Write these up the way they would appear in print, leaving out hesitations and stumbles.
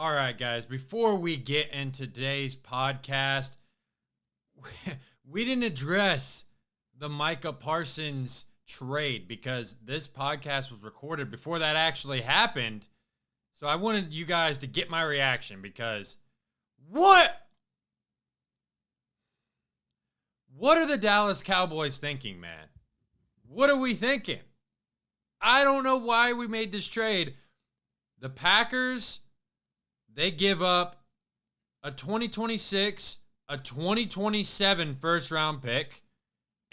All right, guys, before we get into today's podcast, we didn't address the Micah Parsons trade because this podcast was recorded before that actually happened. So I wanted you guys to get my reaction because what are the Dallas Cowboys thinking, man? What are we thinking? I don't know why we made this trade. The Packers, they give up a 2026, a 2027 first-round pick,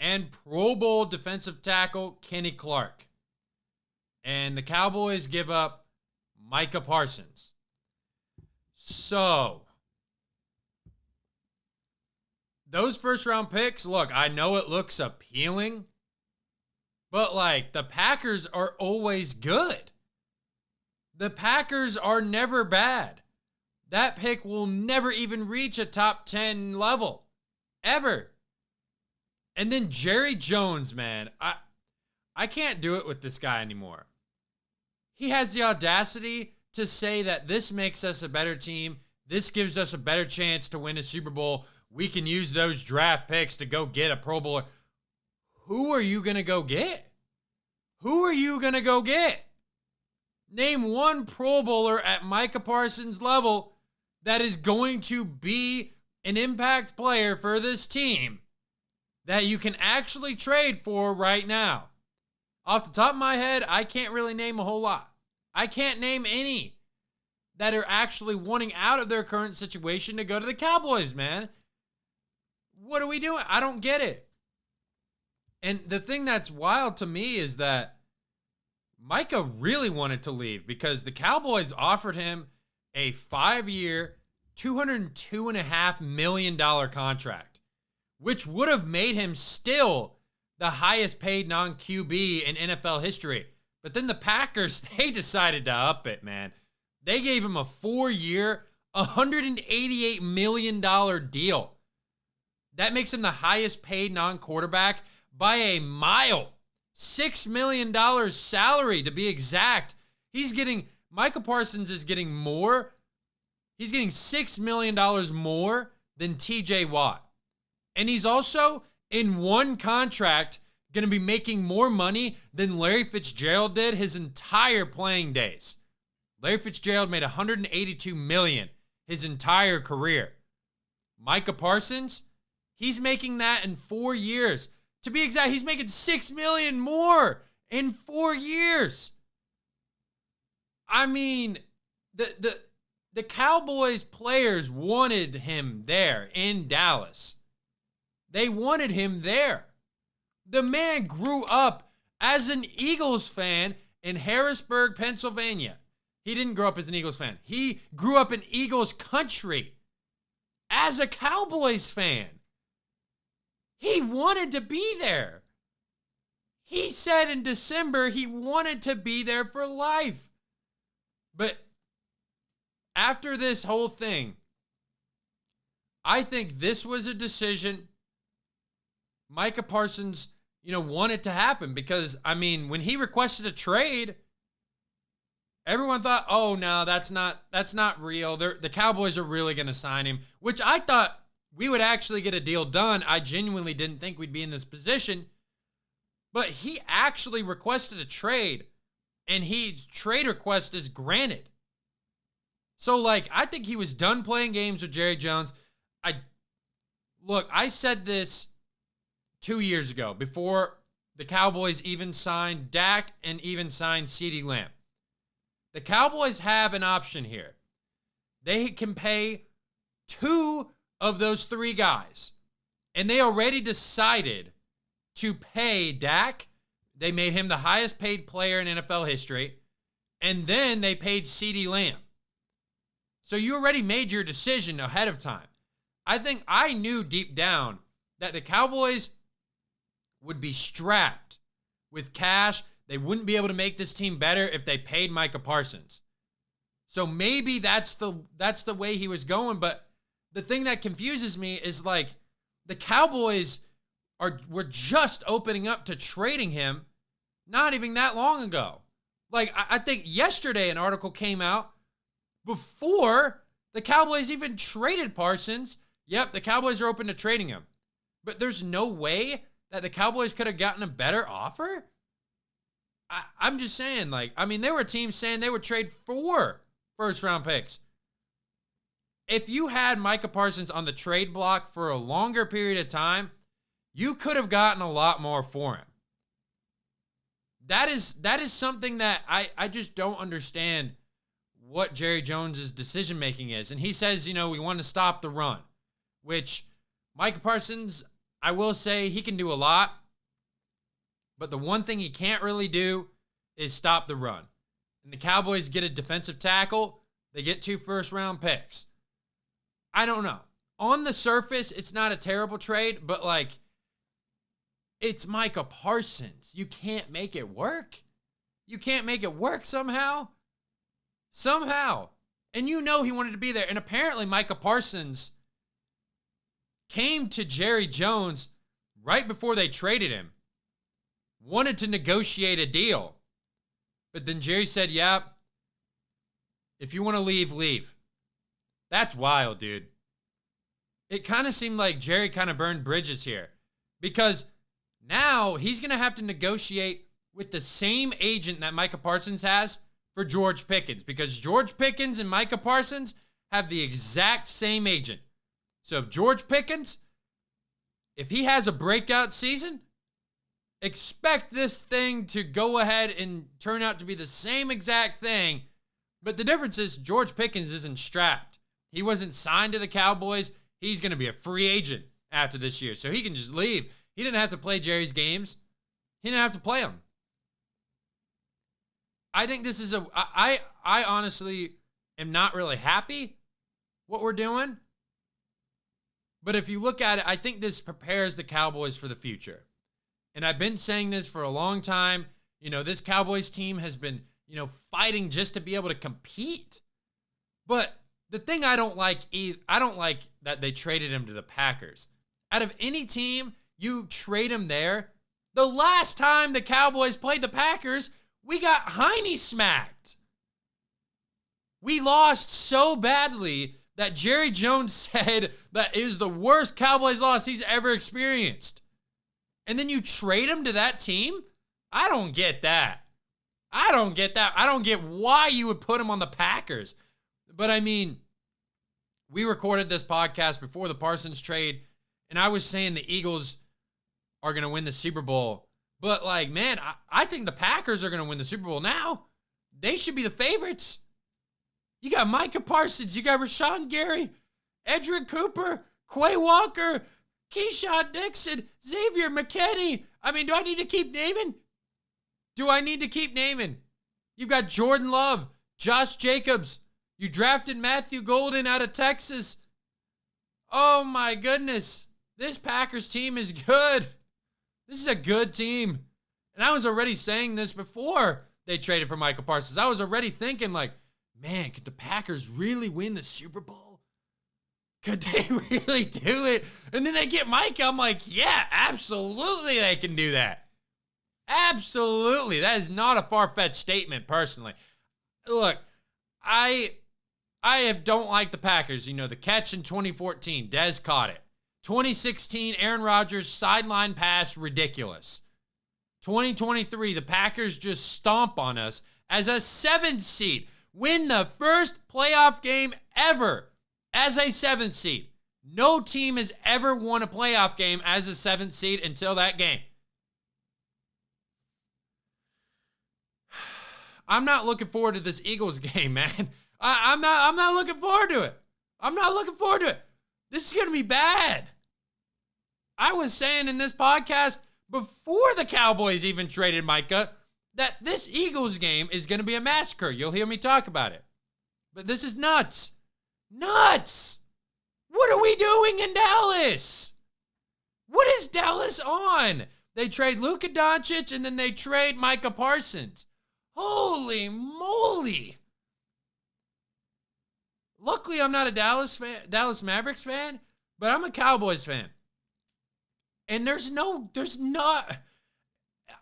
and Pro Bowl defensive tackle Kenny Clark. And the Cowboys give up Micah Parsons. So, those first-round picks, look, I know it looks appealing, but, the Packers are always good. The Packers are never bad. That pick will never even reach a top 10 level. Ever. And then Jerry Jones, man. I can't do it with this guy anymore. He has the audacity to say that this makes us a better team. This gives us a better chance to win a Super Bowl. We can use those draft picks to go get a Pro Bowler. Who are you going to go get? Who are you going to go get? Name one Pro Bowler at Micah Parsons' level that is going to be an impact player for this team that you can actually trade for right now. Off the top of my head, I can't really name a whole lot. I can't name any that are actually wanting out of their current situation to go to the Cowboys, man. What are we doing? I don't get it. And the thing that's wild to me is that Micah really wanted to leave because the Cowboys offered him a 5-year, $202.5 million contract, which would have made him still the highest paid non-QB in NFL history. But then the Packers, they decided to up it, man. They gave him a 4-year, $188 million deal. That makes him the highest paid non-quarterback by a mile. $6 million salary to be exact. Micah Parsons is getting more. He's getting $6 million more than TJ Watt. And he's also, in one contract, going to be making more money than Larry Fitzgerald did his entire playing days. Larry Fitzgerald made $182 million his entire career. Micah Parsons, he's making that in 4 years. To be exact, he's making $6 million more in 4 years. I mean, the Cowboys players wanted him there in Dallas. They wanted him there. The man grew up as an Eagles fan in Harrisburg, Pennsylvania. He didn't grow up as an Eagles fan. He grew up in Eagles country as a Cowboys fan. He wanted to be there. He said in December he wanted to be there for life. But after this whole thing, I think this was a decision Micah Parsons, wanted to happen because, when he requested a trade, everyone thought, oh, no, that's not real. The Cowboys are really going to sign him, which I thought we would actually get a deal done. I genuinely didn't think we'd be in this position. But he actually requested a trade, and his trade request is granted. So, I think he was done playing games with Jerry Jones. I said this 2 years ago, before the Cowboys even signed Dak and even signed CeeDee Lamb. The Cowboys have an option here. They can pay 2 of those 3 guys. And they already decided to pay Dak. They made him the highest paid player in NFL history. And then they paid CeeDee Lamb. So you already made your decision ahead of time. I think I knew deep down that the Cowboys would be strapped with cash. They wouldn't be able to make this team better if they paid Micah Parsons. So maybe that's the way he was going. But the thing that confuses me is the Cowboys were just opening up to trading him not even that long ago. I think yesterday an article came out before the Cowboys even traded Parsons. Yep, the Cowboys are open to trading him. But there's no way that the Cowboys could have gotten a better offer? I'm just saying, there were teams saying they would trade 4 first-round picks. If you had Micah Parsons on the trade block for a longer period of time, you could have gotten a lot more for him. That is something that I just don't understand what Jerry Jones' decision-making is. And he says, we want to stop the run, which Micah Parsons, I will say he can do a lot, but the one thing he can't really do is stop the run. And the Cowboys get a defensive tackle, they get 2 first-round picks. I don't know. On the surface, it's not a terrible trade, but it's Micah Parsons. You can't make it work. You can't make it work somehow. Somehow. And he wanted to be there. And apparently Micah Parsons came to Jerry Jones right before they traded him. Wanted to negotiate a deal. But then Jerry said, yeah, if you want to leave, leave. That's wild, dude. It kind of seemed like Jerry kind of burned bridges here. Because now he's going to have to negotiate with the same agent that Micah Parsons has for George Pickens. Because George Pickens and Micah Parsons have the exact same agent. So if George Pickens, if he has a breakout season, expect this thing to go ahead and turn out to be the same exact thing. But the difference is George Pickens isn't strapped. He wasn't signed to the Cowboys. He's going to be a free agent after this year. So he can just leave. He didn't have to play Jerry's games. He didn't have to play them. I think this is I honestly am not really happy what we're doing. But if you look at it, I think this prepares the Cowboys for the future. And I've been saying this for a long time. This Cowboys team has been, fighting just to be able to compete. But the thing I don't like that they traded him to the Packers. Out of any team, you trade him there. The last time the Cowboys played the Packers, we got Heine smacked. We lost so badly that Jerry Jones said that it was the worst Cowboys loss he's ever experienced. And then you trade him to that team? I don't get that. I don't get why you would put him on the Packers. But we recorded this podcast before the Parsons trade, and I was saying the Eagles are going to win the Super Bowl. But, I think the Packers are going to win the Super Bowl now. They should be the favorites. You got Micah Parsons. You got Rashawn Gary, Edric Cooper, Quay Walker, Keyshawn Dixon, Xavier McKinney. Do I need to keep naming? You've got Jordan Love, Josh Jacobs. You drafted Matthew Golden out of Texas. Oh, my goodness. This Packers team is good. This is a good team. And I was already saying this before they traded for Micah Parsons. I was already thinking, man, could the Packers really win the Super Bowl? Could they really do it? And then they get Micah. I'm like, yeah, absolutely they can do that. Absolutely. That is not a far-fetched statement, personally. Look, I don't like the Packers. The catch in 2014, Dez caught it. 2016, Aaron Rodgers sideline pass, ridiculous. 2023, the Packers just stomp on us as a 7th seed. Win the first playoff game ever as a 7th seed. No team has ever won a playoff game as a 7th seed until that game. I'm not looking forward to this Eagles game, man. I'm not looking forward to it. I'm not looking forward to it. This is going to be bad. I was saying in this podcast before the Cowboys even traded Micah that this Eagles game is going to be a massacre. You'll hear me talk about it. But this is nuts. Nuts. What are we doing in Dallas? What is Dallas on? They trade Luka Doncic and then they trade Micah Parsons. Holy moly. Luckily, I'm not a Dallas Mavericks fan, but I'm a Cowboys fan. And there's not,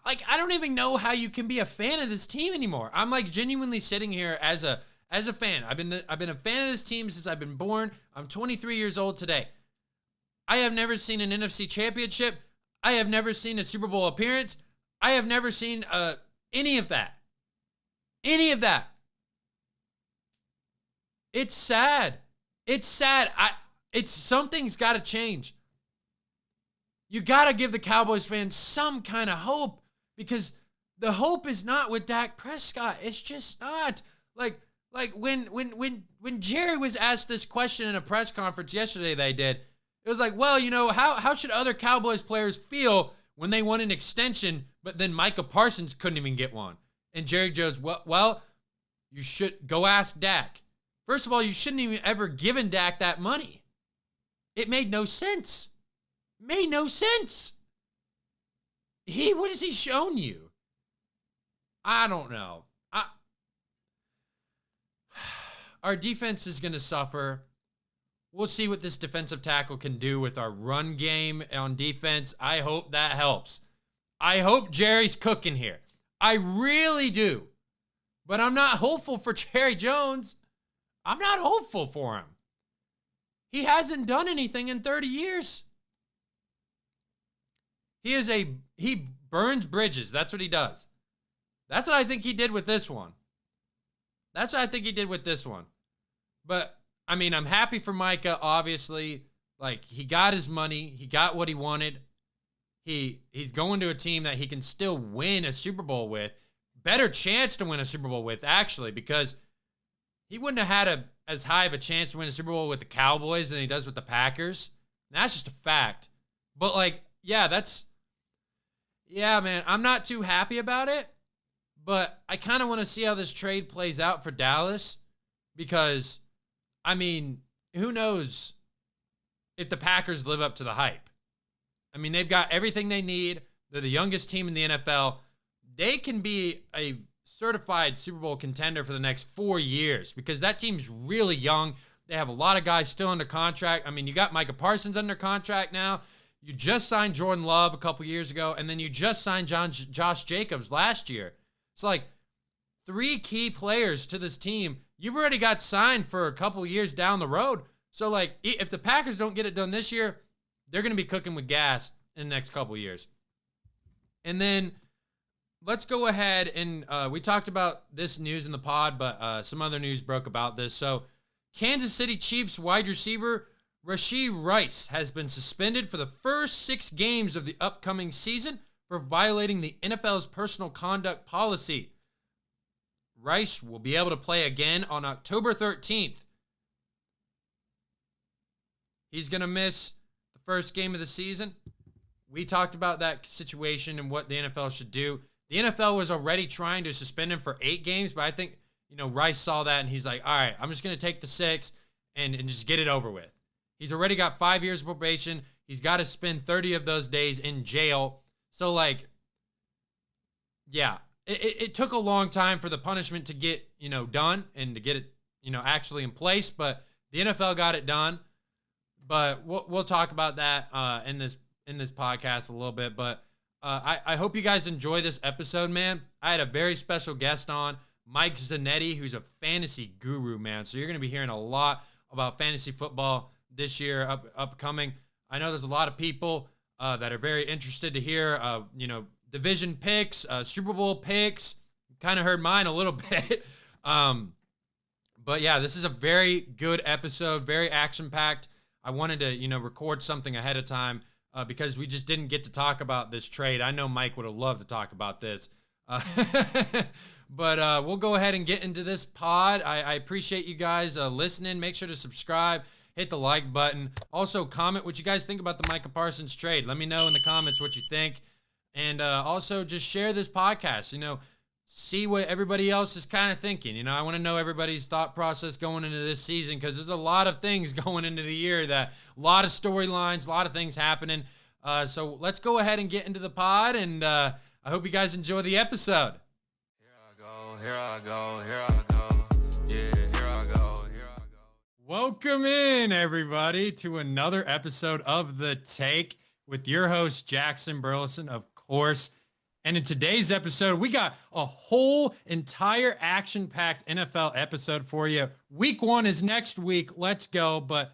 I don't even know how you can be a fan of this team anymore. I'm genuinely sitting here as a as a fan, I've been a fan of this team since I've been born. I'm 23 years old today. I have never seen an NFC championship. I have never seen a Super Bowl appearance. I have never seen any of that. Any of that. It's sad. It's sad. Something's got to change. You got to give the Cowboys fans some kind of hope, because the hope is not with Dak Prescott. It's just not. Like when Jerry was asked this question in a press conference yesterday, they did. It was like, well, how should other Cowboys players feel when they won an extension, but then Micah Parsons couldn't even get one? And Jerry Jones, well, you should go ask Dak. First of all, you shouldn't even ever given Dak that money. It made no sense. Made no sense. What has he shown you? I don't know. Our defense is going to suffer. We'll see what this defensive tackle can do with our run game on defense. I hope that helps. I hope Jerry's cooking here. I really do. But I'm not hopeful for Jerry Jones. I'm not hopeful for him. He hasn't done anything in 30 years. He burns bridges. That's what he does. That's what I think he did with this one. But I mean, I'm happy for Micah, obviously. Like, he got his money. He got what he wanted. He's going to a team that he can still win a Super Bowl with. Better chance to win a Super Bowl with, actually, because he wouldn't have had as high of a chance to win a Super Bowl with the Cowboys than he does with the Packers. And that's just a fact. But, man, I'm not too happy about it. But I kind of want to see how this trade plays out for Dallas, because I mean, who knows if the Packers live up to the hype? I mean, they've got everything they need. They're the youngest team in the NFL. They can be a certified Super Bowl contender for the next 4 years, because that team's really young. They have a lot of guys still under contract. I mean, you got Micah Parsons under contract now. You just signed Jordan Love a couple years ago, and then you just signed Josh Jacobs last year. It's like 3 key players to this team you've already got signed for a couple years down the road. So, like, if the Packers don't get it done this year, they're going to be cooking with gas in the next couple years. And then let's go ahead and we talked about this news in the pod, but some other news broke about this. So, Kansas City Chiefs wide receiver Rashee Rice has been suspended for the first 6 games of the upcoming season for violating the NFL's personal conduct policy. Rice will be able to play again on October 13th. He's going to miss the first game of the season. We talked about that situation and what the NFL should do. The NFL was already trying to suspend him for 8 games, but I think, Rice saw that and he's like, all right, I'm just going to take the 6 and just get it over with. He's already got 5 years of probation. He's got to spend 30 of those days in jail. So, yeah, it took a long time for the punishment to get, done and to get it, actually in place. But the NFL got it done. But we'll talk about that in this podcast a little bit. But I hope you guys enjoy this episode, man. I had a very special guest on, Mike Zanetti, who's a fantasy guru, man. So you're going to be hearing a lot about fantasy football this year upcoming. I know there's a lot of people that are very interested to hear, division picks, Super Bowl picks. Kind of heard mine a little bit. But yeah, this is a very good episode, very action-packed. I wanted to, record something ahead of time because we just didn't get to talk about this trade. I know Mike would have loved to talk about this. But we'll go ahead and get into this pod. I appreciate you guys listening. Make sure to subscribe. Hit the like button. Also, comment what you guys think about the Micah Parsons trade. Let me know in the comments what you think. And also, just share this podcast. See what everybody else is kind of thinking. I want to know everybody's thought process going into this season, because there's a lot of things going into the year, a lot of storylines, a lot of things happening. So let's go ahead and get into the pod, and I hope you guys enjoy the episode. Here I go. Yeah, here I go. Welcome in, everybody, to another episode of The Take with your host, Jackson Burlison, of course. And in today's episode, we got a whole entire action packed NFL episode for you. Week 1 is next week. Let's go. But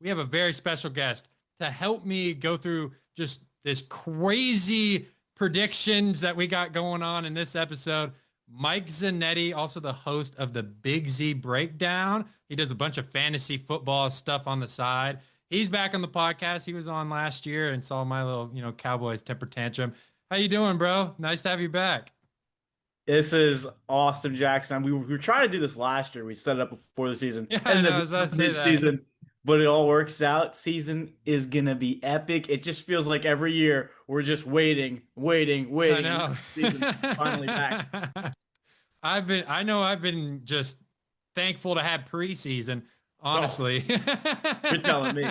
we have a very special guest to help me go through just this crazy predictions that we got going on in this episode. Mike Zanetti, also the host of the Big Z Breakdown. He does a bunch of fantasy football stuff on the side. He's back on the podcast. He was on last year and saw my little, Cowboys temper tantrum. How you doing, bro? Nice to have you back. This is awesome, Jackson. We were trying to do this last year. We set it up before the season. Yeah, I know. I was about to say that. But it all works out. Season is gonna be epic. It just feels like every year we're just waiting. I know. Season's finally back. I've been just thankful to have preseason, honestly. Oh, you're telling me.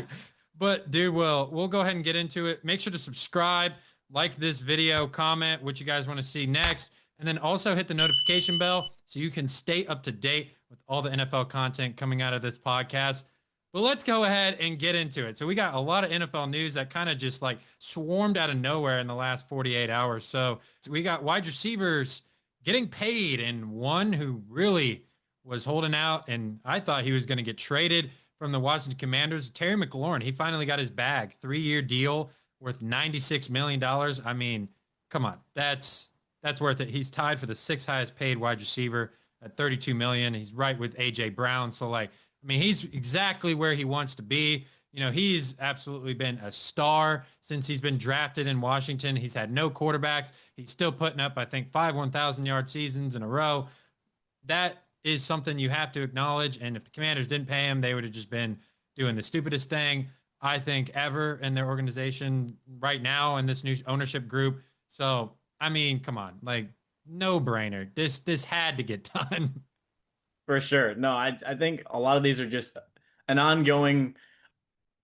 But dude, we'll go ahead and get into it. Make sure to subscribe, like this video, comment what you guys want to see next, and then also hit the notification bell so you can stay up to date with all the NFL content coming out of this podcast. But let's go ahead and get into it. So we got a lot of NFL news that kind of just like swarmed out of nowhere in the last 48 hours. So we got wide receivers getting paid, and one who really was holding out, and I thought he was going to get traded from the Washington Commanders, Terry McLaurin. He finally got his bag, 3-year deal worth $96 million. I mean, come on, that's worth it. He's tied for the 6th highest paid wide receiver at $32 million. He's right with AJ Brown. So like, I mean, he's exactly where he wants to be. He's absolutely been a star since he's been drafted in Washington. He's had no quarterbacks. He's still putting up, I think, 5 1,000-yard seasons in a row. That is something you have to acknowledge. And if the Commanders didn't pay him, they would have just been doing the stupidest thing, I think, ever in their organization right now in this new ownership group. So, I mean, come on, like, no brainer. This had to get done. For sure. No, I think a lot of these are just an ongoing,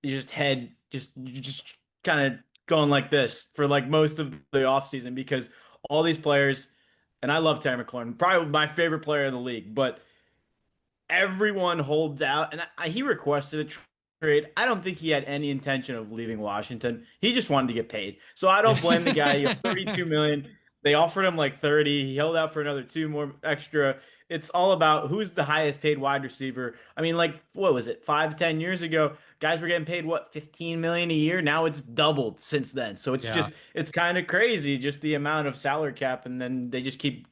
you just kind of going like this for like most of the offseason, because all these players, and I love Terry McLaurin, probably my favorite player in the league, but everyone holds out, and he requested a trade. I don't think he had any intention of leaving Washington. He just wanted to get paid. So I don't blame the guy. He got 32 million. They offered him like 30. He held out for another 2 more extra. It's all about who's the highest paid wide receiver. I mean, like, what was it, 5-10 years ago? Guys were getting paid what, 15 million a year? Now it's doubled since then. So it's kind of crazy, just the amount of salary cap, and then they just keep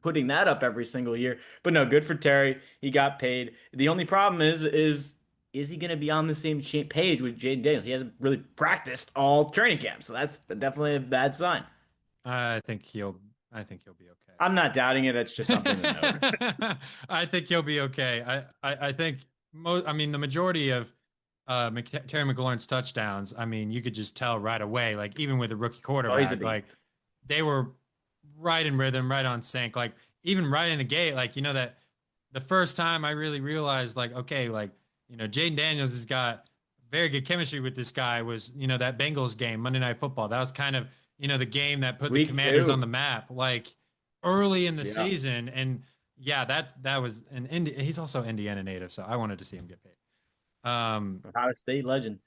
putting that up every single year. But no, good for Terry. He got paid. The only problem is he going to be on the same page with Jaden Daniels? He hasn't really practiced all training camp, so that's definitely a bad sign. I think he'll be okay. I'm not doubting it. It's just something to note. I think he'll be okay. I think the majority of Terry McLaurin's touchdowns, I mean, you could just tell right away, like even with a rookie quarterback, like they were right in rhythm, right on sync, like even right in the gate, like, that the first time I really realized, like, okay, like, Jaden Daniels has got very good chemistry with this guy was, that Bengals game, Monday Night Football. That was kind of, the game that put the Commanders on the map, like early in the season. And yeah, that was he's also Indiana native, so I wanted to see him get paid. Ohio State legend.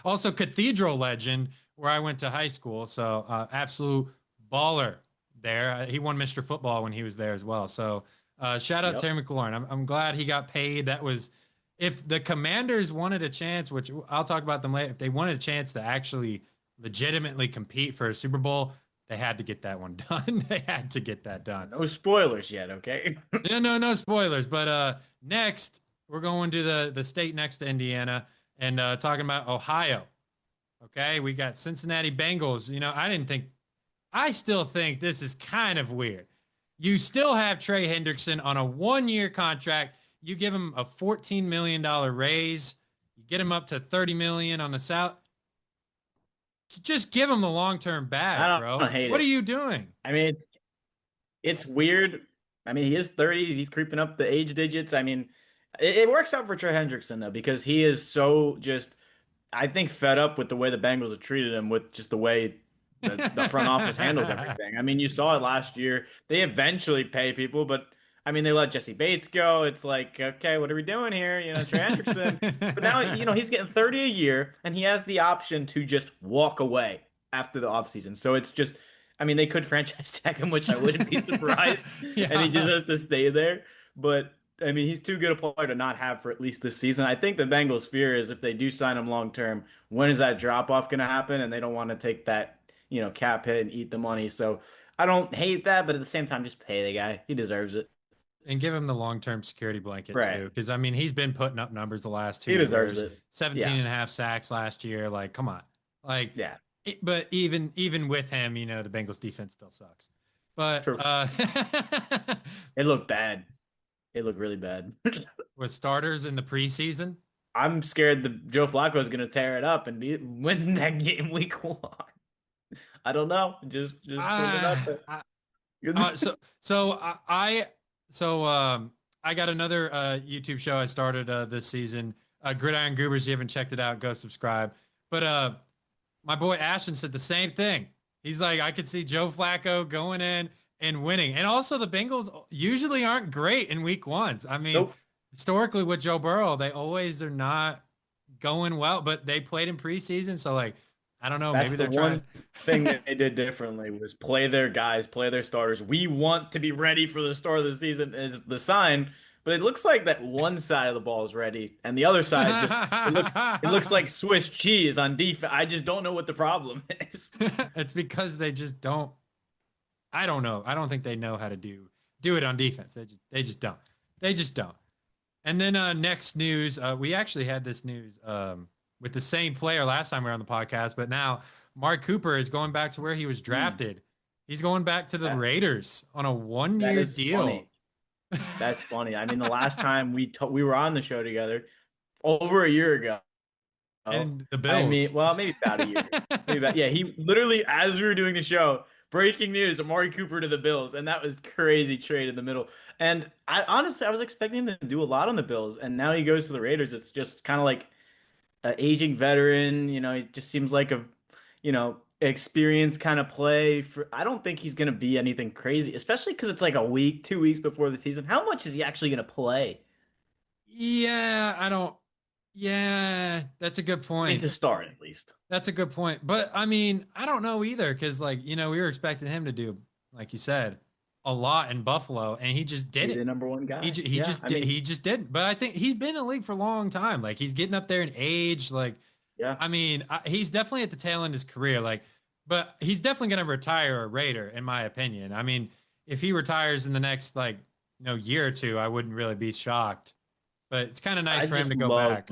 Also Cathedral legend, where I went to high school. So absolute baller there. He won Mr. Football when he was there as well. So shout out Terry McLaurin. I'm glad he got paid. That was, if the Commanders wanted a chance, which I'll talk about them later, if they wanted a chance to actually legitimately compete for a Super Bowl, they had to get that one done. They had to get that done. No spoilers yet, okay? No spoilers. But next, we're going to the state next to Indiana and talking about Ohio. Okay, we got Cincinnati Bengals. I still think this is kind of weird. You still have Trey Hendrickson on a 1-year contract. You give him a $14 million raise. You get him up to $30 million on the salary. Just give him the long-term bag, bro. What are you doing? I mean, it's weird. I mean, he is 30. He's creeping up the age digits. I mean, it works out for Trey Hendrickson, though, because he is so just, I think, fed up with the way the Bengals have treated him, with just the way the front office handles everything. I mean, you saw it last year. They eventually pay people, but I mean, they let Jesse Bates go. It's like, okay, what are we doing here? Trey Hendrickson. But now, he's getting 30 a year, and he has the option to just walk away after the offseason. So it's just, I mean, they could franchise tag him, which I wouldn't be surprised, and he just Yeah. has to stay there. But I mean, he's too good a player to not have for at least this season. I think the Bengals' fear is if they do sign him long term, when is that drop off going to happen? And they don't want to take that, cap hit and eat the money. So I don't hate that, but at the same time, just pay the guy. He deserves it. And give him the long-term security blanket Right. too. Because I mean, he's been putting up numbers the last two He deserves years. it. 17 Yeah. and a half sacks last year. Like, come on. Like, Yeah. but even with him, the Bengals defense still sucks. But True. It looked bad. It looked really bad. with starters in the preseason, I'm scared that Joe Flacco is going to tear it up and win that game week 1. I don't know. Just put it out there. uh, so so I got another YouTube show I started this season. Gridiron Goobers. You haven't checked it out? Go subscribe. But my boy Ashton said the same thing. He's like, I could see Joe Flacco going in and winning, and also the Bengals usually aren't great in week ones. I mean, Nope. historically with Joe Burrow, they always are not going well, but they played in preseason, so like, I don't know, That's maybe the they're trying. one thing that they did differently was play their guys, play their starters. We want to be ready for the start of the season is the sign, but it looks like that one side of the ball is ready and the other side just it looks like Swiss cheese on defense. I just don't know what the problem is. It's because they just don't. I don't know. I don't think they know how to do it on defense. They just don't. They just don't. And then next news, we actually had this news with the same player last time we were on the podcast, but now Mark Cooper is going back to where he was drafted. He's going back to the That, Raiders on a that one-year is deal. funny. That's funny. I mean, the last time we were on the show together over a year ago. And the I mean, Bills. well, maybe about a year. Yeah, he literally, as we were doing the show, breaking news: Amari Cooper to the Bills, and that was crazy trade in the middle. And I honestly, I was expecting him to do a lot on the Bills, and now he goes to the Raiders. It's just kind of like an aging veteran. He just seems like a, experienced kind of play. I don't think he's gonna be anything crazy, especially because it's like a week, 2 weeks before the season. How much is he actually gonna play? Yeah, I don't. Yeah, that's a good I mean, point. to start at least. That's a good point. But I mean, I don't know either because, like, we were expecting him to do, like you said, a lot in Buffalo, and he just Be didn't. the number one He guy. ju- he Yeah, just I did, mean, he just didn't. But I think he's been in the league for a long time. Like he's getting up there in age. Like yeah. I mean, he's definitely at the tail end of his career. Like, but he's definitely going to retire a Raider, in my opinion. I mean, if he retires in the next year or two, I wouldn't really be shocked. But it's kind of nice I for him just to go love back.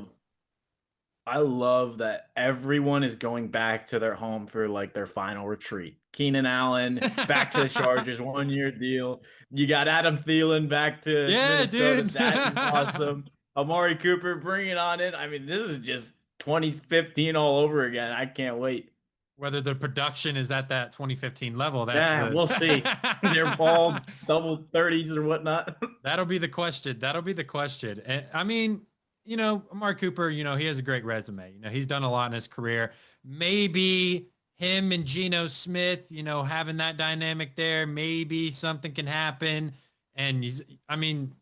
I love that everyone is going back to their home for like their final retreat. Keenan Allen back to the Chargers, 1 year deal. You got Adam Thielen back to Yeah, Minnesota. dude. That is awesome. Amari Cooper, bring it on in. I mean, this is just 2015 all over again. I can't wait. Whether the production is at that 2015 level, that's Yeah, we'll see. They're all double 30s or whatnot. that'll be the question. That'll be the question. And I mean, Mark Cooper, he has a great resume. He's done a lot in his career. Maybe him and Geno Smith, having that dynamic there, maybe something can happen. And I mean,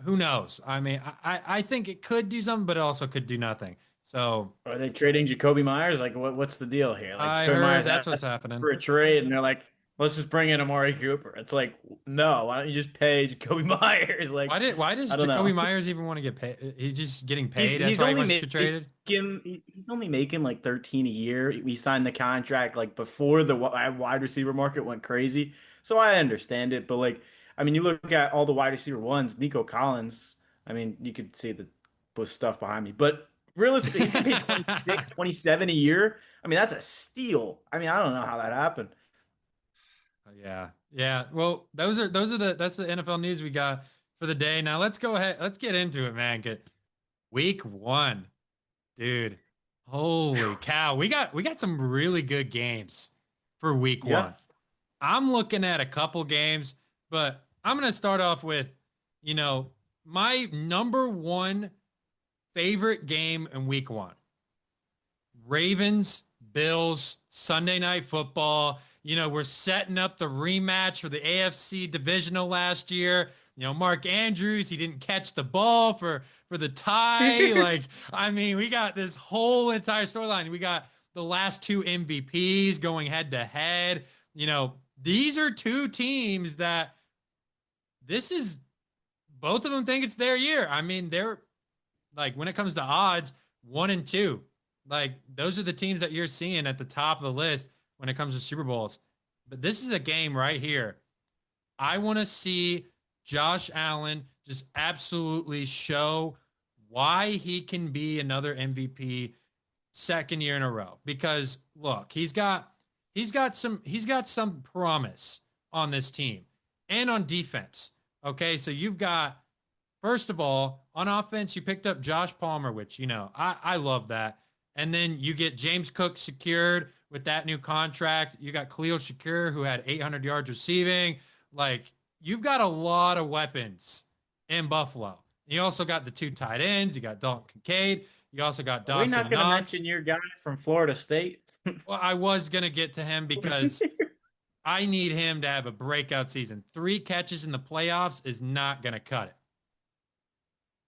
who knows? I mean, I think it could do something, but it also could do nothing. So Are they trading Jacoby Myers? Like, what's the deal here? Like, I Jacoby heard Myers that's what's asked happening. for a trade, and they're like, let's just bring in Amari Cooper. It's like, no, why don't you just pay Jacoby Myers? Like, Why does I don't Jacoby know. Myers even want to get paid? He's just getting He's paid. That's he's why he only wants to be traded. he's only making like 13 a year. We signed the contract like before the wide receiver market went crazy, so I understand it. But like, I mean, you look at all the wide receiver ones, Nico Collins. I mean, you could see the was stuff behind me, but realistically, he's getting paid 26, 27 a year. I mean, that's a steal. I mean, I don't know how that happened. Yeah. Yeah. Well, that's the NFL news we got for the day. Now let's go ahead. Let's get into it, man. Get week one. Dude. Holy cow. We got some really good games for week Yeah. one. I'm looking at a couple games, but I'm gonna start off with, my number one favorite game in week one. Ravens, Bills, Sunday Night Football. We're setting up the rematch for the AFC divisional last year. Mark Andrews, he didn't catch the ball for the tie. Like, I mean, we got this whole entire storyline. We got the last two MVPs going head to head. these are two teams that this is both of them think it's their year. I mean, they're like when it comes to odds, 1 and 2. Like those are the teams that you're seeing at the top of the list when it comes to Super Bowls. But this is a game right here. I want to see Josh Allen just absolutely show why he can be another MVP second year in a row. Because look, he's got some promise on this team and on defense. Okay, so you've got first of all on offense, you picked up Josh Palmer, which I love that, and then you get James Cook secured with that new contract. You got Khalil Shakir who had 800 yards receiving. Like you've got a lot of weapons in Buffalo. You also got the two tight ends. You got Dalton Kincaid. You also got Are we Dawson not going to Knox. mention your guy from Florida State? Well, I was going to get to him because I need him to have a breakout season. 3 catches in the playoffs is not going to cut it.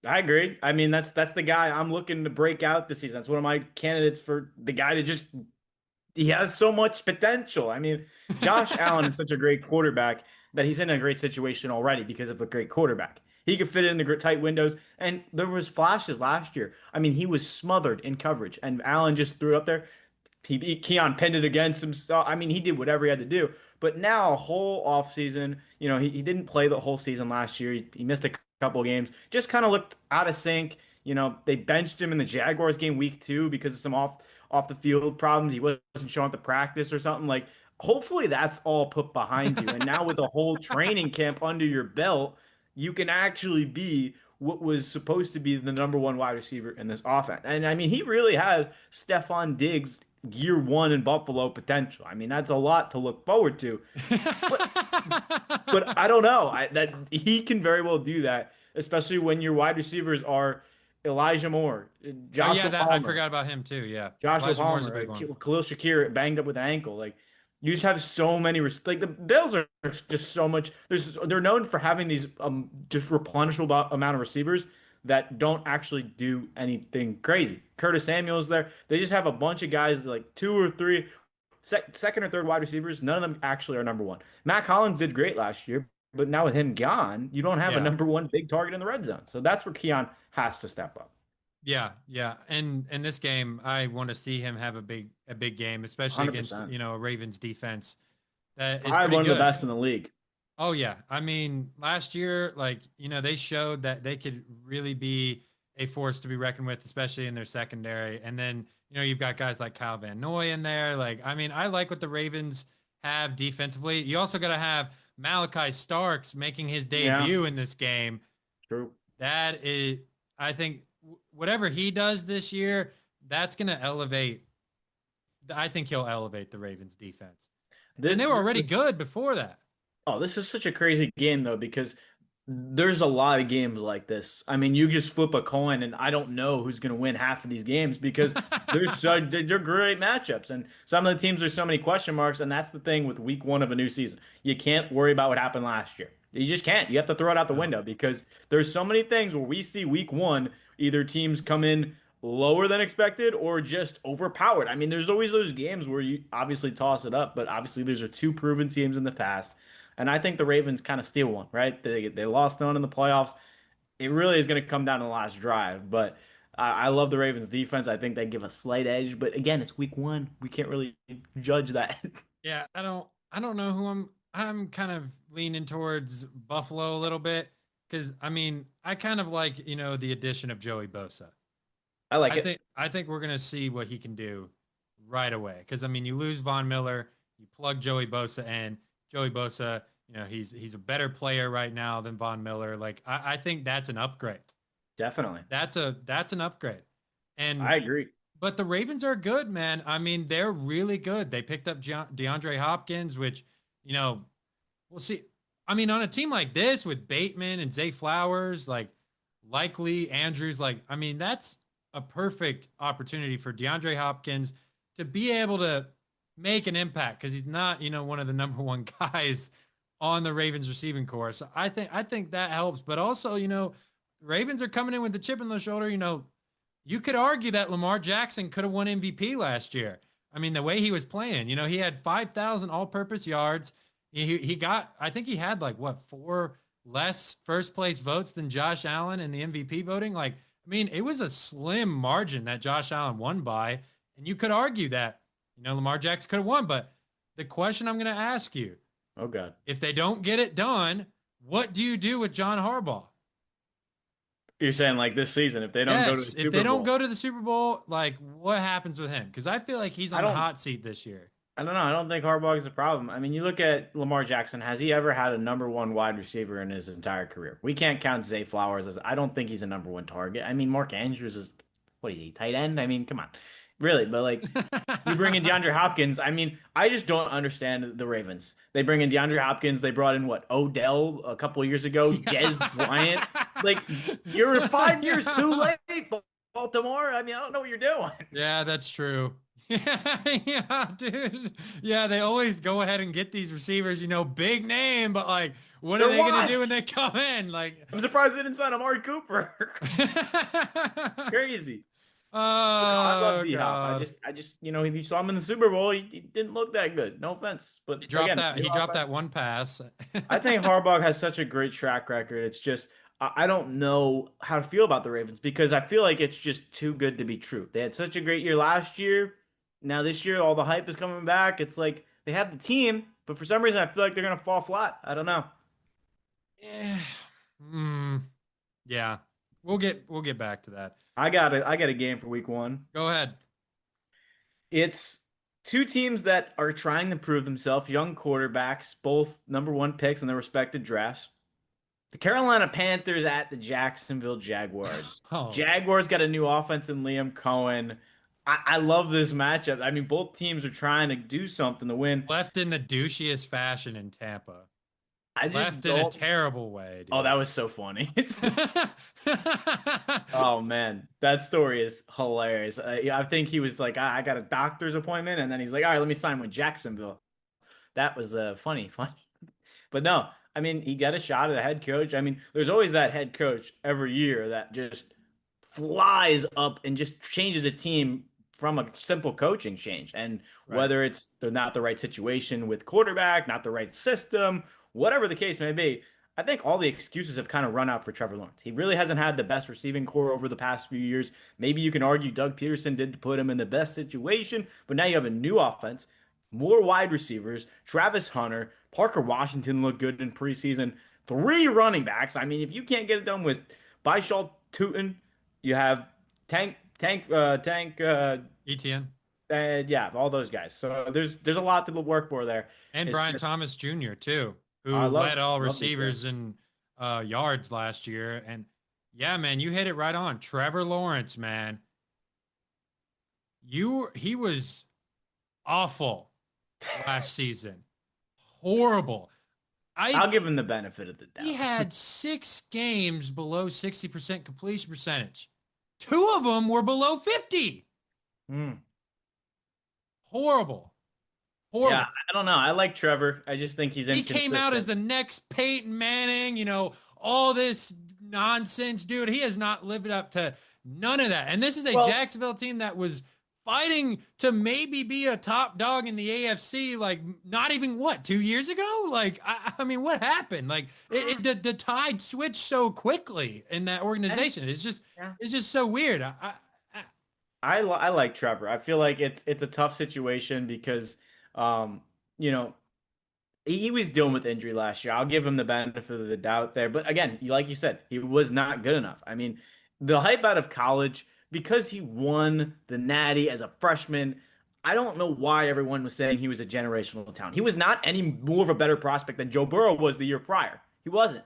I agree. I mean, that's the guy I'm looking to break out this season. That's one of my candidates for the guy to just he has so much potential. I mean, Josh Allen is such a great quarterback that he's in a great situation already because of the great quarterback. He could fit in the tight windows, and there was flashes last year. I mean, he was smothered in coverage, and Allen just threw it up there. Keon pinned it against him. I mean, he did whatever he had to do. But now, a whole offseason, he didn't play the whole season last year. He missed a couple of games. Just kind of looked out of sync. They benched him in the Jaguars game week 2 because of some off the field problems. He wasn't showing up to practice or something. Like, hopefully that's all put behind you. And now with the whole training camp under your belt, you can actually be what was supposed to be the number one wide receiver in this offense. And I mean, he really has Stephon Diggs year 1 in Buffalo potential. I mean, that's a lot to look forward to. But I don't know. That he can very well do that, especially when your wide receivers are Elijah Moore, Joshua I Palmer, forgot about him too. Yeah, Joshua Elijah Moore's a Palmer, big one. Khalil Shakir banged up with an ankle. Like you just have so many. Like the Bills are just so much. They're known for having these just replenishable amount of receivers that don't actually do anything crazy. Curtis Samuel's there. They just have a bunch of guys like 2 or 3 second or third wide receivers. None of them actually are number one. Mac Hollins did great last year, but now with him gone, you don't have a Yeah. number one big target in the red zone. So that's where Keon has to step up. Yeah, yeah. And in this game, I want to see him have a big game, especially against, 100%. a Ravens defense that is Probably pretty one of the good. best in the league. Oh yeah. I mean, last year, like, they showed that they could really be a force to be reckoned with, especially in their secondary. And then, you've got guys like Kyle Van Noy in there. Like, I mean, I like what the Ravens have defensively. You also got to have Malachi Starks making his Yeah, debut in this game. true. That is, I think, whatever he does this year, that's going to elevate. I think he'll elevate the Ravens defense. And they were This already is good before that. Oh, this is such a crazy game though, because there's a lot of games like this. I mean, you just flip a coin, and I don't know who's going to win half of these games because they're great matchups, and some of the teams there's so many question marks, and that's the thing with week 1 of a new season. You can't worry about what happened last year. You just can't. You have to throw it out the No. window because there's so many things where we see week 1 either teams come in lower than expected or just overpowered. I mean, there's always those games where you obviously toss it up, but obviously these are 2 proven teams in the past. And I think the Ravens kind of steal one, right? They lost one in the playoffs. It really is going to come down to the last drive. But I love the Ravens defense. I think they give a slight edge. But again, it's week 1. We can't really judge that. Yeah, I don't know who I'm kind of leaning towards Buffalo a little bit because I mean I kind of like the addition of Joey Bosa. I like I it. think I think we're gonna see what he can do right away because I mean you lose Von Miller, you plug Joey Bosa in. Joey Bosa, he's a better player right now than Von Miller. Like I think that's an upgrade. Definitely. That's an upgrade. And I agree. but the Ravens are good, man. I mean, they're really good. They picked up DeAndre Hopkins, which, we'll see. I mean, on a team like this with Bateman and Zay Flowers, like likely Andrews, like, I mean, that's a perfect opportunity for DeAndre Hopkins to be able to make an impact because he's not, one of the number one guys on the Ravens receiving corps. So I think that helps. But also, Ravens are coming in with the chip on their shoulder. You could argue that Lamar Jackson could have won MVP last year. I mean, the way he was playing, he had 5,000 all-purpose yards. He got, I think he had like what, four less first place votes than Josh Allen in the MVP voting. Like, I mean, it was a slim margin that Josh Allen won by. And you could argue that, Lamar Jackson could have won. But the question I'm going to ask you, Oh God. if they don't get it done, what do you do with John Harbaugh? You're saying like this season, if they don't go to the Yes, if Super they don't Bowl, go to the Super Bowl, like what happens with him? Because I feel like he's I on the don't hot seat this year. I don't know. I don't think Harbaugh is a problem. I mean, you look at Lamar Jackson. Has he ever had a number one wide receiver in his entire career? We can't count Zay Flowers as. I don't think he's a number one target. I mean, Mark Andrews is what is he, tight end? I mean, come on, really. But like, you bring in DeAndre Hopkins. I mean, I just don't understand the Ravens. They bring in DeAndre Hopkins. They brought in what, Odell a couple of years ago. Des Bryant. Like, you're 5 years too late, Baltimore. I mean, I don't know what you're doing. Yeah, that's true. Yeah, dude. Yeah, they always go ahead and get these receivers, big name, but like, what are They're they going to do washed. when they come in? Like, I'm surprised they didn't sign Amari Cooper. Crazy. But no, I love oh D Hop. God. You saw him in the Super Bowl. He didn't look that good. No offense, but He dropped again, that. new He dropped offense. that one pass. I think Harbaugh has such a great track record. It's just I don't know how to feel about the Ravens because I feel like it's just too good to be true. They had such a great year last year. Now this year, all the hype is coming back. It's like they have the team, but for some reason, I feel like they're gonna fall flat. I don't know. Yeah. Hmm. Yeah. We'll get back to that. I got a game for week one. Go ahead. It's two teams that are trying to prove themselves, young quarterbacks, both number one picks in their respective drafts. The Carolina Panthers at the Jacksonville Jaguars. Oh, Jaguars got a new offense in Liam Cohen. I love this matchup. I mean, both teams are trying to do something to win. left in the douchiest fashion in Tampa. I just Left in a don't. terrible way, Oh, dude. that was so funny. Oh man, that story is hilarious. I think he was like, I got a doctor's appointment, and then he's like, all right, let me sign with Jacksonville. That was funny, funny. But no, I mean, he got a shot at a head coach. I mean, there's always that head coach every year that just flies up and just changes a team from a simple coaching change. And Right. whether it's they're not the right situation with quarterback, not the right system, whatever the case may be, I think all the excuses have kind of run out for Trevor Lawrence. He really hasn't had the best receiving core over the past few years. Maybe you can argue Doug Peterson did put him in the best situation, but now you have a new offense, more wide receivers, Travis Hunter, Parker Washington looked good in preseason, three running backs. I mean, if you can't get it done with Baishal Tootin, you have Tank, ETN yeah, all those guys. So there's a lot to work for there. and It's Brian just Thomas Jr. too, who I led all love these receivers guys. in yards last year. And yeah, man, you hit it right on. Trevor Lawrence, man, he was awful last season, horrible. I'll I give him the benefit of the He doubt. had 6 games below 60% completion percentage. Two of them were below 50. Hmm. Horrible. Yeah, Horrible. I don't know. I like Trevor. I just think he's He came out as inconsistent. the next Peyton Manning, all this nonsense, dude. He has not lived up to none of that. And this is a Well, Jacksonville team that was fighting to maybe be a top dog in the AFC, like not even 2 years ago? Like, I mean, what happened? Like, the tide switched so quickly in that and organization. It's just, yeah, it's just so weird. I like Trevor. I feel like it's a tough situation because um, you know, he was dealing with injury last year. I'll give him the benefit of the doubt there. But again, like you said, he was not good enough. I mean, the hype out of college, because he won the Natty as a freshman, I don't know why everyone was saying he was a generational talent. He was not any more of a better prospect than Joe Burrow was the year prior. He wasn't.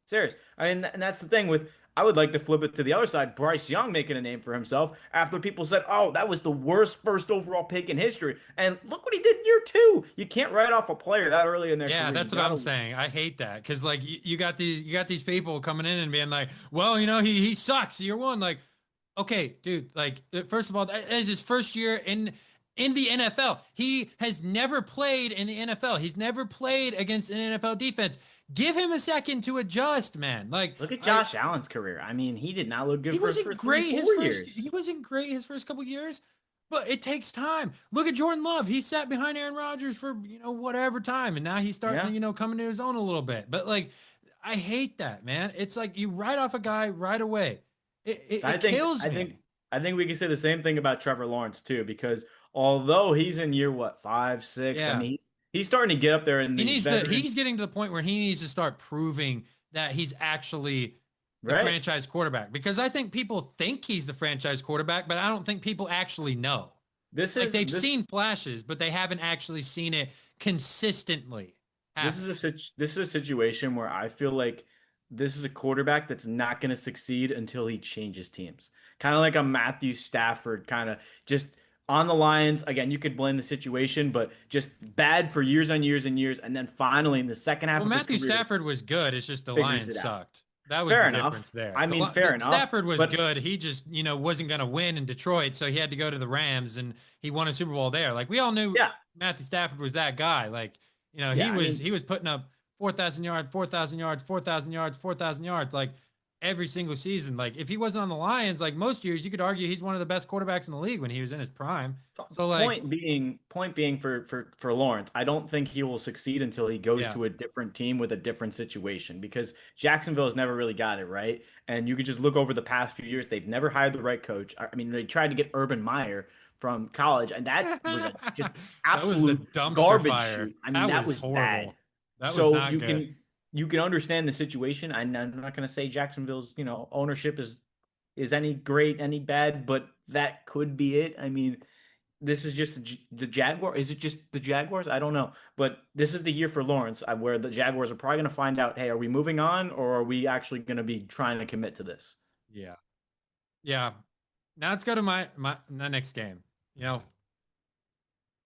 Serious. I mean, and that's the thing with. I would like to flip it to the other side. Bryce Young making a name for himself after people said, "Oh, that was the worst first overall pick in history." And look what he did in year two. You can't write off a player that early in their Yeah, career. that's You what I'm gotta. saying. I hate that because like you got these people coming in and being like, well, he sucks year one. Like, okay, dude. Like, first of all, that is his first year in the NFL. He has never played in the NFL. He's never played against an NFL defense. Give him a second to adjust, man. Like, Look at Josh Allen's career. I mean, he did not look good he for his wasn't first three, great his four first. years. He wasn't great his first couple years. But it takes time. Look at Jordan Love. He sat behind Aaron Rodgers for, whatever time. And now he's starting Yeah. to, coming to his own a little bit. But like, I hate that, man. It's like you write off a guy right away. I It think kills I think me. I think we can say the same thing about Trevor Lawrence too, because although he's in year what, 5, 6, I Yeah. mean he's starting to get up there in the veteran, He's getting to the point where he needs to start proving that he's actually the right? franchise quarterback because I think people think he's the franchise quarterback, but I don't think people actually know. This Like is they've this seen flashes, but they haven't actually seen it consistently this is happen. this is a situation where I feel like this is a quarterback that's not going to succeed until he changes teams. Kind of like a Matthew Stafford, kind of just on the Lions. Again, you could blame the situation, but just bad for years on years and years, and then finally in the second half Well, of his Matthew career Stafford was good. It's just the figures Lions it out. sucked. That was the Fair difference enough. there. I mean, fair enough. Stafford was But good. He just, wasn't going to win in Detroit, so he had to go to the Rams, and he won a Super Bowl there. Like we all knew yeah, Matthew Stafford was that guy. Like, he yeah. I was mean, he was putting up 4,000 yards, 4,000 yards, 4,000 yards, 4,000 yards, like every single season. Like if he wasn't on the Lions, like most years, you could argue he's one of the best quarterbacks in the league when he was in his prime. So like, point being for Lawrence, I don't think he will succeed until he goes yeah. to a different team with a different situation because Jacksonville has never really got it right. And you could just look over the past few years; they've never hired the right coach. I mean, they tried to get Urban Meyer from college, and that was a just That was a absolute dumpster garbage fire. shoot. I mean, That that was was bad. horrible. That was So not good. you can understand the situation. I'm not going to say Jacksonville's ownership is any great, any bad, but that could be it. I mean, this is just the Jaguar. Is it just the Jaguars? I don't know. But this is the year for Lawrence where the Jaguars are probably going to find out, hey, are we moving on or are we actually going to be trying to commit to this? Yeah. Yeah. Now let's go to my next game. You know,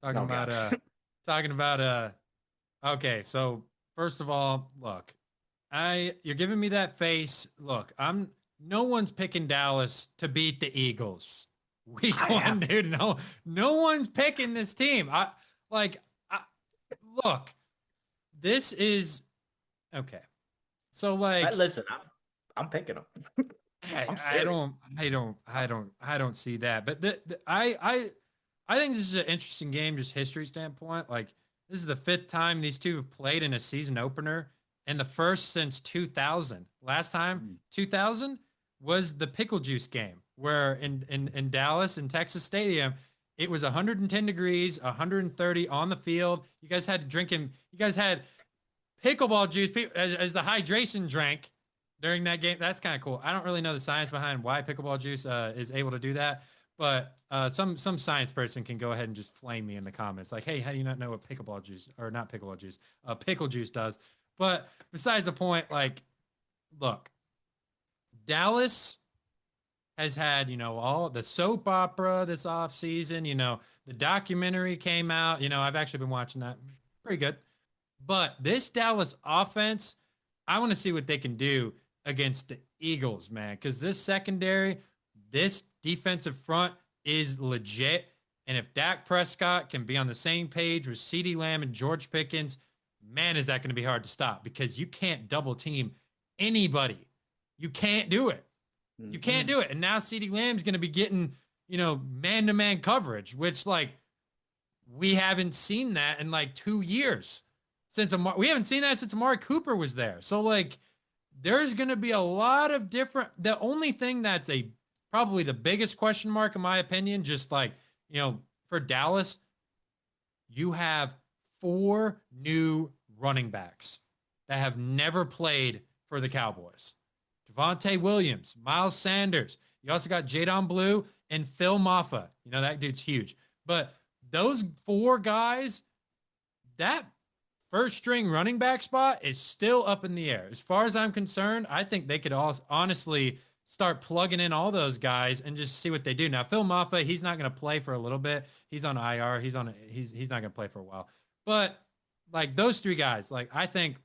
talking Oh, about God. talking about okay, so first of all, look, you're giving me that face. Look, I'm no one's picking Dallas to beat the Eagles. Week I one, am. dude. No one's picking this team. Like I, look, this is okay. So like Listen, I'm picking them. I'm I serious. don't, I don't see that. But I think this is an interesting game, just history standpoint. Like this is the fifth time these two have played in a season opener, and the first since 2000. Last time Mm. 2000 was the pickle juice game, where in Dallas in Texas Stadium, it was 110 degrees, 130 on the field. You guys had to drink him. You guys had pickleball juice as the hydration drink during that game. That's kind of cool. I don't really know the science behind why pickleball juice is able to do that, but some science person can go ahead and just flame me in the comments, like, "Hey, how do you not know what pickleball juice or not pickleball juice, pickle juice does?" But besides the point, like, look, Dallas has had, all the soap opera this off season. The documentary came out. I've actually been watching that. Pretty good. But this Dallas offense, I want to see what they can do against the Eagles, man, because this secondary, this defensive front is legit. And if Dak Prescott can be on the same page with CeeDee Lamb and George Pickens, man, is that going to be hard to stop because you can't double team anybody. You can't do it. You can't Mhm. do it. And now CeeDee Lamb's going to be getting, man to man coverage, which, like, we haven't seen that in like 2 years we haven't seen that since Amari Cooper was there. So like there's going to be a lot of different. The only thing that's probably the biggest question mark in my opinion, just like for Dallas, you have four new running backs that have never played for the Cowboys. Javonte Williams, Miles Sanders. You also got Jadon Blue and Phil Maffa. That dude's huge. But those four guys, that first string running back spot is still up in the air. As far as I'm concerned, I think they could all honestly start plugging in all those guys and just see what they do. Now, Phil Maffa, he's not going to play for a little bit. He's on IR. He's not going to play for a while. But like those three guys, like I think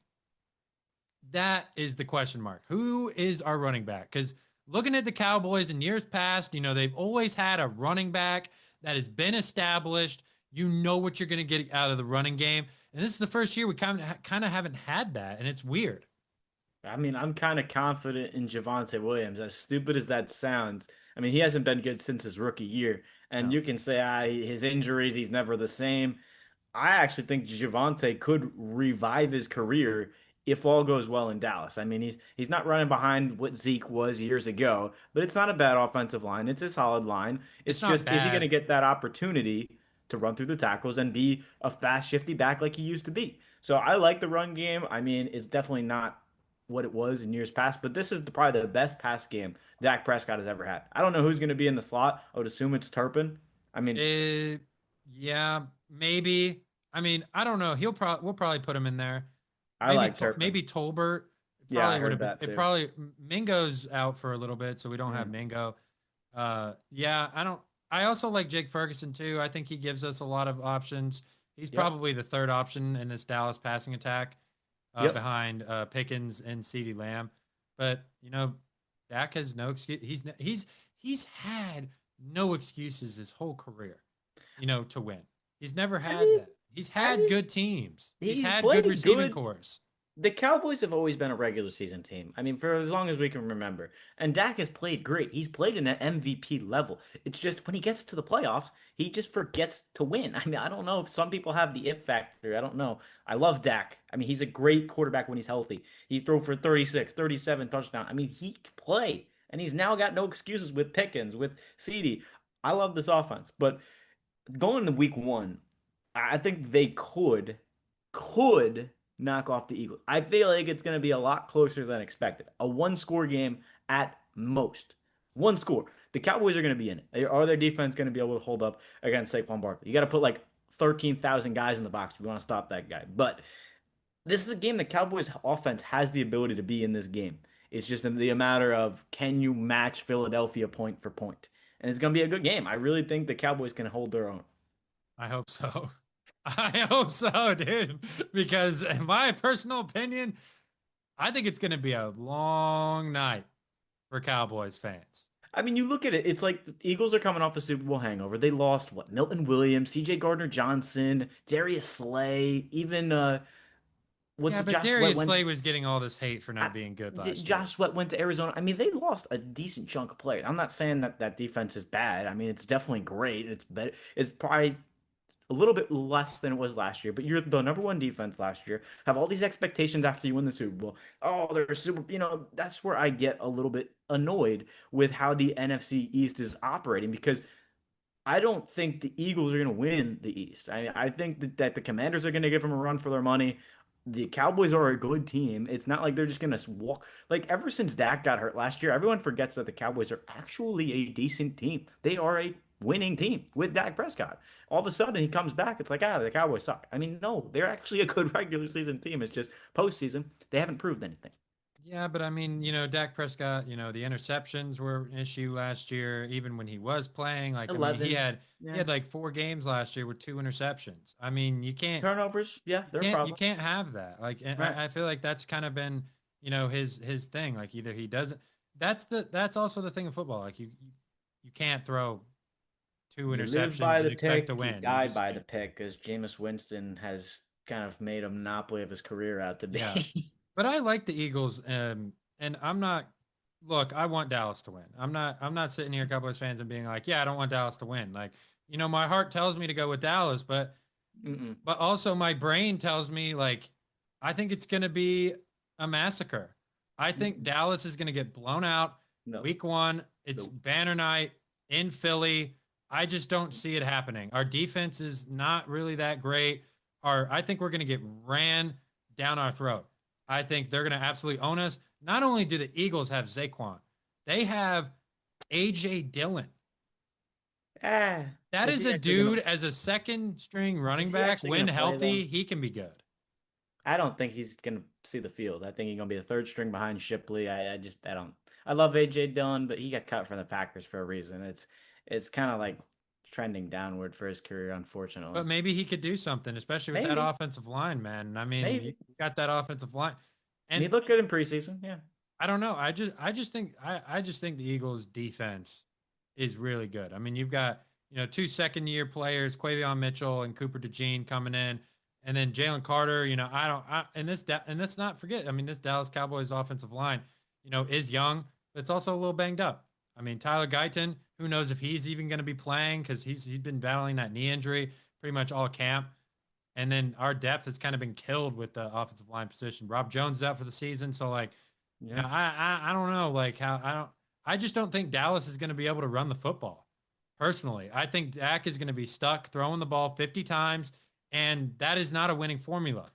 that is the question mark. Who is our running back? Because looking at the Cowboys in years past, they've always had a running back that has been established. You know what you're going to get out of the running game. And this is the first year we kind of haven't had that. And it's weird. I mean, I'm kind of confident in Javonte Williams. As stupid as that sounds, I mean, he hasn't been good since his rookie year. And No, you can say, his injuries, he's never the same. I actually think Javonte could revive his career if all goes well in Dallas. I mean, he's not running behind what Zeke was years ago, but it's not a bad offensive line. It's a solid line. it's It's not just, is he going to bad. get that opportunity to run through the tackles and be a fast, shifty back like he used to be? So I like the run game. I mean, it's definitely not what it was in years past, but this is probably the best pass game Dak Prescott has ever had. I don't know who's going to be in the slot. I would assume it's Turpin. I mean, Eh, yeah, maybe. I mean, I don't know. We'll probably put him in there. I like Maybe Turpin. Tolbert. It Yeah, I probably would heard have been. that It too. probably Mingo's out for a little bit, so we don't have Mhm. Mingo. Yeah, I don't. I also like Jake Ferguson too. I think he gives us a lot of options. He's Yep. probably the third option in this Dallas passing attack, Yep. behind Pickens and CeeDee Lamb. But Dak has no excuse. He's had no excuses his whole career, to win. He's never I had mean, that. He's I had mean, good teams. He's he's had good played receiving good. cores. The Cowboys have always been a regular season team. I mean, for as long as we can remember. And Dak has played great. He's played in an MVP level. It's just when he gets to the playoffs, he just forgets to win. I mean, I don't know if some people have the if factor. I don't know. I love Dak. I mean, he's a great quarterback when he's healthy. He threw for 36, 37 touchdowns. I mean, he can play. And he's now got no excuses with Pickens, with CeeDee. I love this offense. But going to week one, I think they could knock off the Eagles. I feel like it's going to be a lot closer than expected. A one score game at most. One score. The Cowboys are going to be in it. Are their defense going to be able to hold up against Saquon Barkley? You got to put like 13,000 guys in the box if you want to stop that guy. But this is a game the Cowboys offense has the ability to be in this game. It's just the matter of can you match Philadelphia point for point? And it's going to be a good game. I really think the Cowboys can hold their own. I hope so. I hope so, dude. Because in my personal opinion, I think it's going to be a long night for Cowboys fans. I mean, you look at it, it's like the Eagles are coming off a Super Bowl hangover. They lost what? Milton Williams, CJ Gardner Johnson, Darius Slay, even what's Yeah, it, but Josh Sweat Darius went Slay was getting all this hate for I, not being good last Josh year. Sweat went to Arizona. I mean, they lost a decent chunk of players. I'm not saying that that defense is bad. I mean, it's definitely great. It's better. It's probably a little bit less than it was last year, but you're the number one defense last year. Have all these expectations after you win the Super Bowl. Oh, they're super, that's where I get a little bit annoyed with how the NFC East is operating because I don't think the Eagles are going to win the East. I think that the Commanders are going to give them a run for their money. The Cowboys are a good team. It's not like they're just going to walk. Like, ever since Dak got hurt last year, everyone forgets that the Cowboys are actually a decent team. They are a winning team with Dak Prescott. All of a sudden, he comes back. It's like, the Cowboys suck. I mean, no, they're actually a good regular season team. It's just postseason, they haven't proved anything. Yeah, but I mean, Dak Prescott, the interceptions were an issue last year, even when he was playing. Like, I mean, he 11, had he yeah. had like 4 games last year with 2 interceptions. I mean, Turnovers, yeah, they're a you problem. can't have that. Like, and Right. I feel like that's kind of been, his thing. Like, either he doesn't. That's also the thing in football. Like, you can't throw two You live by interceptions and the expect to pick, you win. You die just by the can't. pick, as Jameis Winston has kind of made a monopoly of his career out to Yeah. be. But I like the Eagles, and I'm not. Look, I want Dallas to win. I'm not sitting here, Cowboys fans, and being like, yeah, I don't want Dallas to win. Like, my heart tells me to go with Dallas, Mm-mm. but also my brain tells me like, I think it's going to be a massacre. I think Mm-mm. Dallas is going to get blown out No, week one. It's no. banner night in Philly. I just don't see it happening. Our defense is not really that great. I think we're going to get ran down our throat. I think they're going to absolutely own us. Not only do the Eagles have Saquon, they have AJ Dillon. That Is is he a actually gonna? dude as a second string running Is he back. actually gonna When play though? healthy, he can be good. I don't think he's gonna see the field. I think he's gonna be the third string behind Shipley. I don't. I love AJ Dillon, but he got cut from the Packers for a reason. It's kind of like trending downward for his career, But unfortunately. maybe he could do something, especially with that Maybe, offensive line, man. I mean, you maybe. got that offensive line. And he And looked good in preseason. Yeah. I don't know. I just think the Eagles defense is really good. I mean, you've got, 2 second year players, Quavion Mitchell and Cooper DeJean coming in. And then Jalen Carter, I don't, and let's not forget, I mean, this Dallas Cowboys offensive line, is young, but it's also a little banged up. I mean, Tyler Guyton, who knows if he's even going to be playing because he's been battling that knee injury pretty much all camp. And then our depth has kind of been killed with the offensive line position. Rob Jones is out for the season, so like, Yeah. I don't know, like how I just don't think Dallas is going to be able to run the football. Personally, I think Dak is going to be stuck throwing the ball 50 times, and that is not a winning formula.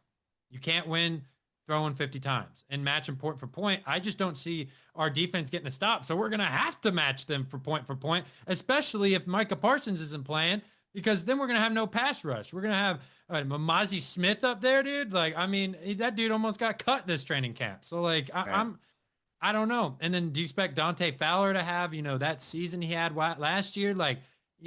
You can't win throwing 50 times and matching point for point. I just don't see our defense getting a stop. So we're going to have to match them for point, especially if Micah Parsons isn't playing, because then we're going to have no pass rush. We're going to have Mamazi Smith up there, dude. Like, I mean, that dude almost got cut this training camp. So, like, Right. I don't know. And then do you expect Dante Fowler to have, that season he had last year? Like,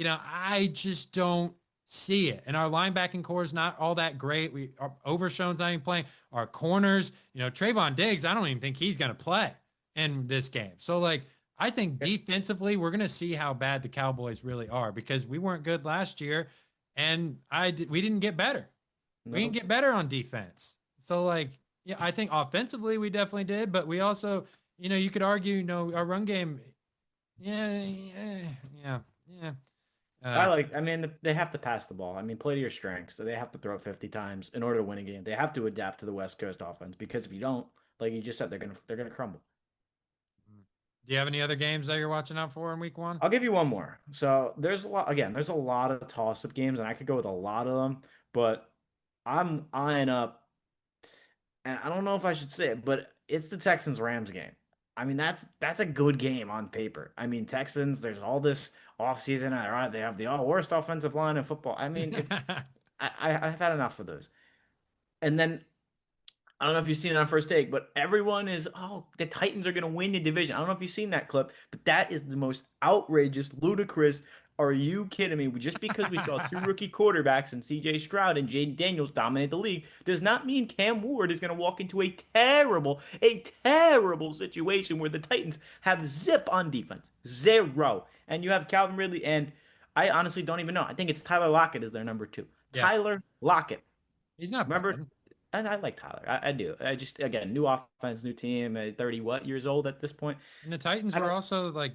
I just don't see it. And our linebacking core is not all that great. Our Overshown's not even playing. Our corners, Trayvon Diggs, I don't even think he's going to play in this game. So, like, I think defensively, we're going to see how bad the Cowboys really are because we weren't good last year and we didn't get better. We didn't No. get better on defense. So, like, yeah, I think offensively we definitely did, but we also, you could argue, our run game, yeah. Uh, I mean, they have to pass the ball. I mean, play to your strengths. So they have to throw 50 times in order to win a game. They have to adapt to the West Coast offense because if you don't, like you just said, they're gonna crumble. do you have any other games that you're watching out for in week one? I'll give you one more. So there's a lot, again, there's a lot of toss-up games, and I could go with a lot of them, but I'm eyeing up, and I don't know if I should say it, but it's the Texans Rams game. I mean, that's a good game on paper. I mean, Texans, there's all this offseason, all right, they have the worst offensive line in football. I mean, I've had enough of those. And then I don't know if you've seen it on First Take, but everyone is, oh, the Titans are going to win the division. I don't know if you've seen that clip, but that is the most outrageous, ludicrous. Are you kidding me? Just because we saw two rookie quarterbacks and CJ Stroud and Jaden Daniels dominate the league does not mean Cam Ward is going to walk into a terrible situation where the Titans have zip on defense. Zero. And you have Calvin Ridley, and I honestly don't even know. I think it's Tyler Lockett is their number two. Yeah, Tyler Lockett. he's not Remember, bad. and I like Tyler. I do. I just again, new offense, new team, 30 what years old at this point. And the Titans I were don't also like,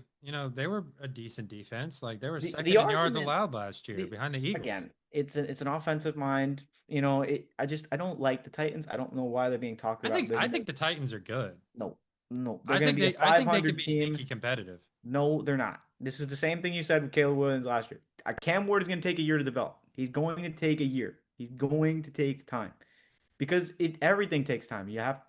they were a decent defense. Like they were the second in yards argument allowed last year the behind the Eagles. again, it's an offensive mind. I don't like the Titans. I don't know why they're being talked I about. think I think the Titans are good. No, no, they're I gonna think be a they I think they could 500 be team. sneaky competitive. No, they're not. This is the same thing you said with Caleb Williams last year. Cam Ward is gonna take a year to develop. He's going to take a year. He's going to take time. Because everything takes time. You have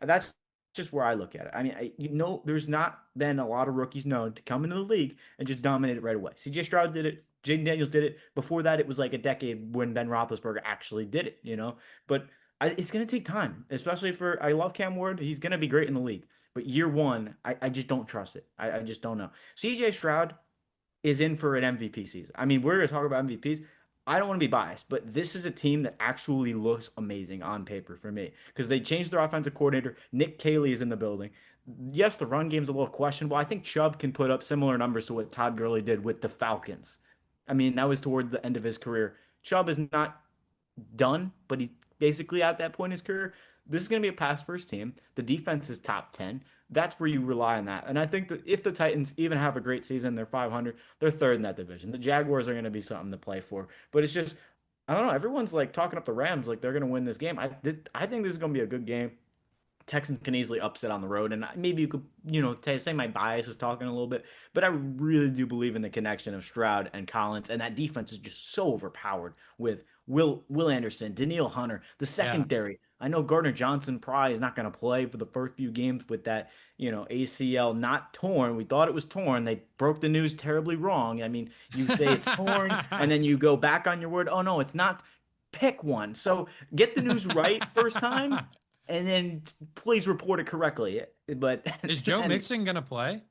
that's just where I look at it. I mean, there's not been a lot of rookies known to come into the league and just dominate it right away. CJ Stroud did it. Jaden Daniels did it. Before that, it was like a decade when Ben Roethlisberger actually did it. But it's going to take time, especially for. I love Cam Ward. He's going to be great in the league. But year one, I just don't trust it. I just don't know. CJ Stroud is in for an MVP season. I mean, we're going to talk about MVPs. I don't want to be biased, but this is a team that actually looks amazing on paper for me because they changed their offensive coordinator. Nick Caley is in the building. Yes, the run game's a little questionable. I think Chubb can put up similar numbers to what Todd Gurley did with the Falcons. I mean, that was toward the end of his career. Chubb is not done, but he's basically at that point in his career. This is going to be a pass first team. The defense is top 10. That's where you rely on that. And I think that if the Titans even have a great season, they're 500, they're third in that division. The Jaguars are going to be something to play for. But it's just, I don't know. Everyone's like talking up the Rams like they're going to win this game. I think this is going to be a good game. Texans can easily upset on the road, and maybe you could, say my bias is talking a little bit, but I really do believe in the connection of Stroud and Collins, and that defense is just so overpowered with Will Anderson, Daniil Hunter, the Yeah. secondary. I know Gardner Johnson probably is not going to play for the first few games with that, ACL not torn. We thought it was torn. They broke the news terribly wrong. I mean, you say it's torn, and then you go back on your word. Oh no, it's not. Pick one. So get the news right first time and then please report it correctly. But Is Joe and Mixon gonna play?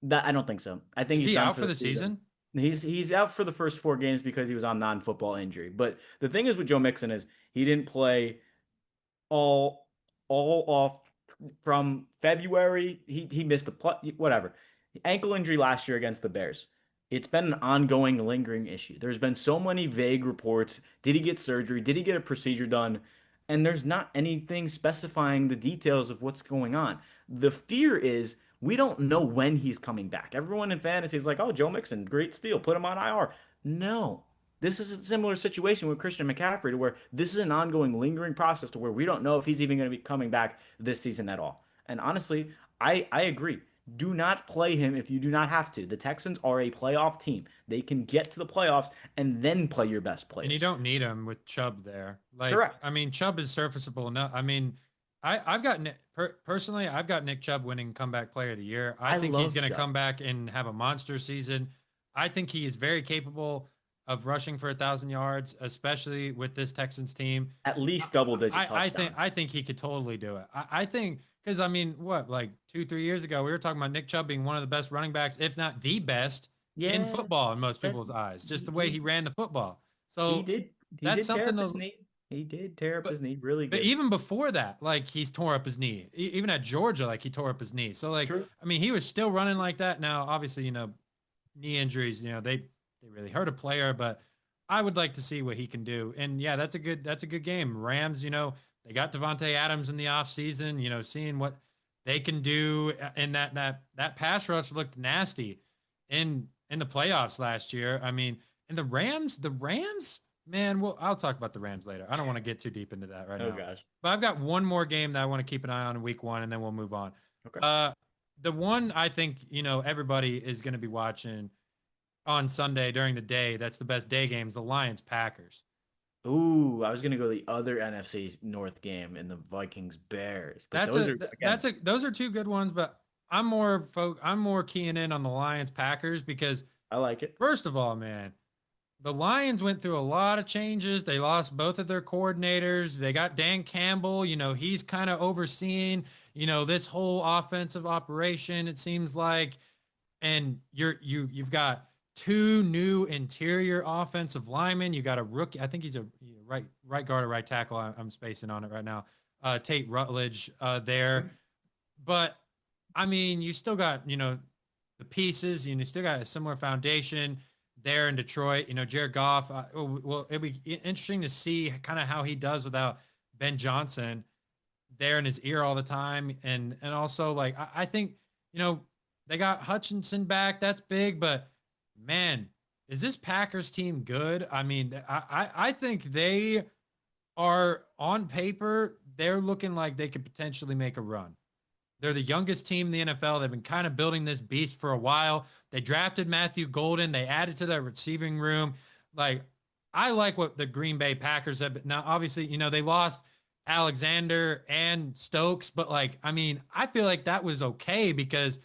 that I don't think so. I think Is he's he done out for for the the season. season? He's out for the first 4 games because he was on non-football injury. But the thing is with Joe Mixon is he didn't play all off from February. He missed the whatever ankle injury last year against the Bears. It's been an ongoing, lingering issue. There's been so many vague reports. Did he get surgery? Did he get a procedure done? And there's not anything specifying the details of what's going on. The fear is we don't know when he's coming back. Everyone in fantasy is like, oh, Joe Mixon, great steal, put him on IR. No. This is a similar situation with Christian McCaffrey to where this is an ongoing, lingering process to where we don't know if he's even going to be coming back this season at all. And honestly, I agree. Do not play him if you do not have to. The Texans are a playoff team. They can get to the playoffs and then play your best And you players. don't need him with Chubb there. Like, Correct. I mean, Chubb is serviceable enough. I mean, I've got personally, I've got Nick Chubb winning comeback player of the year. I I think he's love going to Chubb. come back and have a monster season. I think he is very capable of rushing for 1,000 yards, especially with this Texans team. At least double digit I touchdowns. think he could totally do it. I think because I mean, what like 2 3 years ago we were talking about Nick Chubb being one of the best running backs, if not the best in Yeah, football in most that people's eyes. Just he the way he he ran the football. he So did he that's did tear something up his to. knee. He did tear up But his knee really but good. even before that, like he's tore up his knee. Even at Georgia, like he tore up his knee. So like True. I mean, he was still running like that. Now, obviously, knee injuries, they really hurt a player, but I would like to see what he can do. And yeah, that's a good game. Rams, they got Devontae Adams in the offseason, seeing what they can do and that pass rush looked nasty in the playoffs last year. I mean, and the Rams, man, well, I'll talk about the Rams later. I don't want to get too deep into that right Oh now. gosh. But I've got one more game that I want to keep an eye on in week 1 and then we'll move on. Okay. Uh the one I think, everybody is going to be watching on Sunday during the day. That's the best day games, the Lions Packers. Ooh, I was gonna go the other NFC North game in the Vikings Bears, but That's those a are that's again. a those are two good ones, but I'm more keying in on the Lions Packers because I like it. first of all, man, the Lions went through a lot of changes. They lost both of their coordinators. They got Dan Campbell. He's kind of overseeing, this whole offensive operation, it seems like. And you've got two new interior offensive linemen. You got a rookie. I think he's a right guard or right tackle. I'm spacing on it right now. Tate Rutledge there, but I mean, you still got the pieces. You still got a similar foundation there in Detroit. Jared Goff. Well, it'd be interesting to see kind of how he does without Ben Johnson there in his ear all the time, and also like I think they got Hutchinson back. That's big, but man, is this Packers team good? I mean, I think they are on paper. They're looking like they could potentially make a run. They're the youngest team in the NFL. They've been kind of building this beast for a while. They drafted Matthew Golden. They added to their receiving room. Like, I like what the Green Bay Packers have been. Now, obviously, they lost Alexander and Stokes, but like, I mean, I feel like that was okay because,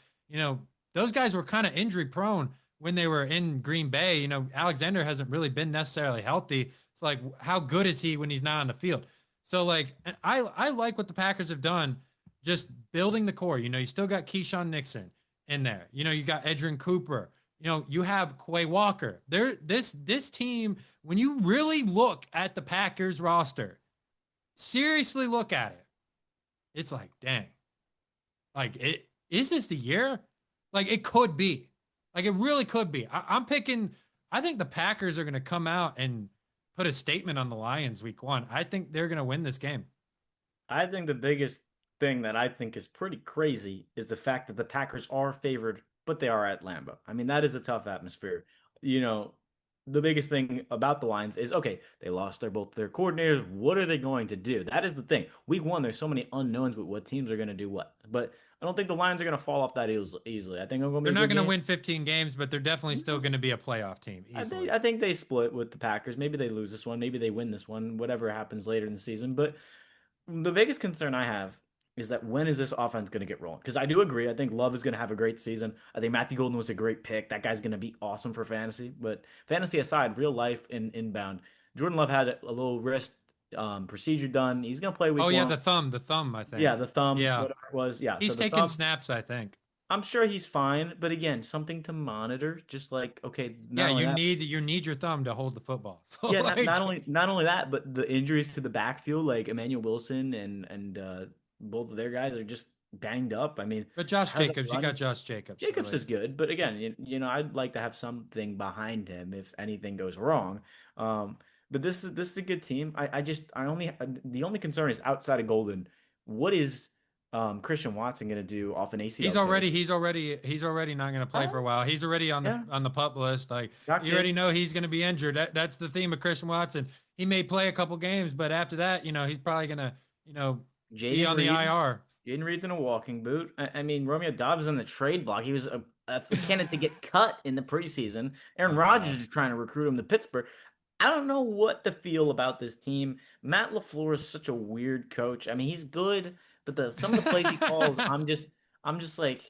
those guys were kind of injury prone when they were in Green Bay. Alexander hasn't really been necessarily healthy. It's like, how good is he when he's not on the field? So, like, I like what the Packers have done just building the core. You still got Keyshawn Nixon in there. You got Edrin Cooper. You have Quay Walker. This team, when you really look at the Packers roster, seriously look at it, it's like, dang. Like, is this the year? Like, it could be. Like, it really could be. I'm picking. I think the Packers are going to come out and put a statement on the Lions week 1. I think they're going to win this game. I think the biggest thing that I think is pretty crazy is the fact that the Packers are favored, but they are at Lambeau. I mean, that is a tough atmosphere. You know, the biggest thing about the Lions is okay, they lost both their coordinators. What are they going to do? That is the thing. Week 1, there's so many unknowns with what teams are going to do what. But I don't think the Lions are going to fall off that easily. I think it's going to They're be a not good going to game. win 15 games, but they're definitely still going to be a playoff team easily. I think they split with the Packers. Maybe they lose this one. Maybe they win this one. Whatever happens later in the season. But the biggest concern I have is that when is this offense going to get rolling? Because I do agree. I think Love is going to have a great season. I think Matthew Golden was a great pick. That guy's going to be awesome for fantasy. But fantasy aside, real life in inbound, Jordan Love had a little wrist procedure done. He's going to play Oh week yeah, 1. the thumb, I Yeah, think. the thumb, Yeah, whatever it was. Yeah, so he's the taking thumb. snaps, I think. I'm sure he's fine. But again, something to monitor. Just like, okay, Yeah, not only that. you need your thumb to hold the football. So Yeah, like, not only that, but the injuries to the backfield, like Emmanuel Wilson and both of their guys are just banged up. I mean, But Josh how's that Jacobs, you got run? Josh Jacobs. So Jacobs like, is good, but again, I'd like to have something behind him if anything goes wrong. Um, but this is a good team. I just I only the only concern is outside of Golden. What is Christian Watson going to do off an ACL he's tear? already not going to play Uh, for a while. He's already yeah, on the pup list. Like got you already kids. know he's going to be injured. That's the theme of Christian Watson. He may play a couple games, but after that, he's probably going to, be Jaden on the Reed. IR. Jaden Reed's in a walking boot. I mean, Romeo Dobbs is on the trade block. He was a candidate to get cut in the preseason. Aaron Oh Rodgers God. is trying to recruit him to Pittsburgh. I don't know what to feel about this team. Matt LaFleur is such a weird coach. I mean, he's good, but some of the plays he calls, I'm just like,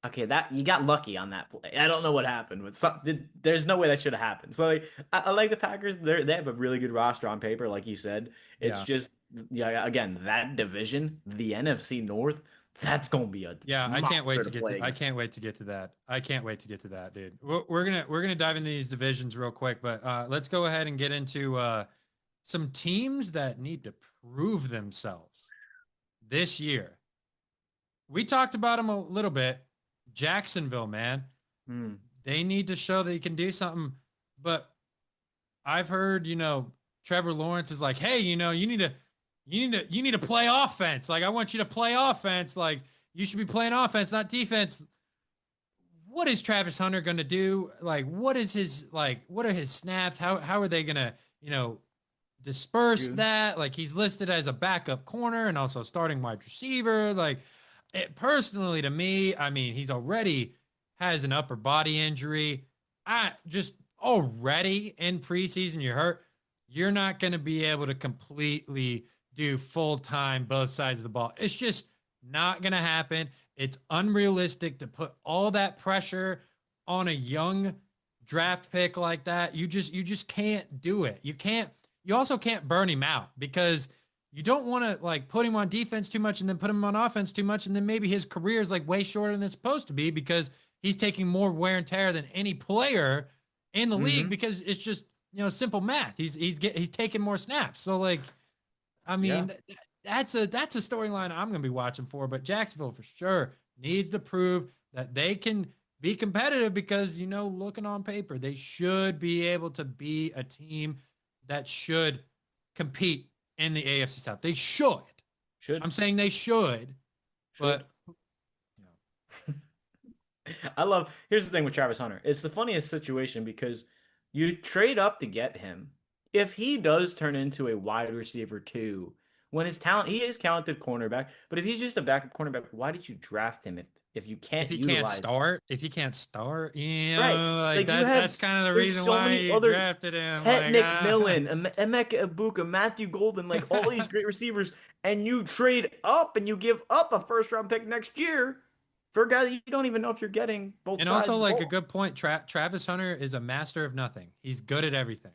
okay, that you got lucky on that play. I don't know what happened, but there's no way that should have happened. So like, I like the Packers. They have a really good roster on paper, like you said. It's Yeah. just yeah, again, that division, the NFC North, that's gonna be a Yeah, monster to play I against. can't wait to get to that. I can't wait to get to that, dude. We're gonna dive into these divisions real quick, but let's go ahead and get into some teams that need to prove themselves this year. We talked about them a little bit. Jacksonville, man, Hmm. they need to show they can do something. But I've heard, Trevor Lawrence is like, hey, you need to play offense. Like, I want you to play offense. Like, you should be playing offense, not defense. What is Travis Hunter going to do? Like, what are his snaps? How are they going to, disperse Dude. that? Like, he's listed as a backup corner and also starting wide receiver. Like, personally to me, I mean, he's already has an upper body injury. I just already in preseason, you're hurt. You're not going to be able to completely do full time both sides of the ball. It's just not going to happen. It's unrealistic to put all that pressure on a young draft pick like that. You just can't do it. You also can't burn him out because you don't want to like put him on defense too much and then put him on offense too much and then maybe his career is like way shorter than it's supposed to be because he's taking more wear and tear than any player in the league Mm-hmm. because it's just simple math. He's taking more snaps. So like I Yeah. mean that's a storyline I'm going to be watching for. But Jacksonville for sure needs to prove that they can be competitive because looking on paper they should be able to be a team that should compete in the AFC South. They should. Should. I'm saying they should, Should. but Here's the thing with Travis Hunter. It's the funniest situation because you trade up to get him. If he does turn into a wide receiver too, when his talent, he is talented cornerback, but if he's just a backup cornerback, why did you draft him if you if can't he can't utilize him? start, if he can't start, Right. like Like you that have that's kind of the there's reason so why many you other drafted him. Ted Like McMillan, Emeka Ibuka, Matthew Golden, like all these great receivers, and you trade up and you give up a first round pick next year for a guy that you don't even know if you're getting both and sides also of the like a ball. good point. Travis Hunter is a master of nothing. He's good at everything.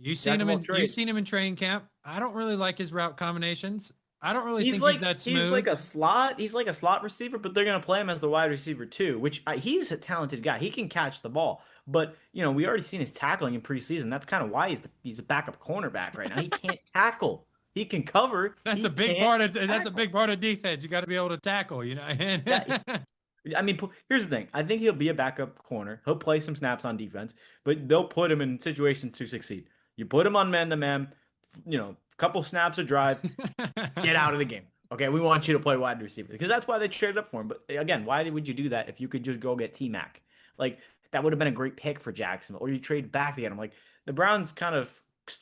Jack of all You've seen trades. him in training camp. I don't really like his route combinations. I don't really He's think he's like that he's like smooth. a slot. He's like a slot receiver, but they're gonna play him as the wide receiver too. He's a talented guy. He can catch the ball, but we already seen his tackling in preseason. That's kind of why he's a backup cornerback right now. He can't tackle. He can cover. That's He a big can't part of that's a tackle. big part of defense. You got to be able to tackle, That I mean, here's the thing. I think he'll be a backup corner. He'll play some snaps on defense, but they'll put him in situations to succeed. You put him on man to man, couple snaps a drive, get out of the game. Okay, we want you to play wide receiver because that's why they traded up for him. But again, why would you do that if you could just go get T Mac? Like that would have been a great pick for Jacksonville, or you trade back to get him. Like the Browns kind of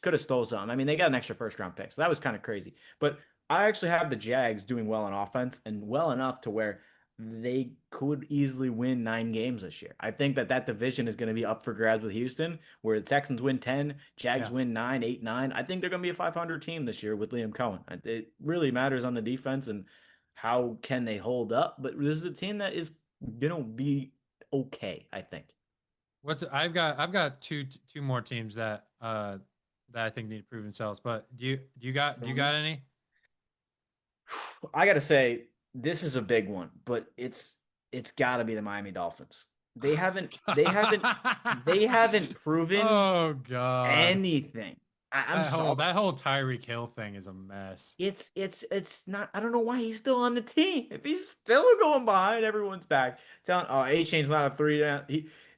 could have stole some. I mean, they got an extra first round pick, so that was kind of crazy. But I actually have the Jags doing well on offense and well enough to where they could easily win 9 games this year. I think that division is going to be up for grabs with Houston, where the Texans win 10, Jags Yeah. win 9, 8, 9. I think they're going to be a 500 team this year with Liam Cohen. It really matters on the defense and how can they hold up. But this is a team that is going to be okay, I think. I've got two more teams that I think need to prove themselves. But do you got any? I got to say, this is a big one, but it's got to be the Miami Dolphins. They haven't proven Oh God. anything. I'm sorry. That whole Tyreek Hill thing is a mess. It's not. I don't know why he's still on the team. If he's still going behind everyone's back, telling A Chain's not a three down.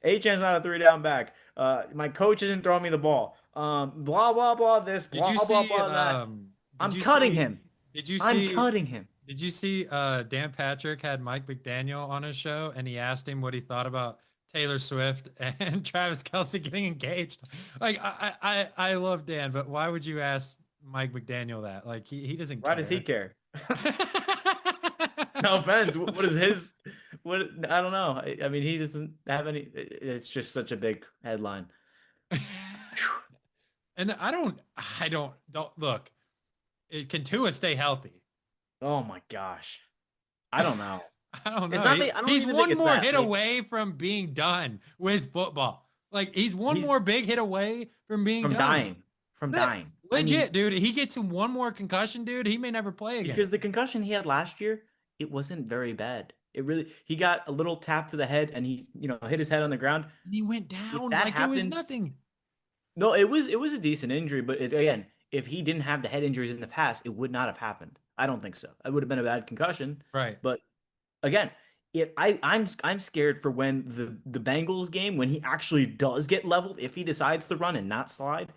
A Chain's not a three down back. My coach isn't throwing me the ball. Blah blah blah. This Did blah you blah see blah that. did I'm you cutting see him. did you I'm see cutting him. did you see Dan Patrick had Mike McDaniel on his show and he asked him what he thought about Taylor Swift and Travis Kelce getting engaged? Like I love Dan, but why would you ask Mike McDaniel that? Like he doesn't Why does he care. care? No offense. What is his? What I don't know. I mean, he doesn't have any. It's just such a big headline. And don't look. Can Tua stay healthy? Oh my gosh. I don't know. I don't It's know. not. I don't He's even think one it's more that. hit Like, away from being done with football. Like he's one he's more big hit away from being from done. dying. From dying. I Legit, mean, dude. He gets him one more concussion, dude. He may never play again. because the concussion he had last year, it wasn't very bad. It really. He got a little tap to the head, and he, hit his head on the ground. And he went If down that like it was happens, nothing. no, it was a decent injury, but again, if he didn't have the head injuries in the past, it would not have happened. I don't think so. It would have been a bad concussion. Right. But again, if I'm scared for when the Bengals game when he actually does get leveled, if he decides to run and not slide,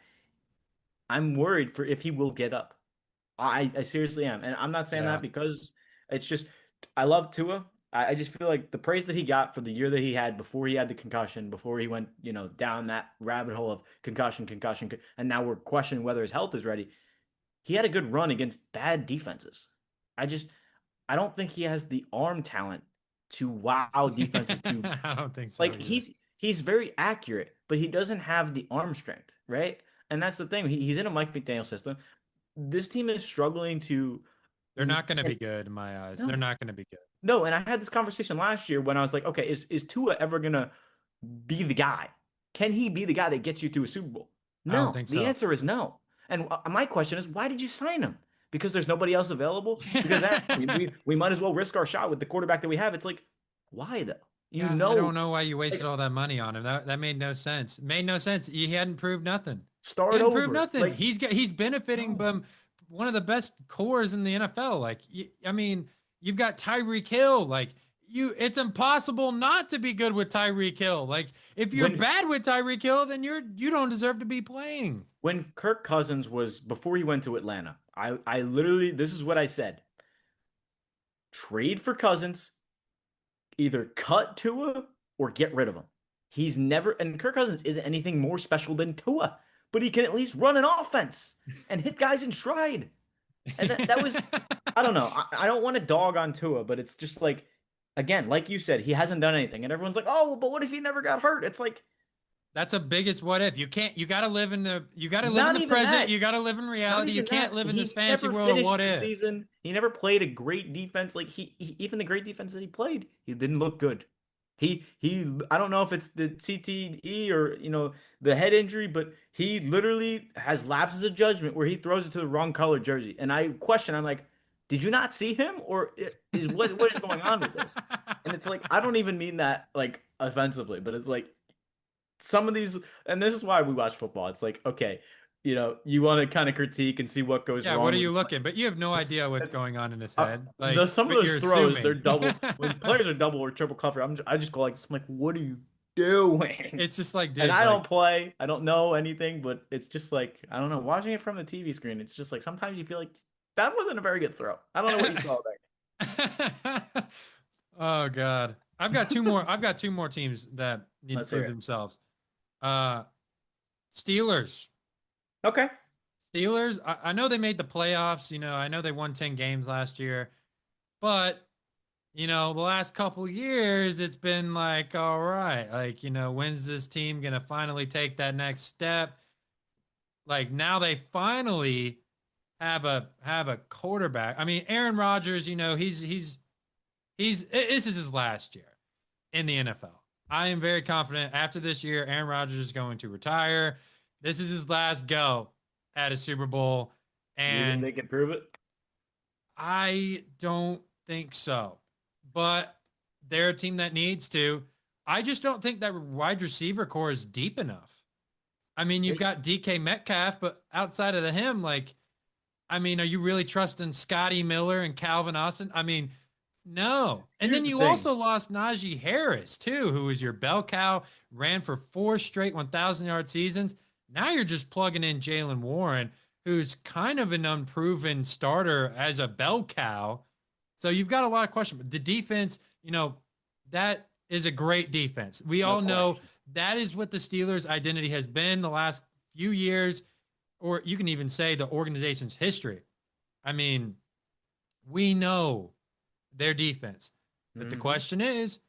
I'm worried for if he will get up. I seriously am, and I'm not saying that Yeah. because it's just I love Tua. I just feel like the praise that he got for the year that he had before he had the concussion, before he went down that rabbit hole of concussion, and now we're questioning whether his health is ready. He had a good run against bad defenses. I just I don't think he has the arm talent to wow defenses to I don't think so like either. he's very accurate, but he doesn't have the arm strength, right? And that's the thing. He's in a Mike McDaniel system. This team is struggling to They're not going to and be good in my eyes. They're no, not going to be good. no, and I had this conversation last year when I was like, okay, is Tua ever gonna be the guy? Can he be the guy that gets you to a Super Bowl? I don't No. think The so. answer is no. And my question is, why did you sign him? Because there's nobody else available? Because we might as well risk our shot with the quarterback that we have. It's like, why though? You Yeah, I know, don't know why you wasted like all that money on him. That made no sense. Made no sense. He hadn't proved nothing. He start hadn't proved over. nothing. Like, He's benefiting no. from one of the best cores in the NFL. Like I mean, you've got Tyreek Hill. Like it's impossible not to be good with Tyreek Hill. Like if you're When bad with Tyreek Hill, then you don't deserve to be playing. when Kirk Cousins was before he went to Atlanta, I literally this is what I said. Trade for Cousins, either cut Tua or get rid of him. He's never, and Kirk Cousins isn't anything more special than Tua, but he can at least run an offense and hit guys in stride. And that was, I don't know. I don't want to dog on Tua, but it's just like, again, like you said, he hasn't done anything. And everyone's like, oh, but what if he never got hurt? It's like, That's a biggest what if. You gotta live in not the even present. that. You gotta live in Not reality. You even can't that. live in He this fantasy never world of finished what the if. season. He never played a great defense. Like even the great defense that he played, he didn't look good. He I don't know if it's the CTE or the head injury, but he literally has lapses of judgment where he throws it to the wrong color jersey. And I question, I'm like, did you not see him, or is what is going on with this? And it's like I don't even mean that like offensively, but it's like some of these, and this is why we watch football. It's like, okay, you want to kind of critique and see what goes Yeah, what wrong are with you looking? But you have no it's, idea what's it's going on in his head. some of But those you're throws, they're assuming. double when players are double or triple cover. I just go like this. I'm like, what are you doing? It's just like, And dude, I don't like play. I don't know anything, but it's just like I don't know. Watching it from the TV screen, it's just like sometimes you feel like that wasn't a very good throw. I don't know what you saw there. Oh God. I've got two more teams that need to Let's hear prove it. themselves. Uh Steelers. Okay. Steelers, I know they made the playoffs. I know they won 10 games last year, but the last couple years, it's been like, all right, like, when's this team gonna finally take that next step? Like now they finally have a quarterback. I mean, Aaron Rodgers, he's this is his last year in the NFL. I am very confident after this year, Aaron Rodgers is going to retire. This is his last go at a Super Bowl. You think And they can prove it? I don't think so. But they're a team that needs to. I just don't think that wide receiver core is deep enough. I mean, you've It- got DK Metcalf, but outside of him, I mean, are you really trusting Scotty Miller and Calvin Austin? I mean, no. And Here's then the you thing. also lost Najee Harris, too, who was your bell cow, ran for 4 straight 1,000-yard seasons. Now you're just plugging in Jalen Warren, who's kind of an unproven starter as a bell cow. So you've got a lot of questions. The defense, that is a great defense. We No all know question. that is what the Steelers' identity has been the last few years, or you can even say the organization's history. I mean, we know their defense. But the Hmm. question is,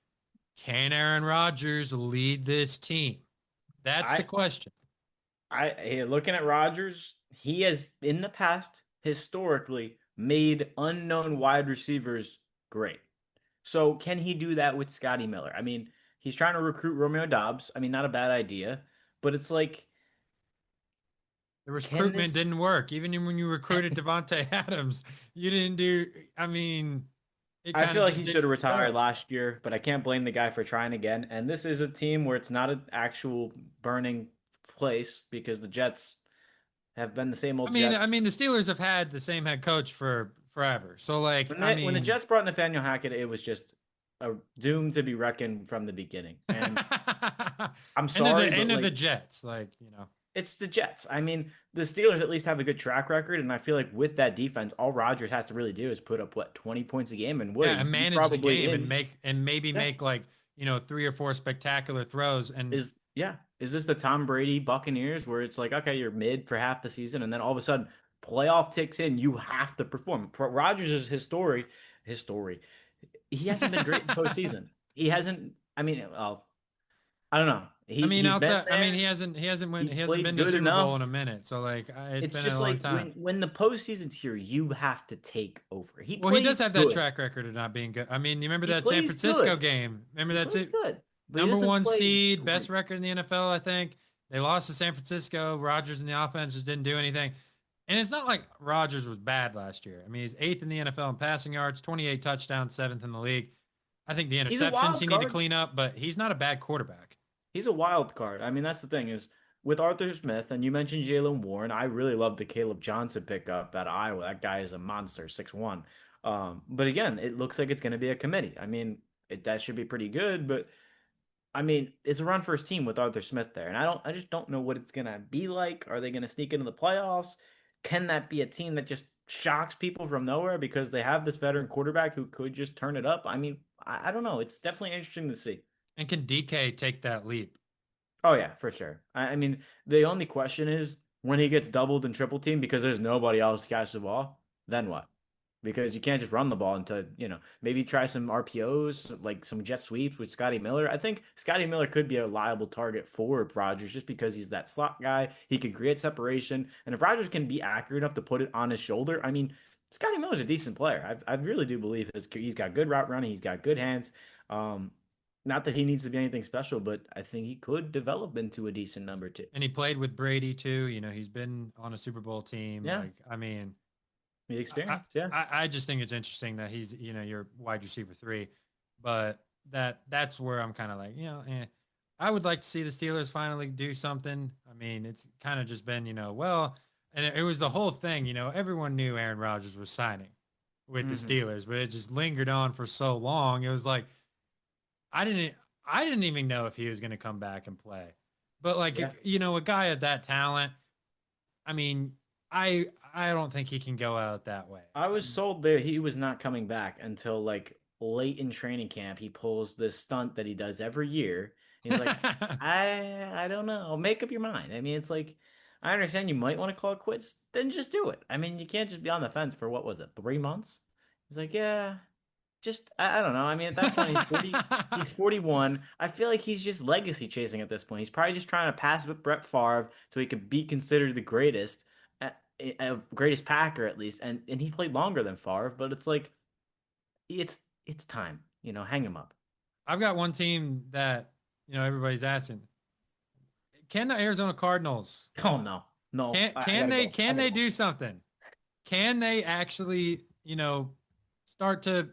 can Aaron Rodgers lead this team? That's the I question. Looking at Rodgers, he has in the past historically made unknown wide receivers great. So can he do that with Scotty Miller? I mean, he's trying to recruit Romeo Dobbs. I mean, not a bad idea, but it's like, The can recruitment this? didn't work. Even when you recruited Devontae Adams, you didn't do, I mean, it I kind feel of like just he should didn't have work retired out. last year, but I can't blame the guy for trying again. And this is a team where it's not an actual burning place because the Jets have been the same I old mean, I Jets. mean, the Steelers have had the same head coach for forever. So, When the Jets brought Nathaniel Hackett, it was just a doom to be reckoned from the beginning. And I'm end of sorry, the but end of the like Jets, it's the Jets. I mean, the Steelers at least have a good track record, and I feel like with that defense, all Rodgers has to really do is put up what 20 points a game, and what are yeah, and you manage the probably game and in? make and maybe Yeah, make 3 or 4 spectacular throws. And is this the Tom Brady Buccaneers where it's like okay, you're mid for half the season, and then all of a sudden playoff ticks in, you have to perform. Rodgers' history, he hasn't been great in postseason. He hasn't. I mean, well, I don't know. I mean, He's been outside, I mean, there. he He's hasn't played been to a good Super Bowl in a enough. minute. So it's It's been a just long like time. when the postseason's here, you have to take over. He Well, he does plays have that good. track record of not being good. I mean, you remember He that San plays Francisco good. game? Remember He that's plays it. good, but he Number doesn't one play seed, best great. record in the NFL, I think. They lost to San Francisco. Rodgers and the offense just didn't do anything. And it's not like Rodgers was bad last year. I mean, he's eighth in the NFL in passing yards, 28 touchdowns, seventh in the league. I think the He's a interceptions he wild need to card. clean up, but he's not a bad quarterback. He's a wild card. I mean, that's the thing is with Arthur Smith, and you mentioned Jalen Warren. I really love the Caleb Johnson pickup at Iowa. That guy is a monster, 6'1". But again, it looks like it's going to be a committee. I mean, that should be pretty good, but I mean, it's a run first team with Arthur Smith there, and I just don't know what it's gonna be like. Are they gonna sneak into the playoffs? Can that be a team that just shocks people from nowhere because they have this veteran quarterback who could just turn it up? I mean, I don't know. It's definitely interesting to see. And can DK take that leap? Oh yeah, for sure. I mean, the only question is when he gets doubled and triple teamed because there's nobody else to catch the ball, then what? Because you can't just run the ball into, maybe try some RPOs, like some jet sweeps with Scotty Miller. I think Scotty Miller could be a liable target for Rodgers just because he's that slot guy. He could create separation. And if Rodgers can be accurate enough to put it on his shoulder, I mean, Scotty Miller's a decent player. I really do believe he's got good route running. He's got good hands. Um, Not that he needs to be anything special, but I think he could develop into a decent number two. And he played with Brady too. He's been on a Super Bowl team. Yeah, I mean, the I, experience. Yeah. I just think it's interesting that he's your wide receiver three, but that's where I'm kind of like I would like to see the Steelers finally do something. I mean, it's kind of just been and it was the whole thing. Everyone knew Aaron Rodgers was signing with the Hmm. Steelers, but it just lingered on for so long. It was like I didn't I didn't even know if he was going to come back and play, but Yeah. a guy of that talent. I mean, I don't think he can go out that way. I was sold there he was not coming back until like late in training camp. He pulls this stunt that he does every year. He's like, I don't know. Make up your mind. I mean, it's like I understand you might want to call it quits, then just do it. I mean, you can't just be on the fence for what was it, 3 months? He's like, yeah, just I don't know. I mean, at that point he's 41. I feel like he's just legacy chasing at this point. He's probably just trying to pass with Brett Favre so he could be considered the greatest, greatest Packer at least. And he played longer than Favre, but it's like it's time. Hang him up. I've got one team that everybody's asking: Can the Arizona Cardinals Oh no, no, can I can gotta they go. I can gotta they go. do something? Can they actually start to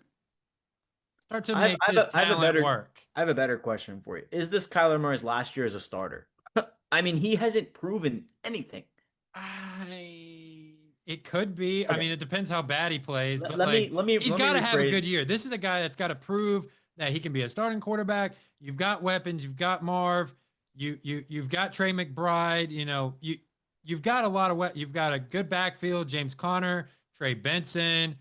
start to make this I have a talent better work? I have a better question for you. Is this Kyler Murray's last year as a starter? I mean, he hasn't proven anything. It could be. I Okay, mean, it depends how bad he plays, let, but let me like let me he's let me got to have a good rephrase. year. This is a guy that's got to prove that he can be a starting quarterback. You've got weapons. You've got Marv. You've got Trey McBride. You've got a lot of you've got a good backfield. James Conner, Trey Benson.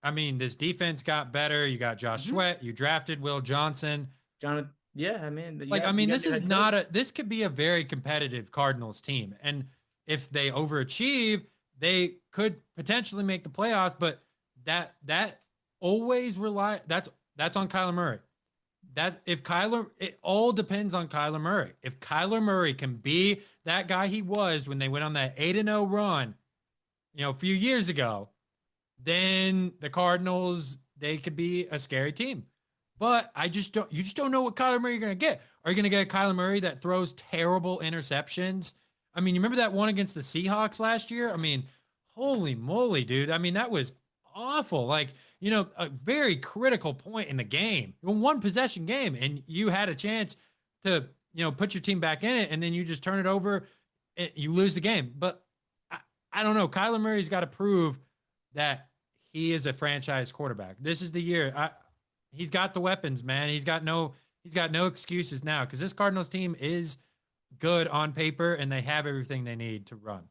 I mean, this defense got better. You got Josh Mhm. Sweat. You drafted Will Johnson. Jonathan, yeah, I mean, Like, I you mean, got a this new is head coach. not a, this could be a very competitive Cardinals team. And if they overachieve, they could potentially make the playoffs, but that always that's on Kyler Murray. That if Kyler, it all depends on Kyler Murray. If Kyler Murray can be that guy he was when they went on that 8-0 run, a few years ago, then the Cardinals, they could be a scary team. But you just don't know what Kyler Murray you're going to get. Are you going to get a Kyler Murray that throws terrible interceptions? I mean, you remember that one against the Seahawks last year? I mean, holy moly, dude. I mean, that was awful. Like, a very critical point in the game, a one possession game, and you had a chance to, put your team back in it, and then you just turn it over, and you lose the game. But I don't know. Kyler Murray's got to prove that he is a franchise quarterback. This is the year. He's got the weapons, man. He's got no excuses now because this Cardinals team is good on paper and they have everything they need to run.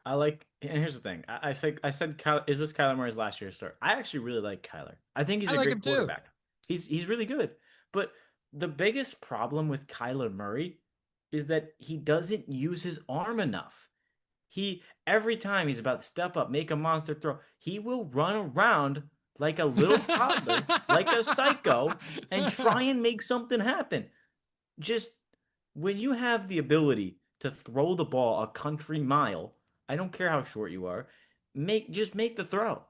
I like, and here's the thing. I said, Kyle, is this Kyler Murray's last year start? I actually really like Kyler. I think he's I a like great him too. quarterback. He's really good. But the biggest problem with Kyler Murray is that he doesn't use his arm enough. He every time he's about to step up, make a monster throw, he will run around like a little toddler, like a psycho, and try and make something happen. Just when you have the ability to throw the ball a country mile, I don't care how short you are, make the throw.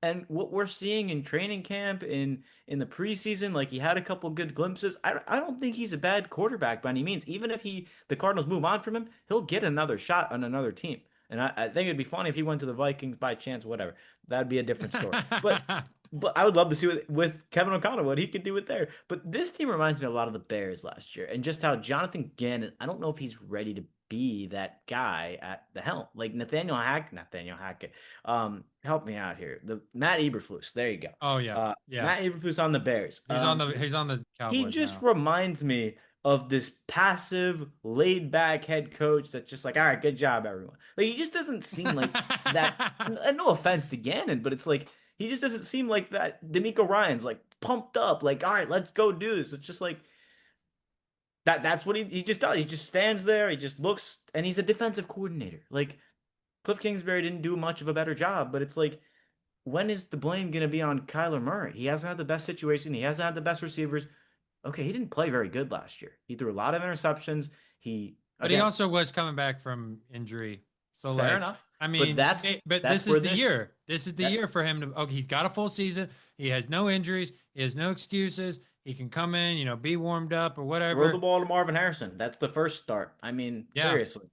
And what we're seeing in training camp in the preseason, like he had a couple good glimpses. I don't think he's a bad quarterback by any means. Even if the Cardinals move on from him, he'll get another shot on another team. And I think it'd be funny if he went to the Vikings by chance, whatever. That'd be a different story. But I would love to see with Kevin O'Connell what he could do with there. But this team reminds me a lot of the Bears last year, and just how Jonathan Gannon. I don't know if he's ready to be that guy at the helm, like Nathaniel Hackett. Help me out here. The Matt Eberflus. There you go. Oh yeah, yeah. Matt Eberflus on the Bears. He's on the He Cowboys just now. reminds me of this passive, laid back head coach that's just like, all right, good job, everyone. Like he just doesn't seem like that. And no offense to Gannon, but it's like he just doesn't seem like that. D'Amico Ryan's like pumped up, like, all right, let's go do this. It's just like that's what he just does. He just stands there, he just looks, and he's a defensive coordinator. Like Cliff Kingsbury didn't do much of a better job, but it's like, when is the blame going to be on Kyler Murray? He hasn't had the best situation. He hasn't had the best receivers. Okay, he didn't play very good last year. He threw a lot of interceptions. He, But he again, also was coming back from injury. So fair like, enough. I But mean, that's but that's this where is the this year. This is the that year for him to. Okay, he's got a full season. He has no injuries. He has no excuses. He can come in, be warmed up or throw the whatever. ball to Marvin Harrison. That's the first start. I mean, Yeah. seriously.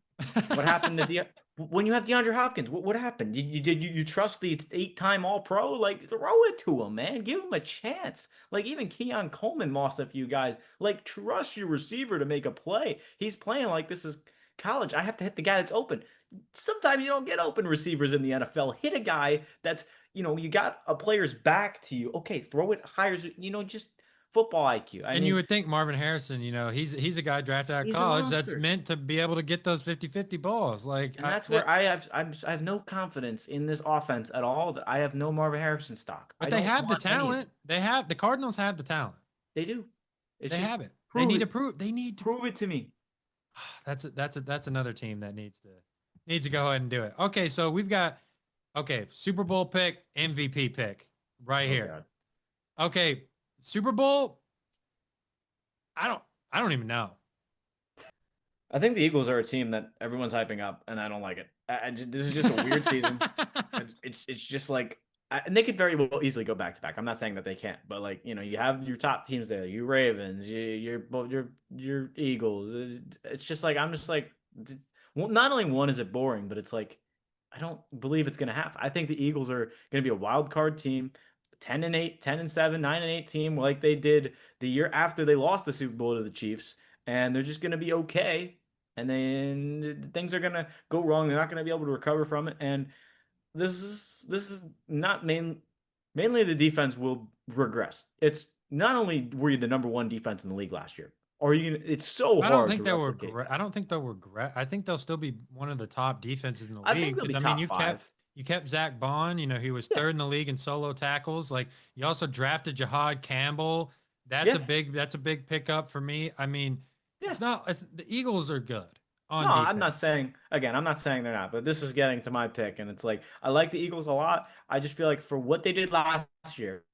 What happened to when you have DeAndre Hopkins? What happened? You trust the 8-time All Pro? Like throw it to him, man. Give him a chance. Like even Keon Coleman lost a few guys. Like trust your receiver to make a play. He's playing like this is college. I have to hit the guy that's open. Sometimes you don't get open receivers in the NFL. Hit a guy that's you got a player's back to you. Okay, throw it higher. Just football IQ. I And you mean, would think Marvin Harrison, he's a guy drafted out of he's a college that's monster. meant to be able to get those 50-50 balls. Like And that's where I have no confidence in this offense at all. That I have no Marvin Harrison stock. but I they don't have the want any of talent. it. The Cardinals have the talent. They do. It's They just have it. They prove need it. to prove they need to Prove it to me. that's another team that needs to go ahead and do it. Okay, so we've got Super Bowl pick, MVP pick right Oh here. God. Okay, Super Bowl, I don't I don't even know. I think the Eagles are a team that everyone's hyping up, and I don't like it. This is just a weird season. It's just like, and they could very well easily go back to back. I'm not saying that they can't, but like you have your top teams there, you Ravens, your Eagles. It's just like I'm just like, well, not only one is it boring, but it's like I don't believe it's gonna happen. I think the Eagles are gonna be a wild card team. 10-8, 10-7, 9-8 team like they did the year after they lost the Super Bowl to the Chiefs, and they're just going to be okay. and then things are gonna go wrong. They're not gonna be able to recover from it. And this is not mainly the defense will regress. It's not only were you the number one defense in the league last year, or you gonna, it's so I don't hard think to they'll replicate regret. that. I don't think they'll regret. I think they'll still be one of the top defenses in the I think league they'll because be I mean top five. you kept Zach Bond. You know he was Yeah, third in the league in solo tackles. Like you also drafted Jahad Campbell. yeah, That's a big pickup for me. I mean, yeah. the Eagles are good No, on I'm not defense. saying again, I'm not saying they're not, but this is getting to my pick, and it's like I like the Eagles a lot. I just feel like for what they did last year,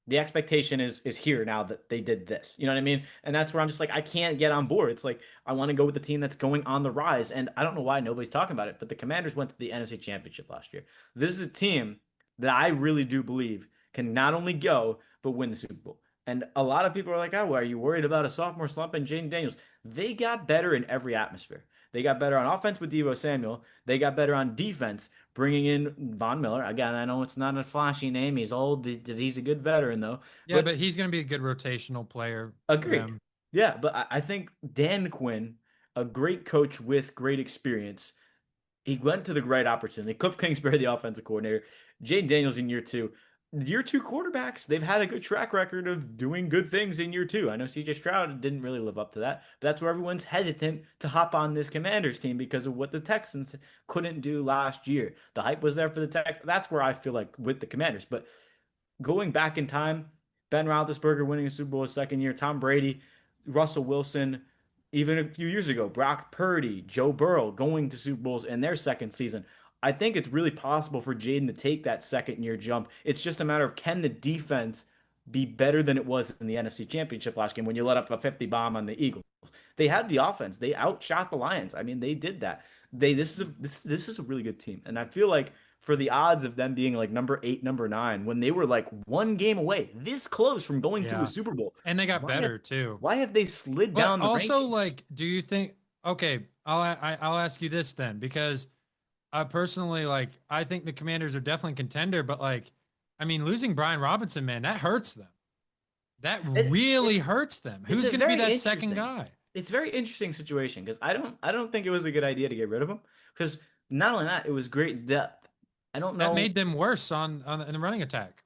the expectation is here now that they did this. You know what I mean? And that's where I'm just like, I can't get on board. It's like I want to go with the team that's going on the rise. And I don't know why nobody's talking about it, but the Commanders went to the NFC Championship last year. This is a team that I really do believe can not only go, but win the Super Bowl. And a lot of people are like, oh, well, are you worried about a sophomore slump and Jaden Daniels? They got better in every atmosphere. They got better on offense with Deebo Samuel. They got better on defense, bringing in Von Miller. Again, I know it's not a flashy name. He's old. He's a good veteran, though. Yeah, But but he's going to be a good rotational player for agreed. them. Yeah, but I think Dan Quinn, a great coach with great experience, he went to the right opportunity. Cliff Kingsbury, the offensive coordinator, Jaden Daniels in year two. Year two quarterbacks, they've had a good track record of doing good things in year two. I know CJ Stroud didn't really live up to that, but that's where everyone's hesitant to hop on this Commanders team because of what the Texans couldn't do last year. The hype was there for the Texans. That's where I feel like with the Commanders. But going back in time, Ben Roethlisberger winning a Super Bowl his second year, Tom Brady, Russell Wilson, even a few years ago, Brock Purdy, Joe Burrow going to Super Bowls in their second season. I think it's really possible for Jaden to take that second year jump. It's just a matter of can the defense be better than it was in the NFC Championship last game when you let up a 50 bomb on the Eagles. They had the offense. They outshot the Lions. I mean, they did that. This is a really good team. And I feel like for the odds of them being like number 8, number 9 when they were like one game away, this close from going to a Yeah, Super Bowl. and they got Why have better too. why have they slid But down the also, rankings? like, do you think? Okay, I'll ask you this then, because I personally like I think the Commanders are definitely a contender, but like, I mean, losing Brian Robinson, man, that hurts them. That It, really it's hurts them. it's Who's a going to be very that second interesting. guy? It's a very interesting situation because I don't think it was a good idea to get rid of him because not only that, it was great depth. I don't That know. made them worse on in the running attack.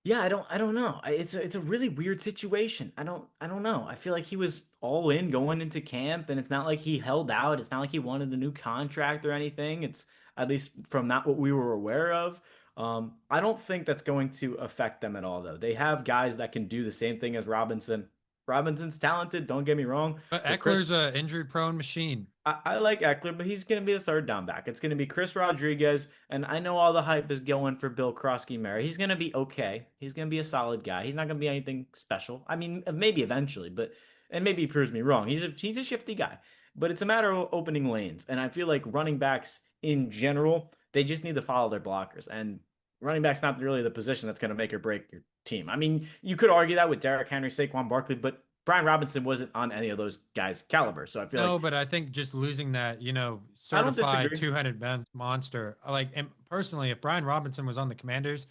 Yeah, I don't know. It's a really weird situation. I don't know. I feel like he was all in going into camp, and it's not like he held out. It's not like he wanted a new contract or anything. It's at least from not what we were aware of. I don't think that's going to affect them at all, though. They have guys that can do the same thing as Robinson. Robinson's talented, don't get me wrong, But but Chris Eckler's a injury prone machine. I like Eckler, but he's going to be the third down back. It's going to be Chris Rodriguez, and I know all the hype is going for Bill Krosky-Mary. He's going to be okay. He's going to be a solid guy. He's not going to be anything special. I mean, maybe eventually, but and maybe he proves me wrong. He's a shifty guy, but it's a matter of opening lanes, and I feel like running backs in general they just need to follow their blockers, and running back's not really the position that's going to make or break your team. I mean, you could argue that with Derrick Henry, Saquon Barkley, but Brian Robinson wasn't on any of those guys' caliber, so I feel like No, but I think just losing that, I don't certified disagree. 200 monster, like, and personally, if Brian Robinson was on the Commanders,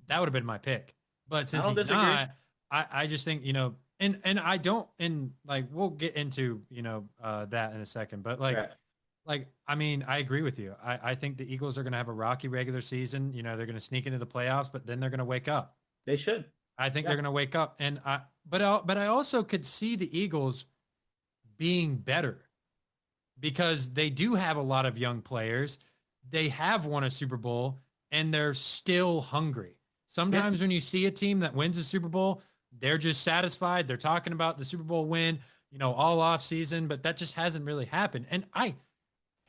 that would have been my pick. But I since don't he's disagree. not, I just think, and I don't, and like, we'll get into, that in a second, but Right. I mean, I agree with you. I think the Eagles are going to have a rocky regular season. They're going to sneak into the playoffs, but then they're going to wake up. They should. I think they're Yeah. going to wake up. But I also could see the Eagles being better because they do have a lot of young players. They have won a Super Bowl and they're still hungry. Yeah. Sometimes when you see a team that wins a Super Bowl, they're just satisfied. They're talking about the Super Bowl win, all off season, but that just hasn't really happened. And I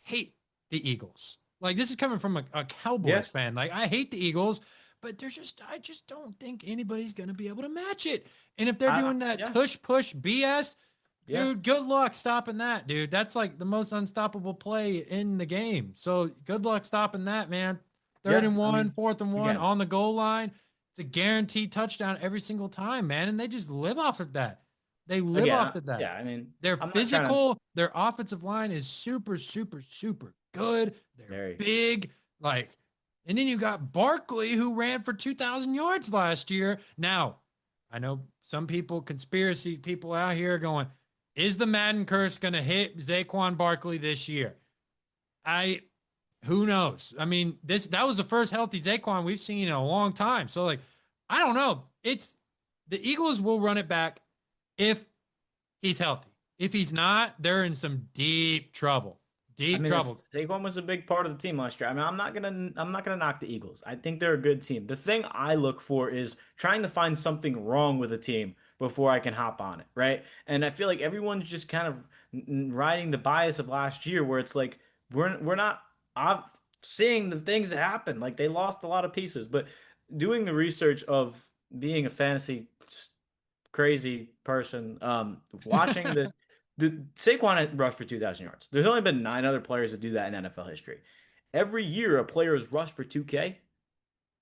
hate the Eagles. Like this is coming from a Yeah. Cowboys fan. Like I hate the Eagles, but I just don't think anybody's gonna be able to match it. And if they're doing that Yeah. tush push BS, Yeah. dude, good luck stopping that, dude. That's like the most unstoppable play in the game. So good luck stopping that, man. Third Yeah. and I one, mean, fourth and one again, on the goal line. It's a guaranteed touchdown every single time, man. And they just live off of that. They live off of that. yeah, I mean, They're I'm not trying to physical. Their offensive line is super, super, super good. They're very big. Like, and then you got Barkley who ran for 2,000 yards last year. Now, I know some people, conspiracy people out here going, Is the Madden curse going to hit Saquon Barkley this year? Who knows? I mean, that was the first healthy Saquon we've seen in a long time. So, like, I don't know. It's the Eagles will run it back if he's healthy. If he's not, they're in some deep trouble. I Deep mean, trouble. Saquon was a big part of the team last year. I mean, I'm not gonna knock the Eagles. I think they're a good team. The thing I look for is trying to find something wrong with a team before I can hop on it, right? And I feel like everyone's just kind of riding the bias of last year, where it's like we're not seeing the things that happened. Like they lost a lot of pieces, but doing the research of being a fantasy crazy person, watching the Saquon had rushed for 2,000 yards. There's only been 9 other players that do that in NFL history. Every year a player has rushed for 2K,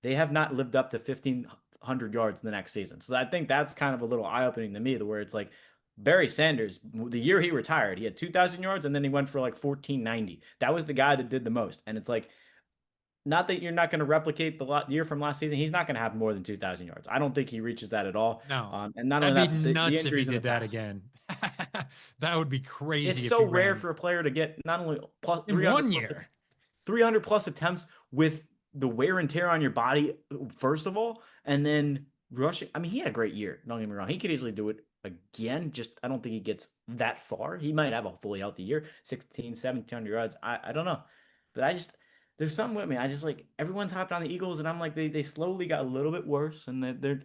they have not lived up to 1,500 yards in the next season. So I think that's kind of a little eye opening to me, where it's like Barry Sanders, the year he retired, he had 2,000 yards and then he went for like 1,490. That was the guy that did the most. And it's like, not that you're not going to replicate the year from last season. He's not going to have more than 2,000 yards. I don't think he reaches that at all. No. And not That'd only be that, nuts the if he injuries in the did that past. again. That would be crazy. It's if so he rare ran for a player to get not only plus in 300 1 plus, year. 300 plus attempts with the wear and tear on your body, first of all, and then rushing. I mean, he had a great year. Don't get me wrong. He could easily do it again. Just, I don't think he gets that far. He might have a fully healthy year, 16, 1,700 yards. I don't know. But there's something with me. I just like, everyone's hopped on the Eagles, and I'm like, they slowly got a little bit worse. And they're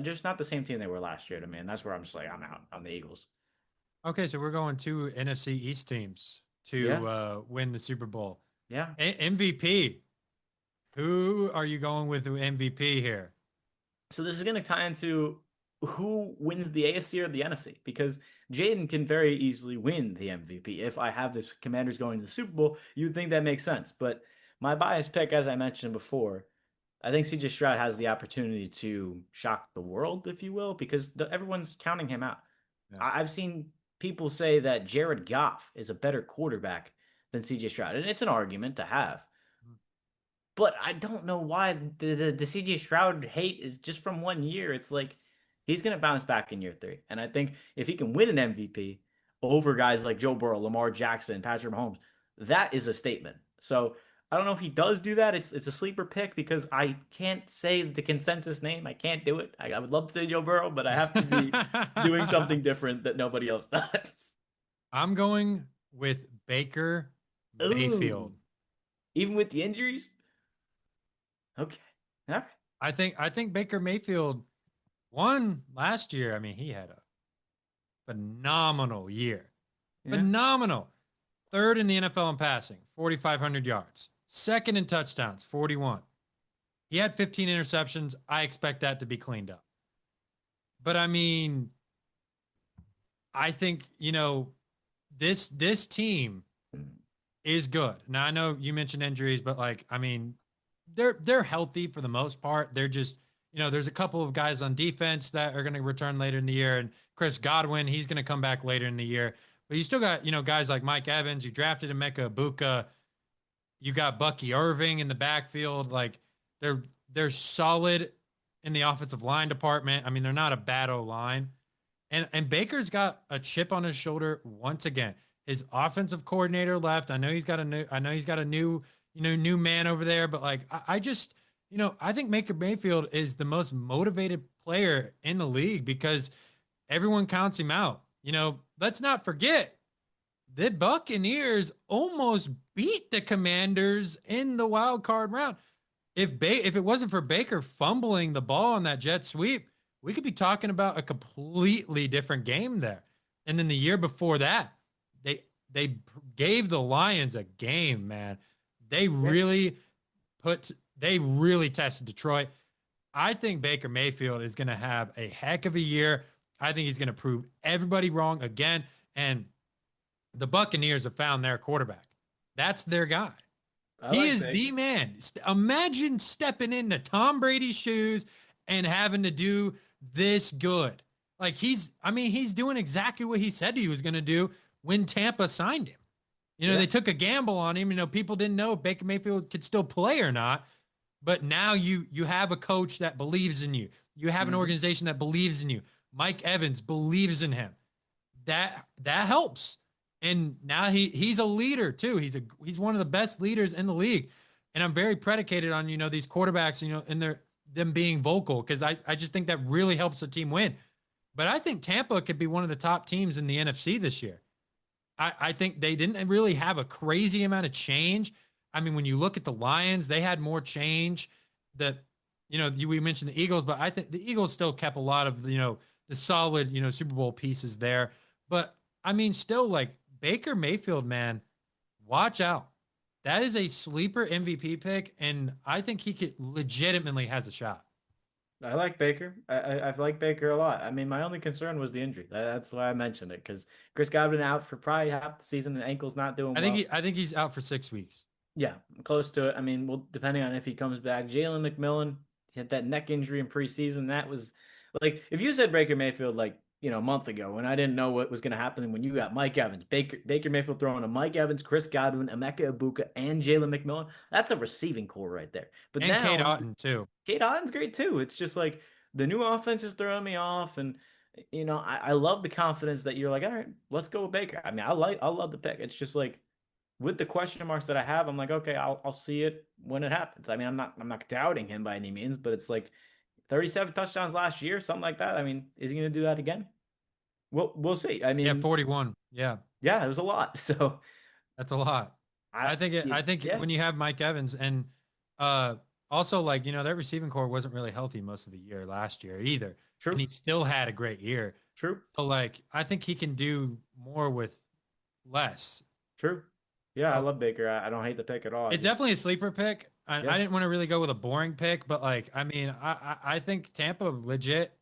just not the same team they were last year to me. And that's where I'm just like, I'm out on the Eagles. Okay, so we're going two NFC East teams to Yeah. win the Super Bowl. Yeah. MVP. Who are you going with the MVP here? So this is going to tie into who wins the AFC or the NFC, because Jaden can very easily win the MVP. If I have this Commanders going to the Super Bowl, you'd think that makes sense. But my bias pick, as I mentioned before, I think CJ Stroud has the opportunity to shock the world, if you will, because everyone's counting him out. Yeah. I've seen people say that Jared Goff is a better quarterback than CJ Stroud, and it's an argument to have. But I don't know why the CJ Stroud hate is just from 1 year. It's like he's going to bounce back in year 3. And I think if he can win an MVP over guys like Joe Burrow, Lamar Jackson, Patrick Mahomes, that is a statement. So I don't know if he does do that. It's a sleeper pick because I can't say the consensus name. I can't do it. I would love to say Joe Burrow, but I have to be doing something different that nobody else does. I'm going with Baker Mayfield. Ooh. Even with the injuries? Okay. All right. I think Baker Mayfield won last year. I mean, he had a phenomenal year. Yeah. Phenomenal. Third in the NFL in passing, 4,500 yards. Second in touchdowns, 41. He had 15 interceptions. I expect that to be cleaned up. But I mean, I think, this team is good. Now I know you mentioned injuries, but I mean, they're healthy for the most part. They're just, there's a couple of guys on defense that are going to return later in the year, and Chris Godwin, he's going to come back later in the year. But you still got, guys like Mike Evans. You drafted Emeka Ibuka. You got Bucky Irving in the backfield. Like they're solid in the offensive line department. I mean, they're not a bad O-line. And Baker's got a chip on his shoulder once again. His offensive coordinator left. I know he's got a new man over there, but I just, I think Baker Mayfield is the most motivated player in the league because everyone counts him out. Let's not forget the Buccaneers almost beat the Commanders in the wild card round. If it wasn't for Baker fumbling the ball on that jet sweep, we could be talking about a completely different game there. And then the year before that, they gave the Lions a game, man. They really tested Detroit. I think Baker Mayfield is going to have a heck of a year. I think he's going to prove everybody wrong again. And the Buccaneers have found their quarterback. That's their guy. He is the man. Imagine stepping into Tom Brady's shoes and having to do this good. He's doing exactly what he said he was going to do when Tampa signed him. They took a gamble on him. People didn't know if Baker Mayfield could still play or not. But now you have a coach that believes in you. You have an organization that believes in you. Mike Evans believes in him. that helps. And now he's a leader too. He's one of the best leaders in the league. And I'm very predicated on, these quarterbacks, and them being vocal, because I just think that really helps the team win. But I think Tampa could be one of the top teams in the NFC this year. I think they didn't really have a crazy amount of change. I mean, when you look at the Lions, they had more change. That we mentioned the Eagles, but I think the Eagles still kept a lot of the solid Super Bowl pieces there. But I mean, still, like, Baker Mayfield, man, watch out. That is a sleeper MVP pick, and I think he could legitimately has a shot. I like Baker. I like Baker a lot. I mean, my only concern was the injury. That's why I mentioned it, because Chris Godwin out for probably half the season, and ankle's not doing well. I think he's out for 6 weeks. Yeah, close to it. I mean, well, depending on if he comes back. Jalen McMillan, he had that neck injury in preseason. That was like, if you said Baker Mayfield, like, a month ago, when I didn't know what was going to happen, when you got Mike Evans, Baker Mayfield throwing a Mike Evans, Chris Godwin, Emeka Ibuka, and Jalen McMillan, that's a receiving core right there. But And Kate now, Otten too. Kate Otten's great too. It's just like the new offense is throwing me off, and I love the confidence that you're like, all right, let's go with Baker. I mean, I love the pick. It's just like, with the question marks that I have, I'm like, okay, I'll see it when it happens. I mean, I'm not doubting him by any means, but it's like 37 touchdowns last year, something like that. I mean, is he going to do that again? We'll see. I Yeah, mean, 41. Yeah, yeah, it was a lot. So that's a lot. I think yeah, when you have Mike Evans and uh also, like, that receiving core wasn't really healthy most of the year last year either. And true, he still had a great year. true, So, like, I think he can do more with less. true. Yeah, I So love Baker. I don't hate the pick at all. it's definitely a sleeper pick. I Yeah, didn't want to really go with a boring pick, but, like, I mean, I think Tampa legit,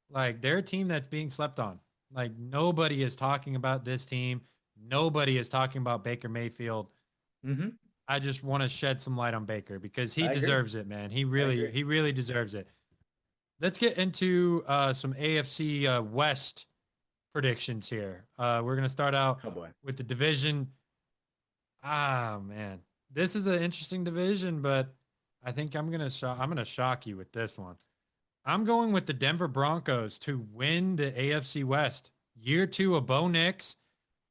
like, they're a team that's being slept on. Like, nobody is talking about this team. Nobody is talking about Baker Mayfield. hmm I just want to shed some light on Baker because he I agree. deserves it, man. I agree. He really deserves it. Let's get into some AFC West predictions here. We're gonna start out Oh boy. with the division. Ah, man, this is an interesting division, but I think I'm gonna shock you with this one. I'm going with the Denver Broncos to win the AFC West. Year two of Bo Nix.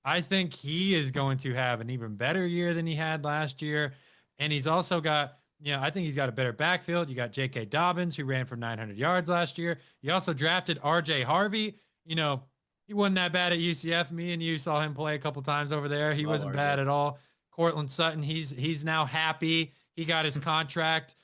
I think he is going to have an even better year than he had last year. And he's also got, I think he's got a better backfield. You got J.K. Dobbins, who ran for 900 yards last year. You also drafted R.J. Harvey. He wasn't that bad at UCF. Me and you saw him play a couple times over there. He Love wasn't bad RJ. at all. Cortland Sutton, he's now happy. He got his contract.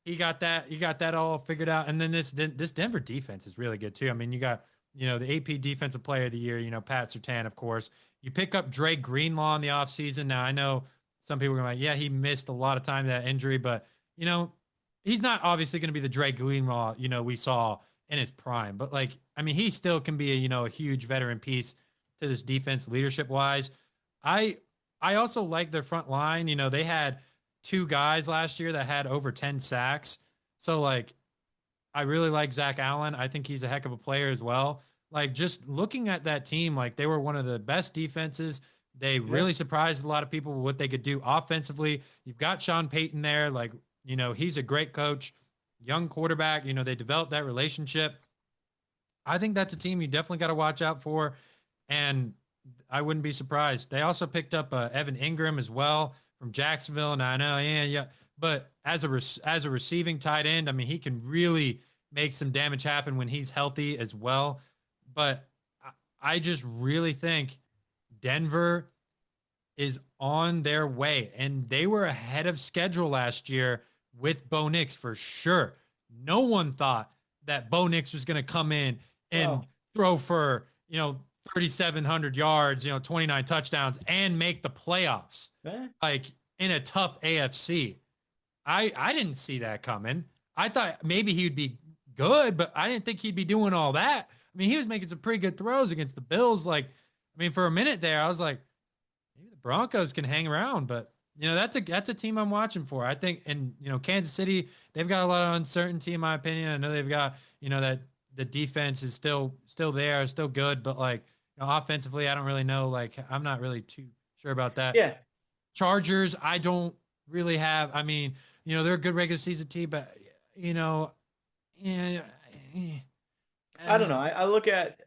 He got that all figured out. And then this Denver defense is really good too. I mean, you got, the AP Defensive Player of the Year, Pat Surtain, of course. You pick up Dre Greenlaw in the offseason. Now, I know some people are going to be like, yeah, he missed a lot of time that injury, but, he's not obviously going to be the Dre Greenlaw, we saw in his prime. But, like, I mean, he still can be a huge veteran piece to this defense leadership wise. I also like their front line. They had two guys last year that had over 10 sacks. So, like, I really like Zach Allen. I think he's a heck of a player as well. Like, just looking at that team, like, they were one of the best defenses. They Yeah. really surprised a lot of people with what they could do offensively. You've got Sean Payton there. Like, he's a great coach, young quarterback. They developed that relationship. I think that's a team you definitely got to watch out for. And I wouldn't be surprised. They also picked up Evan Ingram as well from Jacksonville. And I know, yeah. But as a receiving tight end, I mean, he can really make some damage happen when he's healthy as well. But I just really think Denver is on their way, and they were ahead of schedule last year with Bo Nix for sure. No one thought that Bo Nix was going to come in and Well, throw for 3,700 yards, 29 touchdowns, and make the playoffs, eh, like, in a tough AFC. I didn't see that coming. I thought maybe he would be good, but I didn't think he'd be doing all that. I mean, he was making some pretty good throws against the Bills. Like, I mean, for a minute there, I was like, maybe the Broncos can hang around, but that's a team I'm watching for. I think, and Kansas City, they've got a lot of uncertainty in my opinion. I know they've got that the defense is still there, still good, but, like, offensively, I don't really know. Like, I'm not really too sure about that. yeah. Chargers, I don't really have. I mean, they're a good regular season team, but yeah, I don't know.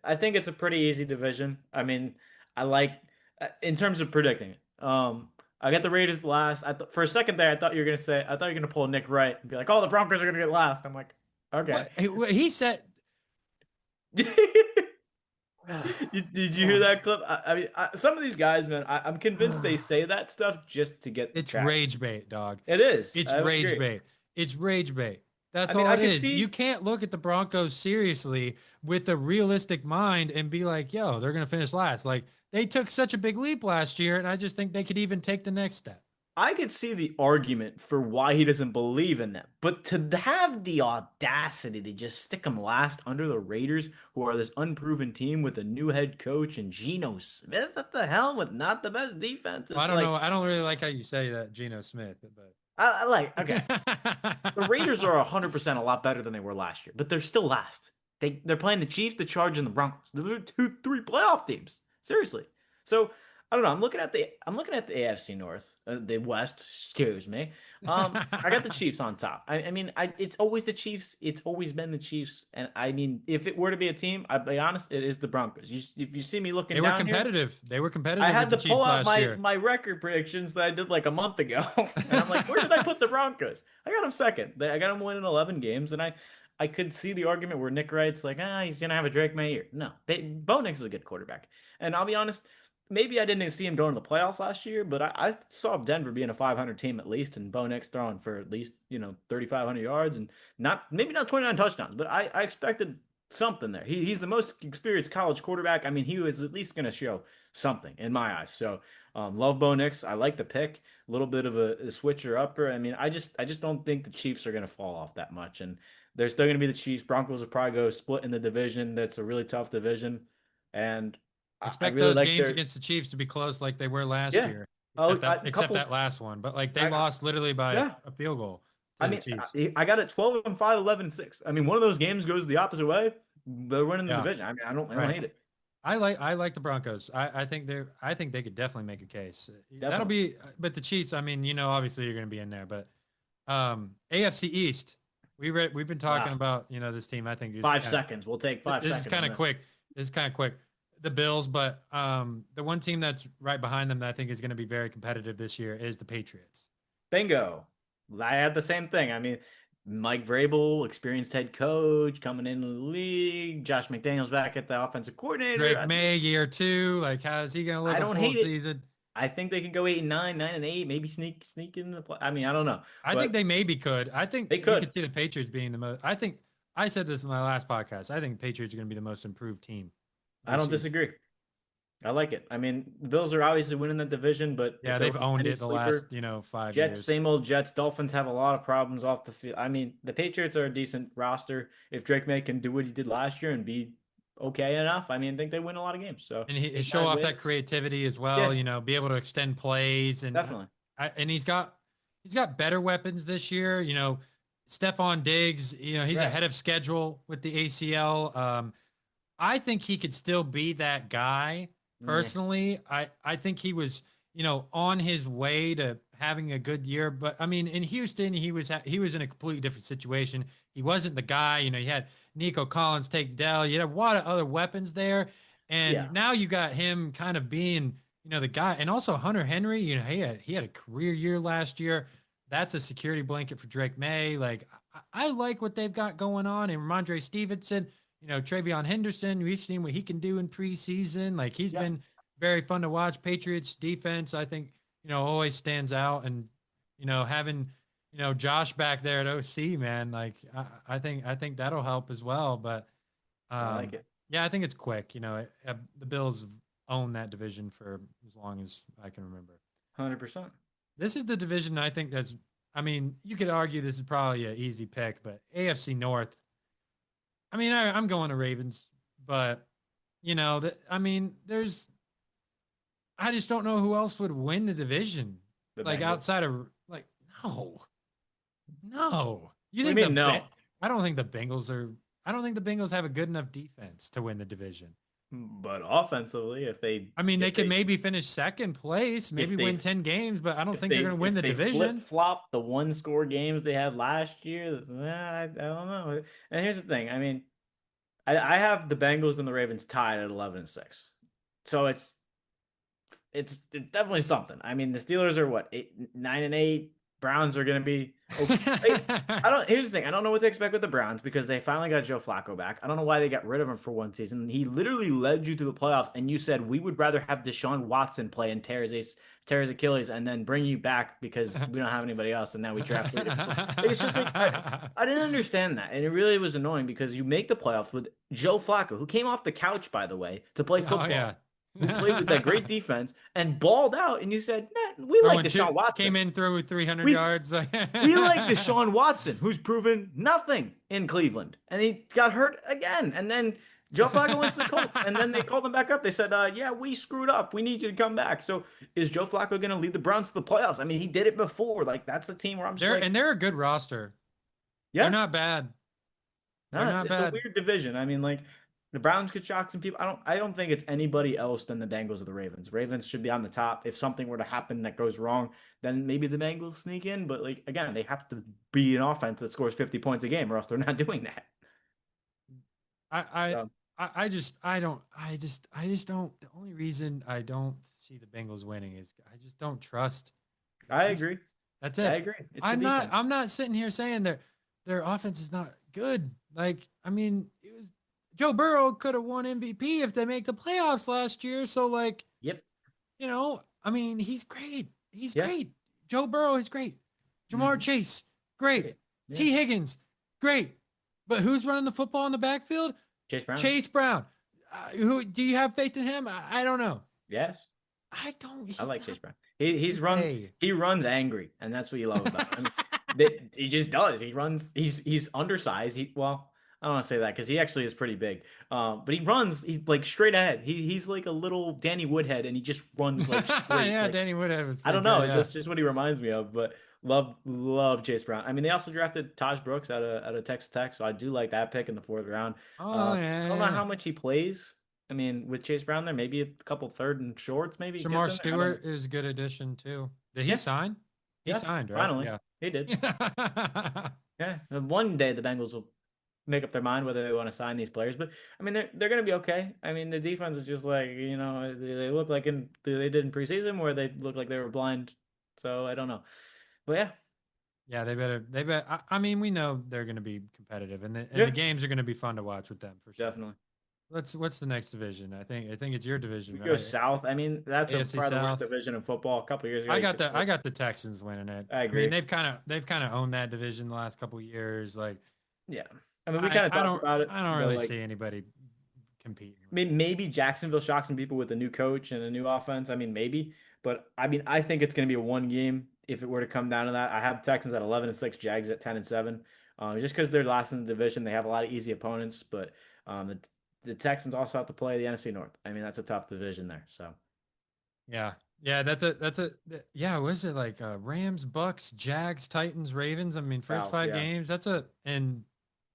I think it's a pretty easy division. I mean, I like in terms of predicting it. I got the Raiders last. For a second there, I thought you were gonna pull Nick Wright and be like, "Oh, the Broncos are gonna get last." I'm like, okay. What he said. Did you hear that clip? I mean, some of these guys, man, I'm convinced they say that stuff just to get It's traction. rage bait, dog. It is. It's I would rage agree. bait. It's rage bait. I That's mean, all I it could is. You see. can't look at the Broncos seriously with a realistic mind and be like, yo, they're going to finish last. Like, they took such a big leap last year, and I just think they could even take the next step. I could see the argument for why he doesn't believe in them, but to have the audacity to just stick them last under the Raiders, who are this unproven team with a new head coach and Geno Smith, what the hell, with not the best defense? Well, I It's don't know. like I don't really like how you say that, Geno Smith, but I like okay. The Raiders are 100% a lot better than they were last year, but they're still last. They're playing the Chiefs, the Chargers, and the Broncos. Those are two, three playoff teams. Seriously. So I don't know. I'm looking at the AFC North, the West. Excuse me. I got the Chiefs on top. I mean, it's always the Chiefs. It's always been the Chiefs. And I mean, if it were to be a team, I'll be honest, it is the Broncos. If you see me looking they were down here, competitive. They were I competitive with had the to pull Chiefs out last year. my record predictions that I did like a month ago, and I'm like, where did I put the Broncos? I got them second. I got them winning 11 games, and I could see the argument where Nick Wright's like, he's gonna have a Drake May year. No, Bo Nix is a good quarterback, and I'll be honest, maybe I didn't see him going to the playoffs last year, but I saw Denver being a 500 team at least, and Bo Nix throwing for at least 3,500 yards and maybe not 29 touchdowns, but I expected something there. He's the most experienced college quarterback. I mean, he was at least going to show something in my eyes. So, love Bo Nix. I like the pick. A little bit of a switcher upper. I mean, I just don't think the Chiefs are going to fall off that much, and they're still going to be the Chiefs. Broncos will probably go split in the division. That's a really tough division, and I Expect really those like games their against the Chiefs to be close like they were last yeah. year, Oh, except a except couple. that last one. But like they I lost literally by Yeah. a field goal I to the mean, Chiefs. I got it 12-5, 11-6. I mean, one of those games goes the opposite way. They're winning the Yeah, division. I mean, I don't right. hate it. I like the Broncos. I think they could definitely make a case. That'll Definitely. be but the Chiefs, I mean, obviously you're going to be in there, but AFC East, we've been talking Wow. about, this team I think is 5 seconds. We'll take 5 seconds kind on of this. quick. This is kind of quick. The Bills, but the one team that's right behind them that I think is going to be very competitive this year is the Patriots. Bingo. I had the same thing. I mean, Mike Vrabel, experienced head coach, coming into the league. Josh McDaniels back at the offensive coordinator. Drake May year 2, like how is he going to I look a don't full hate it. season? I think they can go 8-9, 9-8, maybe sneak in the play. I mean, I don't know, I think but they maybe could. I think they you could. could see the Patriots being the most. I think I said this in my last podcast. I think the Patriots are going to be the most improved team I this don't season. disagree. I like it. I mean, the Bills are obviously winning the division, but Yeah, if there they've was owned any it the sleeper, last 5 Jets, years. same old Jets. Dolphins have a lot of problems off the field. I mean, the Patriots are a decent roster. If Drake May can do what he did last year and be okay enough, I mean, I think they win a lot of games. So And he eight, show nine off that wins. creativity as well. Yeah, Be able to extend plays definitely. and he's got better weapons this year. Stephon Diggs. He's Right. ahead of schedule with the ACL. I think he could still be that guy. Yeah. Personally, I think he was, on his way to having a good year. But I mean, in Houston, he was in a completely different situation. He wasn't the guy. You had Nico Collins take Dell. You had a lot of other weapons there, and Yeah. now you got him kind of being, the guy. And also Hunter Henry. He had a career year last year. That's a security blanket for Drake May. Like I like what they've got going on. And Ramondre Stevenson. Travion Henderson, we've seen what he can do in preseason. Like he's Yeah. been very fun to watch. Patriots defense, I think, always stands out. And, having, Josh back there at OC, man, like I think that'll help as well. But I like it. yeah, I think it's quick. The Bills own that division for as long as I can remember. 100%. This is the division I think I mean, you could argue this is probably an easy pick, but AFC North, I mean, I'm going to Ravens, but I mean, I just don't know who else would win the division. The Like Bengals. outside of like, no. You What do think you mean no? I don't think the Bengals are. I don't think the Bengals have a good enough defense to win the division. But offensively, I mean, they if could they maybe finish second place, maybe if they win 10 games, but I don't think they're going to win if the they flip division. flop the one score games they had last year, I don't know. And here's the thing. I mean, I have the Bengals and the Ravens tied at 11-6. So it's definitely something. I mean, the Steelers are what, 9-8. Browns are going to be okay. I don't. Here's the thing. I don't know what to expect with the Browns because they finally got Joe Flacco back. I don't know why they got rid of him for one season. He literally led you to the playoffs, and you said we would rather have Deshaun Watson play and tear his Achilles, and then bring you back because we don't have anybody else, and now we draft three different. It's just like I didn't understand that, and it really was annoying because you make the playoffs with Joe Flacco, who came off the couch, by the way, to play Oh football, yeah. who played with that great defense and balled out, and you said, nah, we like Deshaun Came Watson. in through 300 We yards. we like Deshaun Watson, who's proven nothing in Cleveland, and he got hurt again. And then Joe Flacco went to the Colts, and then they called him back up. They said, "Yeah, we screwed up. We need you to come back." So is Joe Flacco going to lead the Browns to the playoffs? I mean, he did it before. Like that's the team where I'm just like, They're a good roster. They're yeah, not bad. They're no, it's not it's a bad. weird division. I mean, like the Browns could shock some people. I don't think it's anybody else than the Bengals or the Ravens. Ravens should be on the top. If something were to happen that goes wrong, then maybe the Bengals sneak in. But like again, they have to be an offense that scores 50 points a game, or else they're not doing that. I I So I just don't. The only reason I don't see the Bengals winning is I just don't trust. I I just, agree. that's I it. agree. It's the defense. I'm not sitting here saying their offense is not good. Like I mean, it was Joe Burrow could have won MVP if they make the playoffs last year. So like Yep. I mean, he's great. He's Yeah. great. Joe Burrow is great. Jamar Hmm. Chase, great. Great. Yeah. T. Higgins, great. But who's running the football in the backfield? Chase Brown. Chase Brown. Who do you have faith in him? I don't know. Yes. I don't. I He's like not. Chase Brown. He runs angry, and that's what you love about him. I mean, he just does. He runs. He's undersized. I don't want to say that because he actually is pretty big. But he runs. He's like straight ahead. He's like a little Danny Woodhead, and he just runs like straight. Yeah, Like Danny Woodhead was I pretty don't know. good. Yeah. That's just what he reminds me of. But love Chase Brown. I mean, they also drafted Taj Brooks out of Texas Tech, so I do like that pick in the fourth round. Oh I don't know yeah. how much he plays. I mean, with Chase Brown there, maybe a couple third and shorts, maybe he gets Shamar in there. I don't know. Stewart is a good addition too. Did he Yeah, sign? He yeah. signed, right? Finally, Yeah. he did. Yeah, and one day the Bengals will make up their mind whether they want to sign these players. But I mean, they're going to be okay. I mean, the defense is just like they look like they did in preseason, where they look like they were blind. So I don't know, but yeah, Yeah, they better. I mean, we know they're going to be competitive, and the yeah, games are going to be fun to watch with them for sure. definitely. What's the next division? I think it's your division, We go right? south. I mean, that's AFC probably the worst South. division in football. A couple years ago, you could I say. got the Texans winning it. I I mean, agree. they've kind of owned that division the last couple of years. Like Yeah, I mean, we kind of talked about it, I don't but really like see anybody competing with them. maybe Jacksonville shocks some people with a new coach and a new offense. I mean, maybe, but I mean, I think it's going to be a one game if it were to come down to that. I have Texans at 11-6, Jags at 10-7. Just because they're last in the division, they have a lot of easy opponents, but the Texans also have to play the NFC North. I mean, that's a tough division there. So Yeah. Yeah, yeah, what is it like Rams, Bucks, Jags, Titans, Ravens? I mean, first South, five yeah, games, and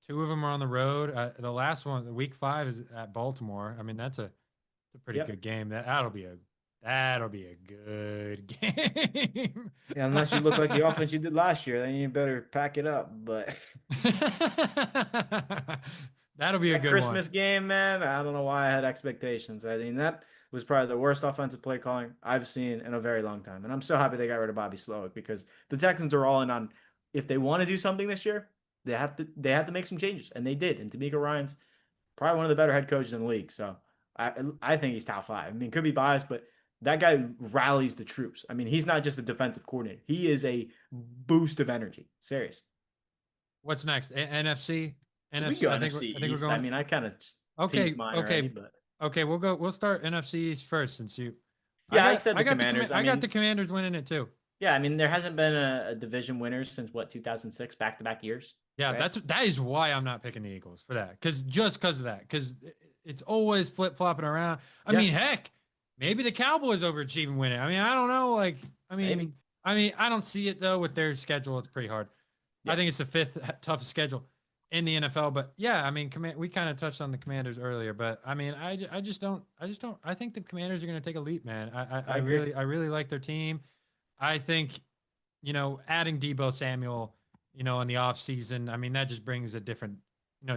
two of them are on the road. The last one, the week 5 is at Baltimore. I mean, it's a pretty yep, good game. That'll be a good game. yeah. Unless you look like the offense you did last year, then you better pack it up. But That'll be a that good one. Christmas game, man, I don't know why I had expectations. I mean, that was probably the worst offensive play calling I've seen in a very long time. And I'm so happy they got rid of Bobby Slowick because the Texans are all in on if they want to do something this year, they have to make some changes. And they did. And D'Amico Ryan's probably one of the better head coaches in the league. So I think he's top five. I mean, could be biased, but that guy rallies the troops. I mean, he's not just a defensive coordinator. He is a boost of energy. Serious. What's next? NFC? We NFC. go NFC I think we're East. I going. mean, I kind of teased Okay, mine already, okay, but okay. We'll start NFC East first since you. yeah, I said the Commanders. I I got the mean, Commanders winning it too. yeah, I mean, there hasn't been a division winner since what 2006, back-to-back years, Yeah, right? that is why I'm not picking the Eagles for that. Because of that. Because it's always flip flopping around. I Yeah, mean, heck, maybe the Cowboys overachieving winning. I mean, I don't know. Like, maybe. I don't see it though with their schedule. It's pretty hard. I Yeah, think it's the fifth toughest schedule in the NFL. But yeah, I mean, we kind of touched on the Commanders earlier. But I mean, I just don't. I think the Commanders are going to take a leap, man. I agree. I really like their team. I think, adding Debo Samuel, in the offseason, I mean, that just brings a different,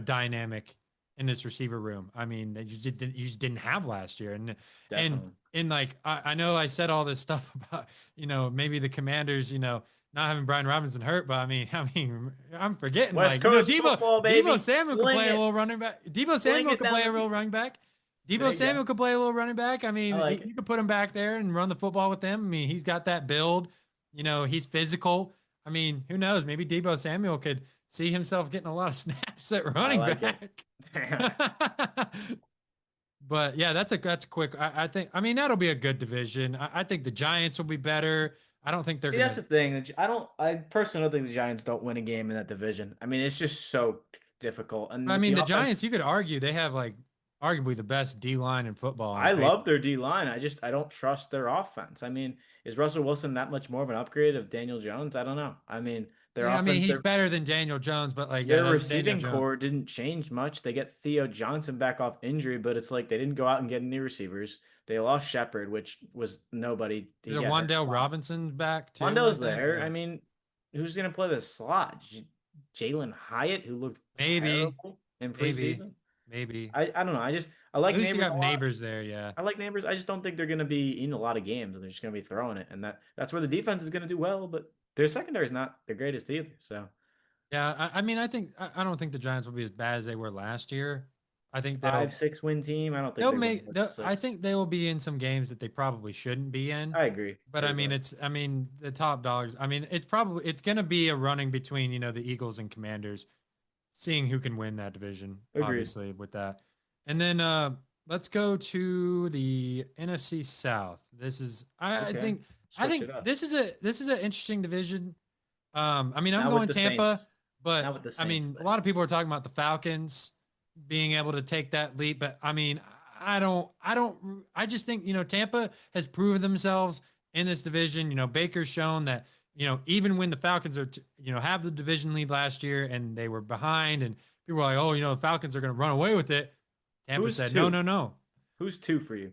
dynamic in this receiver room. I mean, that you just didn't have last year. And Definitely. and like I know I said all this stuff about maybe the Commanders not having Brian Robinson hurt, but I mean I'm forgetting West like Coast Debo football, Debo baby. Samuel could Sling play a it. little running back. Debo Sling Samuel it could down play the a real field. running back. There Debo you go. Samuel could play a little running back. I I mean, like you it. could put him back there and run the football with him. I mean, he's got that build. He's physical. I mean, who knows? Maybe Debo Samuel could see himself getting a lot of snaps at I running like it. back. But yeah, that's quick. I think. I mean, that'll be a good division. I think the Giants will be better. I don't think they're See, that's gonna. the thing. I don't. I personally don't think the Giants don't win a game in that division. I mean, it's just so difficult. And I with the mean, the offense, Giants. You could argue they have like arguably the best D line in football on I love paper. their D line. I don't trust their offense. I mean, is Russell Wilson that much more of an upgrade of Daniel Jones? I don't know. I mean, their Yeah, I mean, offense, he's better than Daniel Jones, but like, yeah, their that Daniel receiving Jones. core didn't change much. They get Theo Johnson back off injury, but it's like they didn't go out and get any receivers. They lost Shepard, which was nobody. Is He it got hurt Wandale a lot. Robinson back too? I Wandale's think. there. Yeah, I mean, who's going to play the slot? Jalen Hyatt, who looked maybe, terrible in maybe, preseason. maybe. I don't know. I At like least you Neighbors a got lot. neighbors there. Yeah. I like Neighbors. I just don't think they're going to be in a lot of games and they're just going to be throwing it. And that's where the defense is going to do well, but their secondary is not the greatest either. So Yeah, I mean, I don't think the Giants will be as bad as they were last year. I think five, 6 win team. I don't think they'll they're winning make. more than I six. think they will be in some games that they probably shouldn't be in. I agree. But I I mean, agree. the top dogs. I mean, it's going to be a running between the Eagles and Commanders, seeing who can win that division. Agreed. Obviously, with that, and then let's go to the NFC South. This is Okay. I Switch it think up. this is an interesting division. I mean, I'm Not with going the Tampa, Saints. Not but with the I Saints mean, a there. lot of people are talking about the Falcons being able to take that leap. But I mean, I just think, Tampa has proven themselves in this division. Baker's shown that, even when the Falcons are, have the division lead last year and they were behind and people were like, oh, the Falcons are going to run away with it. Tampa Who's said, no, two? no, no. Who's two for you?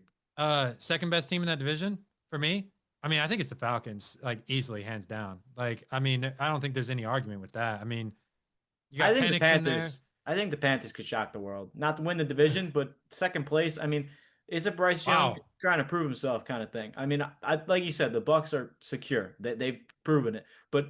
Second best team in that division for me. I mean, I think it's the Falcons, like easily, hands down. Like, I mean, I don't think there's any argument with that. I mean, you I got think the Penix in there. Panthers. I think the Panthers could shock the world. Not to win the division, but second place. I mean, is it Bryce Young Wow. trying to prove himself kind of thing? I mean, like you said, the Bucks are secure. They've proven it. But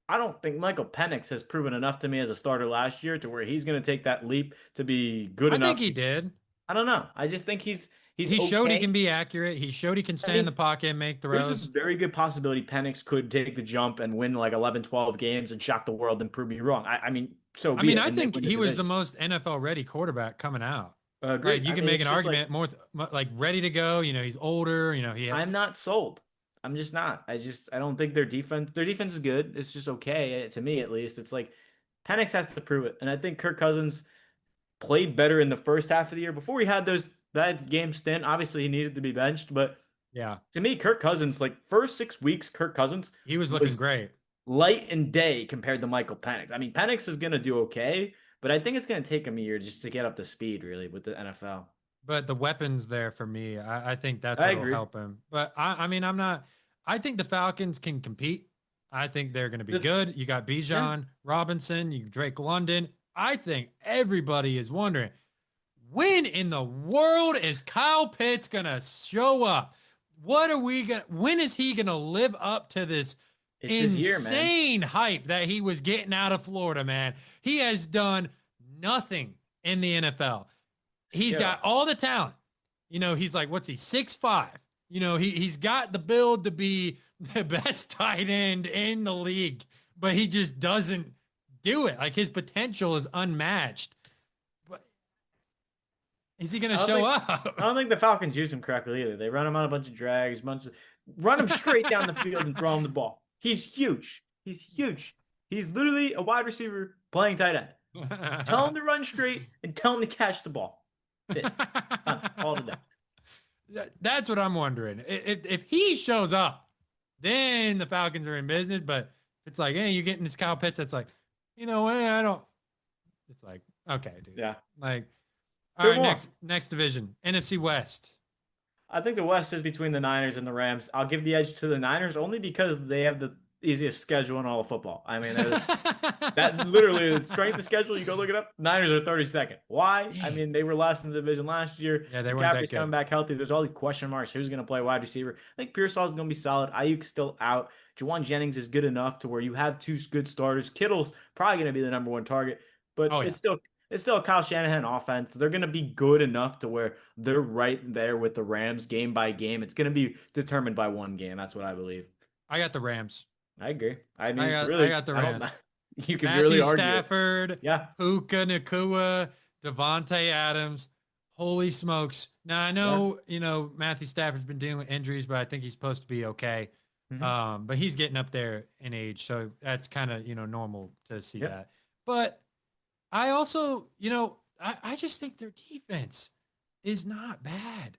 I don't think Michael Penix has proven enough to me as a starter last year to where he's going to take that leap to be good I think enough. he did. I don't know. I just think he's He showed he okay. can be accurate. He showed he can I stay in the mean, pocket and make there's a throws. very good possibility Penix could take the jump and win like 11, 12 games and shock the world and prove me wrong. I mean, so I be mean, it. I And they think win the he was the division. most NFL ready quarterback coming out. Like Agreed. you I can mean, make it's an just like argument more like ready to go. He's older. He had, I'm not sold. I'm just not. I don't think their defense is good. It's just okay to me at least. It's like Penix has to prove it. And I think Kirk Cousins played better in the first half of the year before he had those bad game stint. Obviously, he needed to be benched, but yeah, to me, Kirk Cousins, like first 6 weeks, Kirk Cousins he was looking was great. light and day compared to Michael Penix. I mean, Penix is gonna do okay, but I think it's gonna take him a year just to get up to speed, really, with the NFL. But the weapons there for me, I think that's I what'll agree. help him. But I mean, I'm not. I think the Falcons can compete. I think they're going to be The- good. You got yeah, Bijan Robinson, you Drake London. I think everybody is wondering when in the world is Kyle Pitts going to show up? What are we going? When is he going to live up to this it's his year, man. insane hype that he was getting out of Florida? Man, he has done nothing in the NFL. He's Yeah. got all the talent. He's like, what's he, 6'5"? He's got the build to be the best tight end in the league, but he just doesn't do it. Like his potential is unmatched. But is he going I to don't show think I up? don't think the Falcons use him correctly either. They run him on a bunch of drags, run him straight down the field and throw him the ball. He's huge. He's huge. He's literally a wide receiver playing tight end. Tell him to run straight and tell him to catch the ball. That's it. Done. All to that. That's what I'm wondering. If he shows up, then the Falcons are in business. But it's like, hey, you're getting this Kyle Pitts. That's like, hey, I don't. It's like, okay, dude. Yeah. Like, all Two right, more. next division, NFC West. I think the West is between the Niners and the Rams. I'll give the edge to the Niners only because they have easiest schedule in all of football. I mean, that literally the strength of schedule. You go look it up. Niners are 32nd. Why? I Dang. mean, they were last in the division last year. Yeah, they weren't that McCaffrey's coming good. back healthy. There's all these question marks. Who's going to play wide receiver? I think Pearsall's going to be solid. Ayuk's still out. Juwan Jennings is good enough to where you have two good starters. Kittle's probably going to be the number one target, but Oh yeah. it's still a Kyle Shanahan offense. They're going to be good enough to where they're right there with the Rams game by game. It's going to be determined by one game. That's what I believe. I got the Rams. I agree. I I mean, got I really, got the I don't. Rams. You could really Matthew argue it. Stafford, Yeah, Puka Nakua, Devontae Adams. Holy smokes. Now I yeah. know, Matthew Stafford's been dealing with injuries, but I think he's supposed to be okay. Hmm. But he's getting up there in age, so that's kind of, normal to see Yep. that. But I also, I just think their defense is not bad.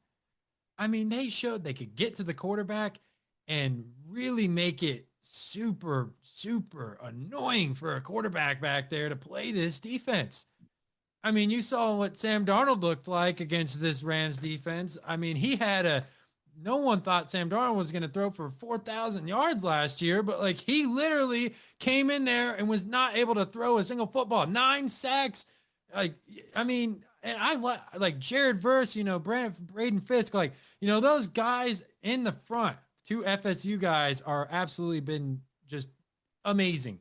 I mean, they showed they could get to the quarterback and really make it super, super annoying for a quarterback back there to play this defense. I mean, you saw what Sam Darnold looked like against this Rams defense. I mean, no one thought Sam Darnold was going to throw for 4,000 yards last year, but like he literally came in there and was not able to throw a single football. 9 sacks. Like, I mean, and I like Jared Verse, Braden Fisk, like, those guys in the front, 2 FSU guys are absolutely been just amazing.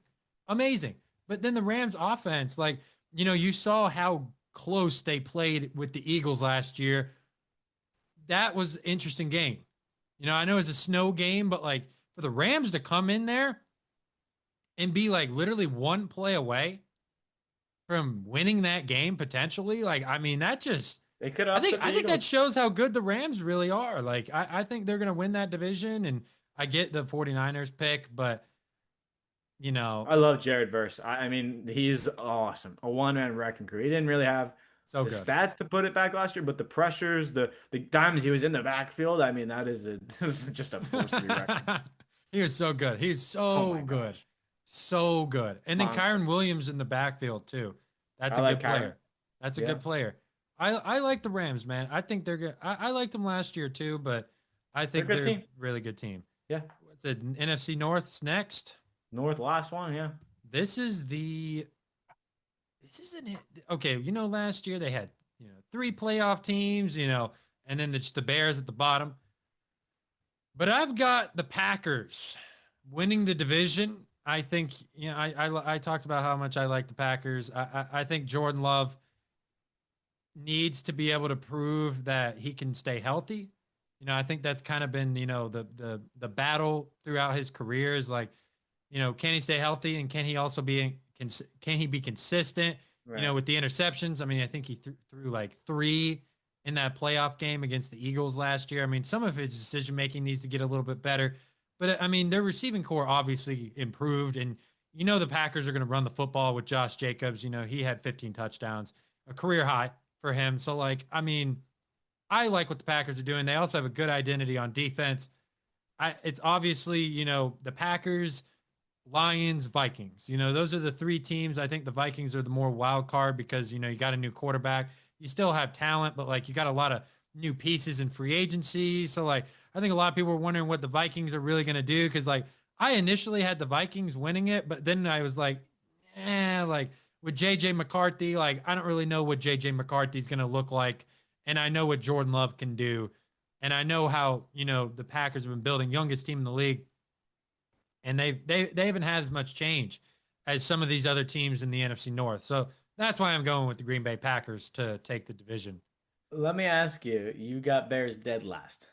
Amazing. But then the Rams offense, like, you saw how close they played with the Eagles last year. That was an interesting game. I know it's a snow game, but like for the Rams to come in there and be like literally one play away from winning that game potentially, like, I mean, that just They could I think upset the I think that Eagles. shows how good the Rams really are. Like, I think they're gonna win that division, and I get the 49ers pick, but I love Jared Verse. I mean, he's awesome. A one-man wrecking crew. He didn't really have so the good. stats to put it back last year, but the pressures, the times he was in the backfield, I mean, that is just a force to be reckoned. He was so good. He's Oh so my good. gosh, So good. And then monster. Kyron Williams in the backfield too. That's I a like good Kyron. player. That's a Yeah, good player. I like the Rams, man. I think they're good. I liked them last year too, but I they're a think good they're a team. really good team. Yeah, What's it? NFC North's next. North last one. Yeah, This is the this isn't it. Okay, last year they had, 3 playoff teams, and then it's the Bears at the bottom. But I've got the Packers winning the division. I think, I talked about how much I like the Packers. I think Jordan Love needs to be able to prove that he can stay healthy. I think that's kind of been, the battle throughout his career is like, can he stay healthy, and can he also can he be consistent? right. With the interceptions. I mean, I think he threw like 3 in that playoff game against the Eagles last year. I mean, some of his decision making needs to get a little bit better, but I mean, their receiving core obviously improved, and the Packers are going to run the football with Josh Jacobs. He had 15 touchdowns, a career high for him. So, like, I mean, I like what the Packers are doing. They also have a good identity on defense. It's obviously, the Packers, Lions, Vikings. Those are the 3 teams. I think the Vikings are the more wild card because, you got a new quarterback. You still have talent, but like you got a lot of new pieces in free agency. So like I think a lot of people were wondering what the Vikings are really going to do because like I initially had the Vikings winning it, but then I was like, like with JJ McCarthy, like I don't really know what JJ McCarthy is going to look like, and I know what Jordan Love can do, and I know how the Packers have been building, youngest team in the league, and they haven't had as much change as some of these other teams in the NFC North. So that's why I'm going with the Green Bay Packers to take the division. Let me ask you. You got Bears dead last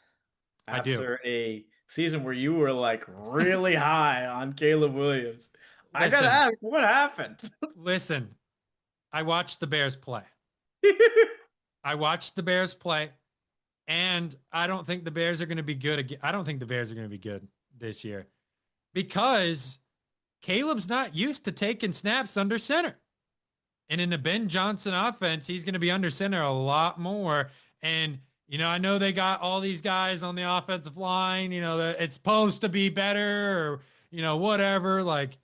I do. after a season where you were like really high on Caleb Williams. I gotta Listen, ask, what happened? listen. I watched the Bears play. I watched the Bears play, and I don't think the Bears are going to be good again. I don't think the Bears are going to be good this year because Caleb's not used to taking snaps under center. And in the Ben Johnson offense, he's going to be under center a lot more. And, I know they got all these guys on the offensive line, that it's supposed to be better or, whatever. Like,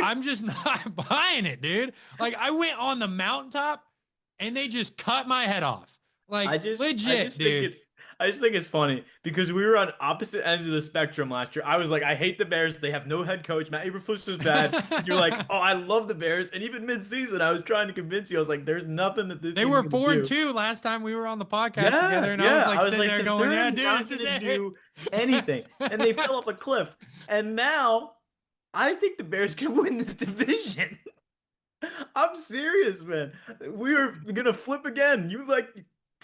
I'm just not buying it, dude. Like, I went on the mountaintop and they just cut my head off. Like, I legit, just think dude. I just think it's funny because we were on opposite ends of the spectrum last year. I was like, I hate the Bears. They have no head coach. Matt Eberflus is bad. You're like, oh, I love the Bears. And even mid-season, I was trying to convince you. I was like, there's nothing that this They team's were going to four and do. two last time we were on the podcast Yeah, together, and I was yeah. like I was sitting like, there going, they're "Yeah, dude, not this is going to it." do anything. And they fell off a cliff. And now I think the Bears can win this division. I'm serious, man. We are gonna flip again. You like,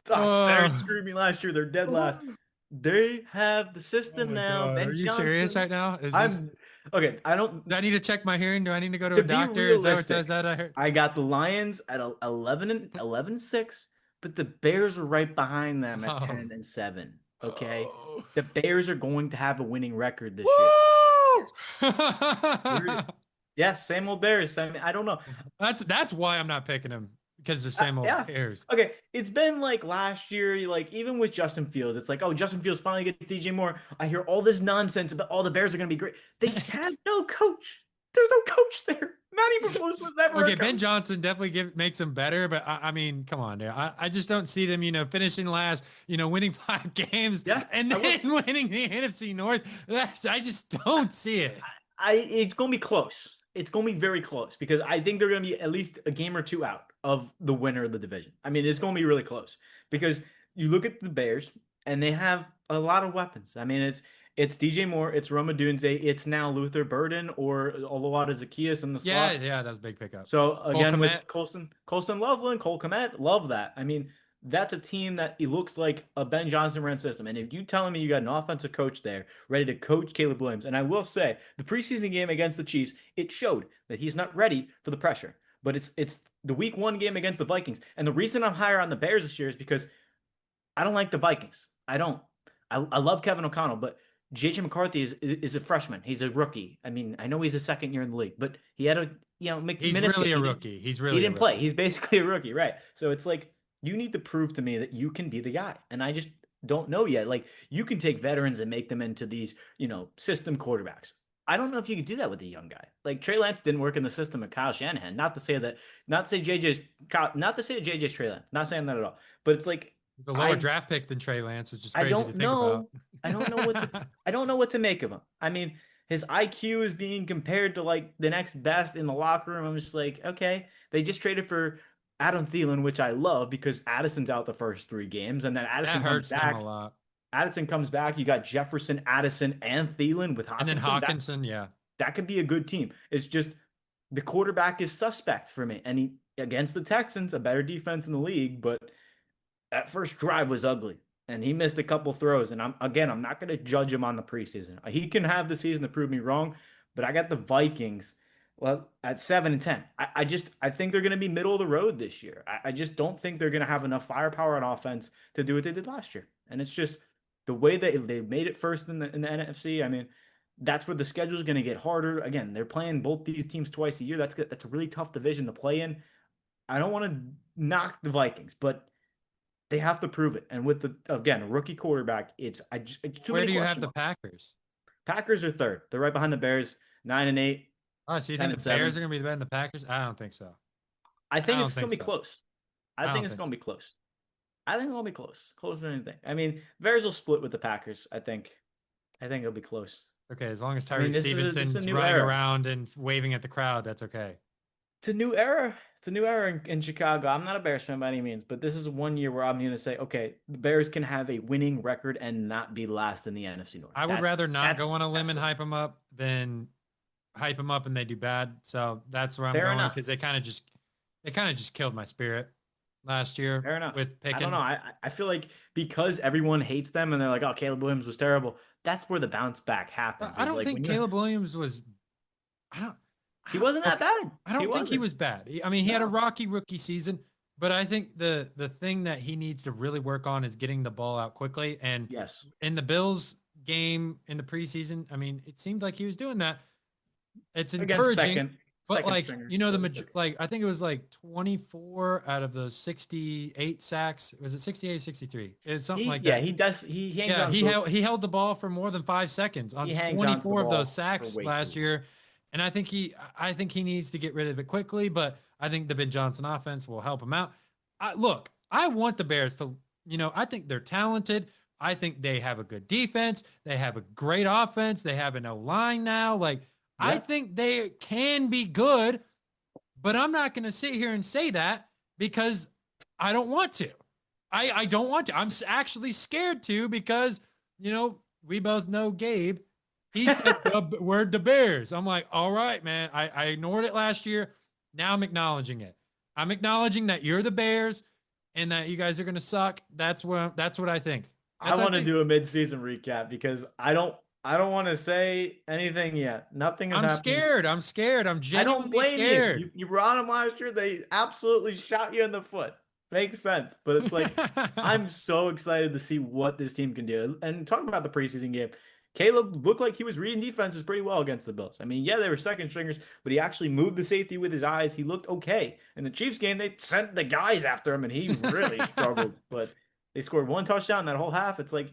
Bears Oh, screwed me last year. They're dead last. oh They have the system my now. God, are Ben you serious Johnson. right now? Is this? I'm okay. I don't. Do I need to check my hearing? Do I need to go to a To be doctor? Is that what realistic, is that I heard? I got the Lions at 11 and 11-6, but the Bears are right behind them at Oh, 10-7. Okay, oh. the Bears are going to have a winning record this year. Woo! We're, yeah, same old Bears. I mean, I don't know. That's why I'm not picking him because the same old Yeah. Bears. Okay. It's been like last year, like even with Justin Fields, it's like, oh, Justin Fields finally gets DJ Moore. I hear all this nonsense about all the Bears are going to be great. They had no coach. There's no coach there. Matty Eberflus was never Okay, a Ben coach. Johnson definitely makes them better, but I mean, come on, dude. I just don't see them, finishing last, winning 5 games Yeah, and I will. then winning the NFC North. I just don't see it. It's going to be close. It's going to be very close because I think they're going to be at least a game or two out of the winner of the division. I mean, it's going to be really close because you look at the Bears and they have a lot of weapons. I mean, it's DJ Moore, it's Roma Dunze, it's now Luther Burden or Oluwata Zacchaeus in the Yeah, slot. yeah, that was a big pickup. So Cole again Kmet. with Colston Loveland, Cole Kmet, love that. I mean, that's a team that it looks like a Ben Johnson ran system. And if you telling me you got an offensive coach there ready to coach Caleb Williams, and I will say the preseason game against the Chiefs, it showed that he's not ready for the pressure. But it's the week 1 game against the Vikings. And the reason I'm higher on the Bears this year is because I don't like the Vikings. I don't. I love Kevin O'Connell, but JJ McCarthy is a freshman. He's a rookie. I mean, I know he's a second year in the league, but he had a He's meniscus. really a rookie. He's He really a didn't play. rookie. He's basically a rookie, right? So it's like you need to prove to me that you can be the guy, and I just don't know yet. Like you can take veterans and make them into these system quarterbacks. I don't know if you could do that with a young guy. Like Trey Lance didn't work in the system of Kyle Shanahan. Not to say JJ's Trey Lance. Not saying that at all. But it's like He's a lower draft pick than Trey Lance, which is I crazy to don't think about. know. I don't know I don't know what to make of him. I mean, his IQ is being compared to like the next best in the locker room. I'm just like, okay. They just traded for Adam Thielen, which I love because Addison's out the first 3 games, and then Addison That comes hurts them back. a lot. Addison comes back. You got Jefferson, Addison, and Thielen with And then Hawkinson. Hawkinson, yeah. That could be a good team. It's just the quarterback is suspect for me. And he against the Texans, a better defense in the league, but that first drive was ugly. And he missed a couple throws. And I'm not going to judge him on the preseason. He can have the season to prove me wrong, but I got the Vikings at 7-10. I think they're going to be middle of the road this year. I just don't think they're going to have enough firepower on offense to do what they did last year. And it's just the way that they made it first in the NFC. I mean, that's where the schedule is going to get harder. Again, they're playing both these teams twice a year. That's a really tough division to play in. I don't want to knock the Vikings, but they have to prove it. And with a rookie quarterback, it's too Where many do you question have the marks. Packers? Packers are third. They're right behind the Bears, 9-8, Oh, so you think the 10-7. Bears are going to be better than the Packers? I don't think so. I I think don't it's going think to be so. close. I I think don't it's think going so. to be close. I think it'll be close. Closer than anything. I mean, Bears will split with the Packers, I think. I think it'll be close. Okay, as long as I mean, Tyreek this is a Stevenson's new running era. around and waving at the crowd, that's okay. It's a new era. It's a new era in Chicago. I'm not a Bears fan by any means, but this is 1 year where I'm going to say, okay, the Bears can have a winning record and not be last in the NFC North. I would rather not go on a limb that's and hype them up than hype them up and they do bad. So that's where I'm fair going enough. because they kind of just killed my spirit last year Fair enough. with I picking. don't know. I feel like because everyone hates them and they're like, oh, Caleb Williams was terrible. That's where the bounce back happens. I Is don't like think when Caleb Williams was. I don't. he wasn't that Okay, bad. I don't think he wasn't. was bad. I mean, he had a No. rocky rookie season, but I think the thing that he needs to really work on is getting the ball out quickly. And Yes. in the Bills game in the preseason, I mean, it seemed like he was doing that. It's Against encouraging. But second like stringers. I think it was like 24 out of the 68 sacks. Was it 68 or 63? It's something like that. He does. He hangs Yeah, on. he held the ball for more than 5 seconds on He hangs on to the 24 of ball those for sacks way last too year. And I think he needs to get rid of it quickly, but I think the Ben Johnson offense will help him out. Look, I want the Bears to, I think they're talented. I think they have a good defense. They have a great offense. They have an O-line now. Like, I think they can be good, but I'm not going to sit here and say that because I don't want to. I don't want to. I'm actually scared to because, we both know Gabe. He said the word the Bears. I'm like, all right, man. I ignored it last year. Now I'm acknowledging it. I'm acknowledging that you're the Bears and that you guys are going to suck. That's what I think. I want to do a mid-season recap because I don't want to say anything yet. Nothing has happened. I'm scared. I'm I don't genuinely blame you. scared. You brought him last year. They absolutely shot you in the foot. Makes sense. But it's like, I'm so excited to see what this team can do. And talking about the preseason game, Caleb looked like he was reading defenses pretty well against the Bills. I mean, yeah, they were second stringers, but he actually moved the safety with his eyes. He looked okay. In the Chiefs game, they sent the guys after him, and he really struggled. But they scored one touchdown that whole half. It's like,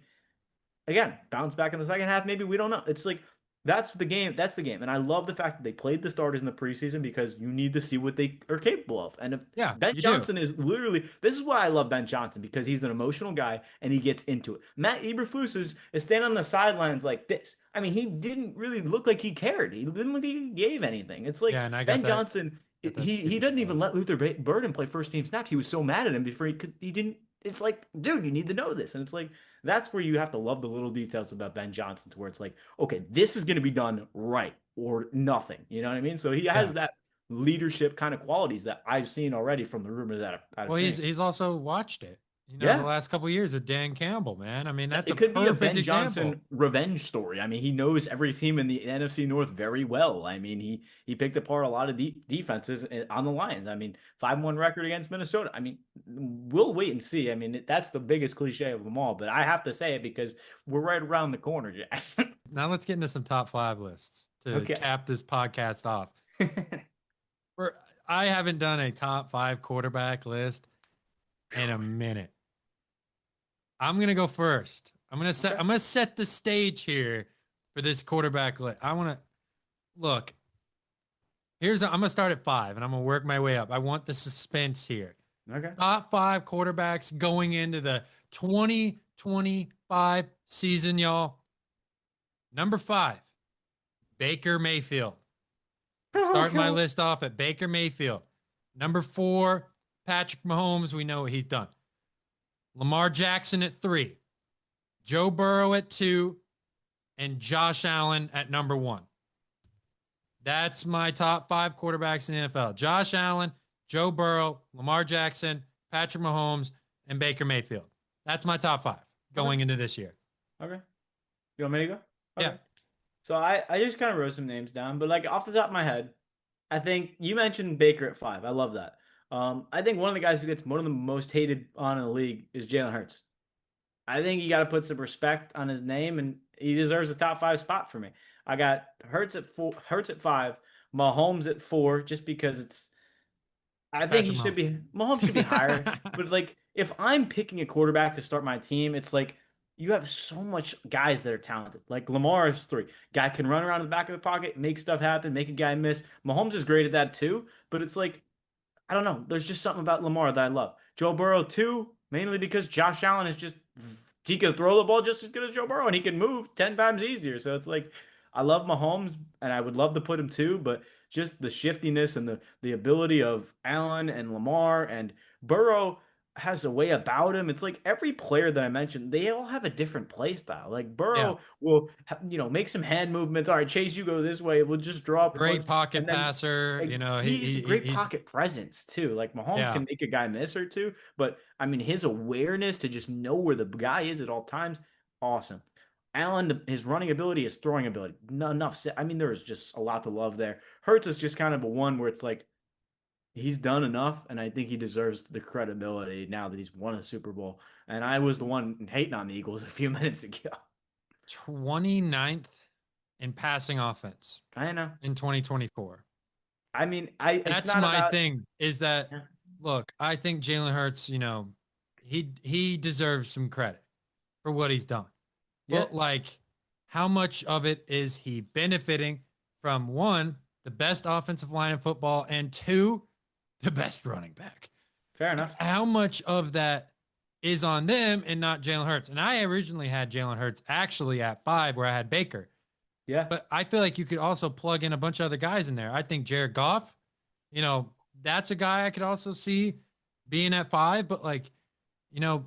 again, bounce back in the second half. Maybe we don't know. It's like that's the game. That's the game. And I love the fact that they played the starters in the preseason because you need to see what they are capable of. And if Ben Johnson is literally, this is why I love Ben Johnson because he's an emotional guy and he gets into it. Matt Eberflus is standing on the sidelines like this. I mean, he didn't really look like he cared. He didn't look like he gave anything. It's like Ben Johnson. He didn't even let Luther Burden play first team snaps. He was so mad at him before he didn't. It's like, dude, you need to know this. And it's like, that's where you have to love the little details about Ben Johnson to where it's like, okay, this is going to be done right or nothing. You know what I mean? So he has that leadership kind of qualities that I've seen already from the rumors out of he's also watched it. The last couple of years of Dan Campbell, man. I mean, that's it could be a Ben Johnson revenge story. I mean, he knows every team in the NFC North very well. I mean, he picked apart a lot of defenses on the Lions. I mean, 5-1 record against Minnesota. I mean, we'll wait and see. I mean, that's the biggest cliche of them all, but I have to say it because we're right around the corner, Jackson. Now let's get into some top 5 lists to cap this podcast off. I haven't done a top 5 quarterback list in a minute. I'm gonna go first. I'm gonna set the stage here for this quarterback list. I want to look. I'm gonna start at 5, and I'm gonna work my way up. I want the suspense here. Okay. Top 5 quarterbacks going into the 2025 season, y'all. Number 5, Baker Mayfield. Starting my list off at Baker Mayfield. Number 4, Patrick Mahomes. We know what he's done. Lamar Jackson at 3, Joe Burrow at 2, and Josh Allen at number 1. That's my top 5 quarterbacks in the NFL. Josh Allen, Joe Burrow, Lamar Jackson, Patrick Mahomes, and Baker Mayfield. That's my top 5 going into this year. Okay. You want me to go? Okay. Yeah. So I just kind of wrote some names down, but like off the top of my head, I think you mentioned Baker at 5. I love that. I think one of the guys who gets one of the most hated on in the league is Jalen Hurts. I think you got to put some respect on his name, and he deserves a top 5 spot for me. I got Hurts at 5, Mahomes at 4, just because it's. I think Mahomes should be higher, but like if I'm picking a quarterback to start my team, it's like you have so much guys that are talented. Like Lamar is 3, guy can run around in the back of the pocket, make stuff happen, make a guy miss. Mahomes is great at that too, but it's like. I don't know. There's just something about Lamar that I love. Joe Burrow, 2, mainly because Josh Allen is just, he can throw the ball just as good as Joe Burrow, and he can move 10 times easier. So it's like, I love Mahomes, and I would love to put him 2, but just the shiftiness and the ability of Allen and Lamar and Burrow has a way about him. It's like every player that I mentioned, they all have a different play style. Like Burrow will, make some hand movements. All right, Chase, you go this way. We'll just draw up. Great pocket passer. He's a great pocket presence too. Like Mahomes can make a guy miss or two, but I mean, his awareness to just know where the guy is at all times, awesome. Allen, his running ability, his throwing ability, not enough. I mean, there is just a lot to love there. Hurts is just kind of a one where it's like, he's done enough, and I think he deserves the credibility now that he's won a Super Bowl. And I was the one hating on the Eagles a few minutes ago. 29th in passing offense. I know. In 2024. I mean, that's my thing is that, look, I think Jalen Hurts, he deserves some credit for what he's done. Yeah. But, like, how much of it is he benefiting from, 1, the best offensive line in football, and 2, the best running back? Fair enough. How much of that is on them and not Jalen Hurts. And I originally had Jalen Hurts actually at 5 where I had Baker. Yeah. But I feel like you could also plug in a bunch of other guys in there. I think Jared Goff, that's a guy I could also see being at 5. But like, you know,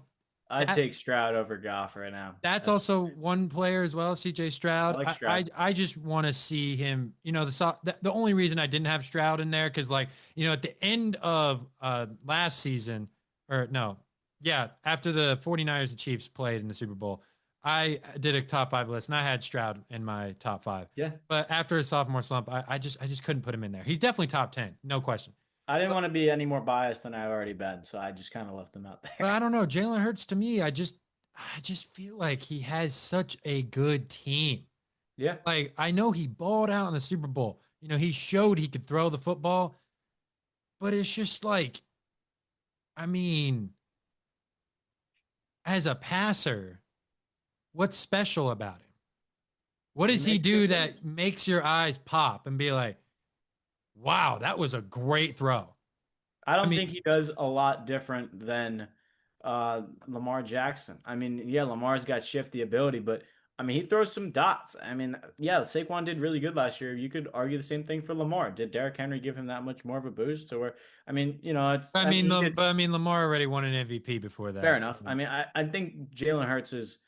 I'd that take Stroud over Goff right now. that's also one player as well, CJ I Stroud. like I Stroud. just want to see him, the only reason I didn't have Stroud in there cuz like, at the end of last season or no, yeah, after the 49ers and Chiefs played in the Super Bowl, I did a top 5 list and I had Stroud in my top 5. Yeah. But after his sophomore slump, I just couldn't put him in there. He's definitely top 10, no question. I didn't But, want to be any more biased than I've already been, so I just kind of left him out but there. I don't know, Jalen Hurts to me, I just feel like he has such a good team. Yeah. Like, I know he balled out in the Super Bowl. He showed he could throw the football, but it's just like, I mean, as a passer, what's special about him? What He does he makes do good throws. that makes your eyes pop and be like, wow, that was a great throw? I I don't mean, think he does a lot different than Lamar Jackson. I mean, yeah, Lamar's got shifty ability, but I mean, he throws some dots. I mean, yeah, Saquon did really good last year. You could argue the same thing for Lamar. Did Derrick Henry give him that much more of a boost? Or, I mean, I I mean, mean, he did Lamar already won an MVP before fair that. So, enough. I mean, I think Jalen Hurts is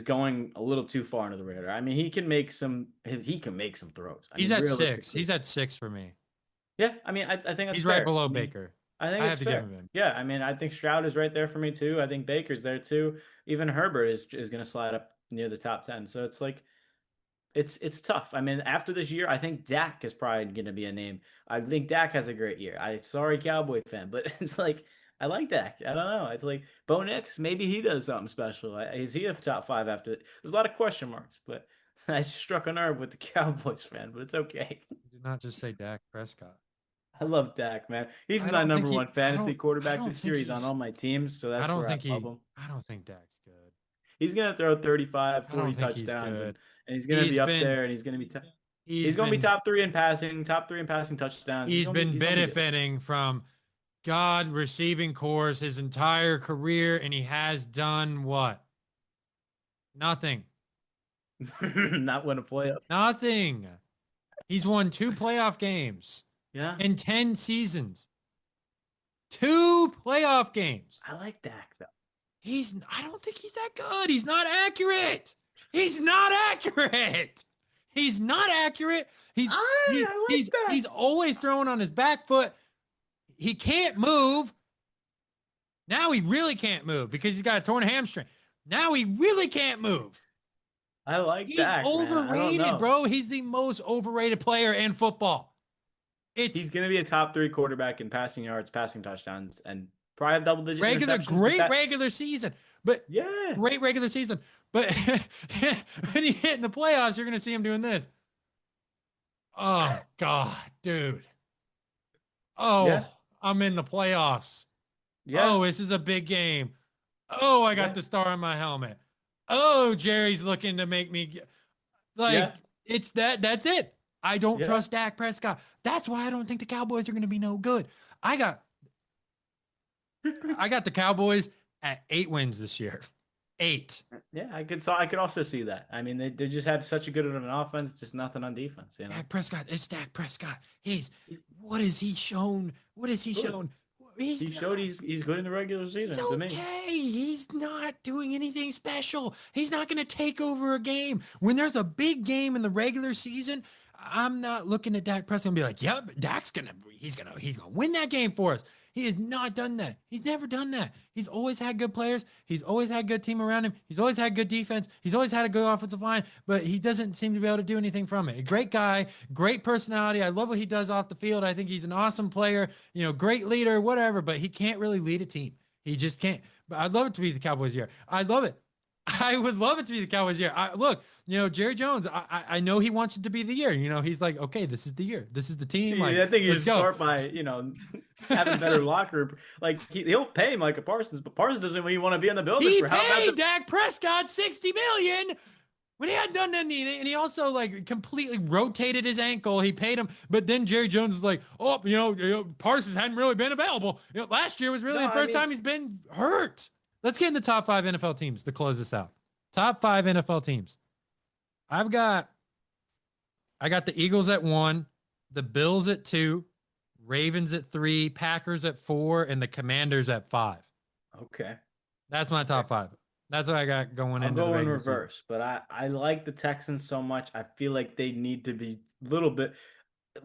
going a little too far into the radar. I mean, he can make some throws. I he's mean, at 6. realistically, He's at 6 for me. yeah. I mean, I think that's He's right fair. below I mean, Baker. I think I it's have to give fair. him. Yeah, I mean, I think Stroud is right there for me too. I think Baker's there too. Even Herbert is going to slide up near the top 10. So it's like it's tough. I mean, after this year, I think Dak is probably going to be a name. I think Dak has a great year. Sorry Cowboy fan, but it's like I like Dak. I don't know. It's like Bo Nix, maybe he does something special. Is he a top 5 after? There's a lot of question marks, but I struck a nerve with the Cowboys fan, but it's okay. Do not just say Dak Prescott. I love Dak, man. He's I my don't think number he. one fantasy I quarterback don't this year. think He's on he's. all my teams, so I that's don't where I think love he. him. I don't think Dak's good. He's going to throw 35, I don't 40 think he's touchdowns, good. and he's going to He's be up been. there, and he's going to be He's he's going to be been. top 3 in passing touchdowns. He's been He's going to be good. benefiting from God receiving cores his entire career, and he has done what? Nothing. Not win a playoff. Nothing. He's won 2 playoff games Yeah, in 10 seasons. 2 playoff games. I like Dak though. I don't think he's that good. He's not accurate. He's not accurate. He's not accurate. I like Dak. He's always throwing on his back foot. He can't move. Now he really can't move because he's got a torn hamstring. Now he really can't move. I like He's Dak, man. I don't overrated, know. bro. He's the most overrated player in football. He's going to be a top 3 quarterback in passing yards, passing touchdowns, and probably have double-digit interceptions. Great regular season, but yeah, great regular season. But when you hit in the playoffs, you're going to see him doing this. Oh God, dude. Oh, yeah, I'm in the playoffs. yeah. Oh, this is a big game. Oh, I got Yeah. the star on my helmet. Oh, Jerry's looking to make me like Yeah. it's that. That's it. I don't Yeah. trust Dak Prescott. That's why I don't think the Cowboys are going to be no good. I got the Cowboys at 8 wins this year. 8. Yeah, I could also see that. I mean, they just have such a good of an offense, just nothing on defense. Dak Prescott. It's Dak Prescott. What has he shown? What has he Good. shown? He showed he's good in the regular season He's to me. okay. He's not doing anything special. He's not going to take over a game. When there's a big game in the regular season, I'm not looking at Dak Prescott and be like, "Yep, Dak's he's gonna win that game for us." He has not done that. He's never done that. He's always had good players. He's always had good team around him. He's always had good defense. He's always had a good offensive line, but he doesn't seem to be able to do anything from it. A great guy, great personality. I love what he does off the field. I think he's an awesome player, great leader, whatever, but he can't really lead a team. He just can't. But I'd love it to be the Cowboys year. I'd love it. I would love it to be the Cowboys year. Look, Jerry Jones, I know he wants it to be the year. He's like, okay, this is the year. This is the team. Like, I think you let's should go. start by, having better locker. Like he'll pay Micah Parsons, but Parsons doesn't really want to be in the building. He for how paid about Dak Prescott $60 million when he hadn't done anything, and he also completely rotated his ankle. He paid him, but then Jerry Jones is like, oh, Parsons hadn't really been available. Last year was really the first time he's been hurt. let's get in the top 5 NFL teams to close this out. Top 5 NFL teams. I got the Eagles at 1, the Bills at 2, Ravens at 3, Packers at 4, and the Commanders at 5. Okay. That's my top 5. That's what I got going into the I'll go in regular reverse, season. but I like the Texans so much. I feel like they need to be a little bit,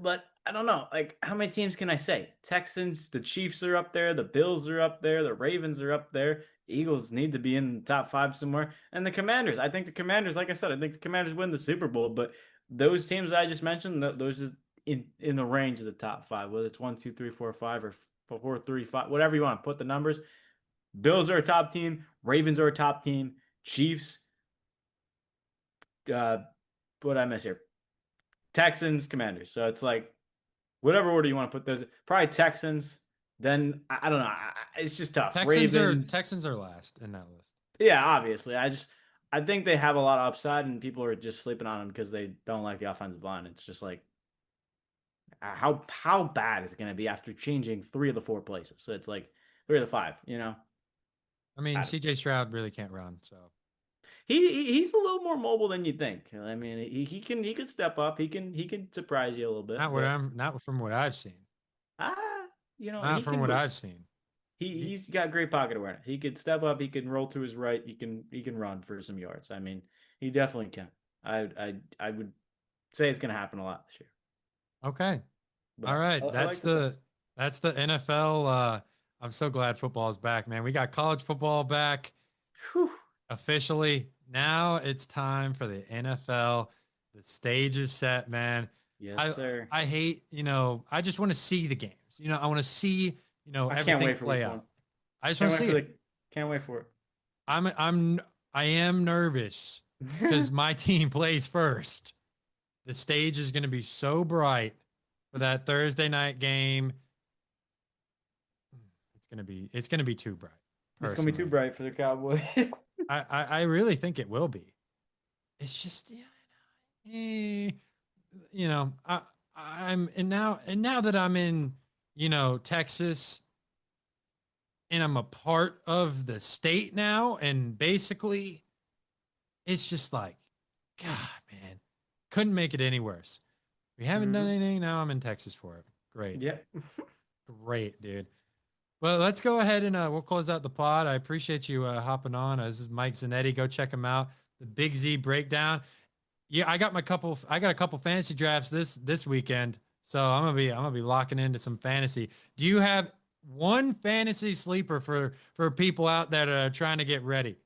but I don't know. Like, how many teams can I say? Texans, the Chiefs are up there, the Bills are up there, the Ravens are up there. Eagles need to be in the top 5 somewhere, and the Commanders. I think the Commanders, like I said, I think the Commanders win the Super Bowl. But those teams I just mentioned, those are in the range of the top 5, whether it's 1, 2, 3, 4, 5, or 4, 3, 5, whatever you want to put the numbers. Bills are a top team. Ravens are a top team. Chiefs. What did I miss here? Texans, Commanders. So it's like whatever order you want to put those. Probably Texans. Then I don't know. It's just tough. Texans are last in that list. Yeah, obviously. I think they have a lot of upside, and people are just sleeping on them because they don't like the offensive line. It's just like how bad is it going to be after changing 3 of the 4 places? So it's like 3 of the 5. I mean, CJ Stroud really can't run, so he's a little more mobile than you think. I mean, he can step up. He can surprise you a little bit. Not from what I've seen. Not from what I've seen. He's got great pocket awareness. He could step up. He can roll to his right. He can run for some yards. I mean, he definitely can. I would say it's going to happen a lot this year. Okay. All right. That's the NFL. I'm so glad football is back, man. We got college football back. Whew. Officially. Now it's time for the NFL. The stage is set, man. Yes, sir. I hate, I just want to see the games. I want to see, everything play out. I just want to see it. Can't wait for it. I am nervous because my team plays first. The stage is going to be so bright for that Thursday night game. It's going to be too bright. Personally. It's going to be too bright for the Cowboys. I really think it will be. It's just, now that I'm in, Texas, and I'm a part of the state now, and basically it's just like, God, man, couldn't make it any worse. We haven't done anything. Now I'm in Texas for it. Great. Yeah. Great, dude. Well, let's go ahead and we'll close out the pod. I appreciate you hopping on. This is Mike Zanetti. Go check him out. The Big Z Breakdown. Yeah, I got a couple fantasy drafts this weekend, so I'm gonna be locking into some fantasy. Do you have one fantasy sleeper for people out there that are trying to get ready?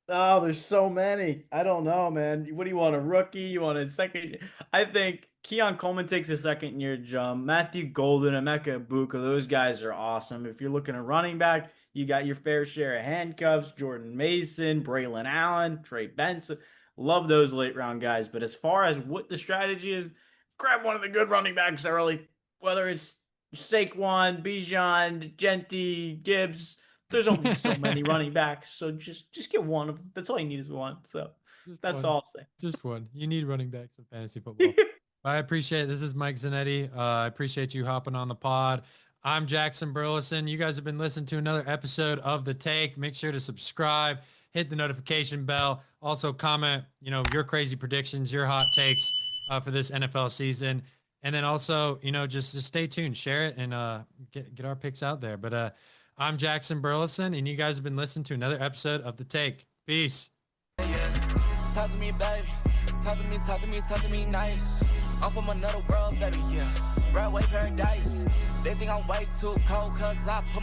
Oh, there's so many. I don't know, man. What do you want? A rookie? You want a second? I think Keon Coleman takes a second-year jump. Matthew Golden, Emeka Ibuka, those guys are awesome. If you're looking at running back, you got your fair share of handcuffs. Jordan Mason, Braylon Allen, Trey Benson. Love those late-round guys. But as far as what the strategy is, grab one of the good running backs early. Whether it's Saquon, Bijan, Genti, Gibbs. There's only so many running backs, so just get one of them. That's all you need is one. So that's all I'll say. Just one. You need running backs in fantasy football. I appreciate it. This is Mike Zanetti. I appreciate you hopping on the pod. I'm Jackson Burlison. You guys have been listening to another episode of The Take. Make sure to subscribe, hit the notification bell. Also comment, your crazy predictions, your hot takes for this NFL season. And then also, just stay tuned, share it, and get our picks out there. But I'm Jackson Burlison, and you guys have been listening to another episode of The Take. Peace. Talk to me, baby. Talk to me nice. I'm from another world, baby, yeah. Red way paradise. They think I'm way too cold, cause I put my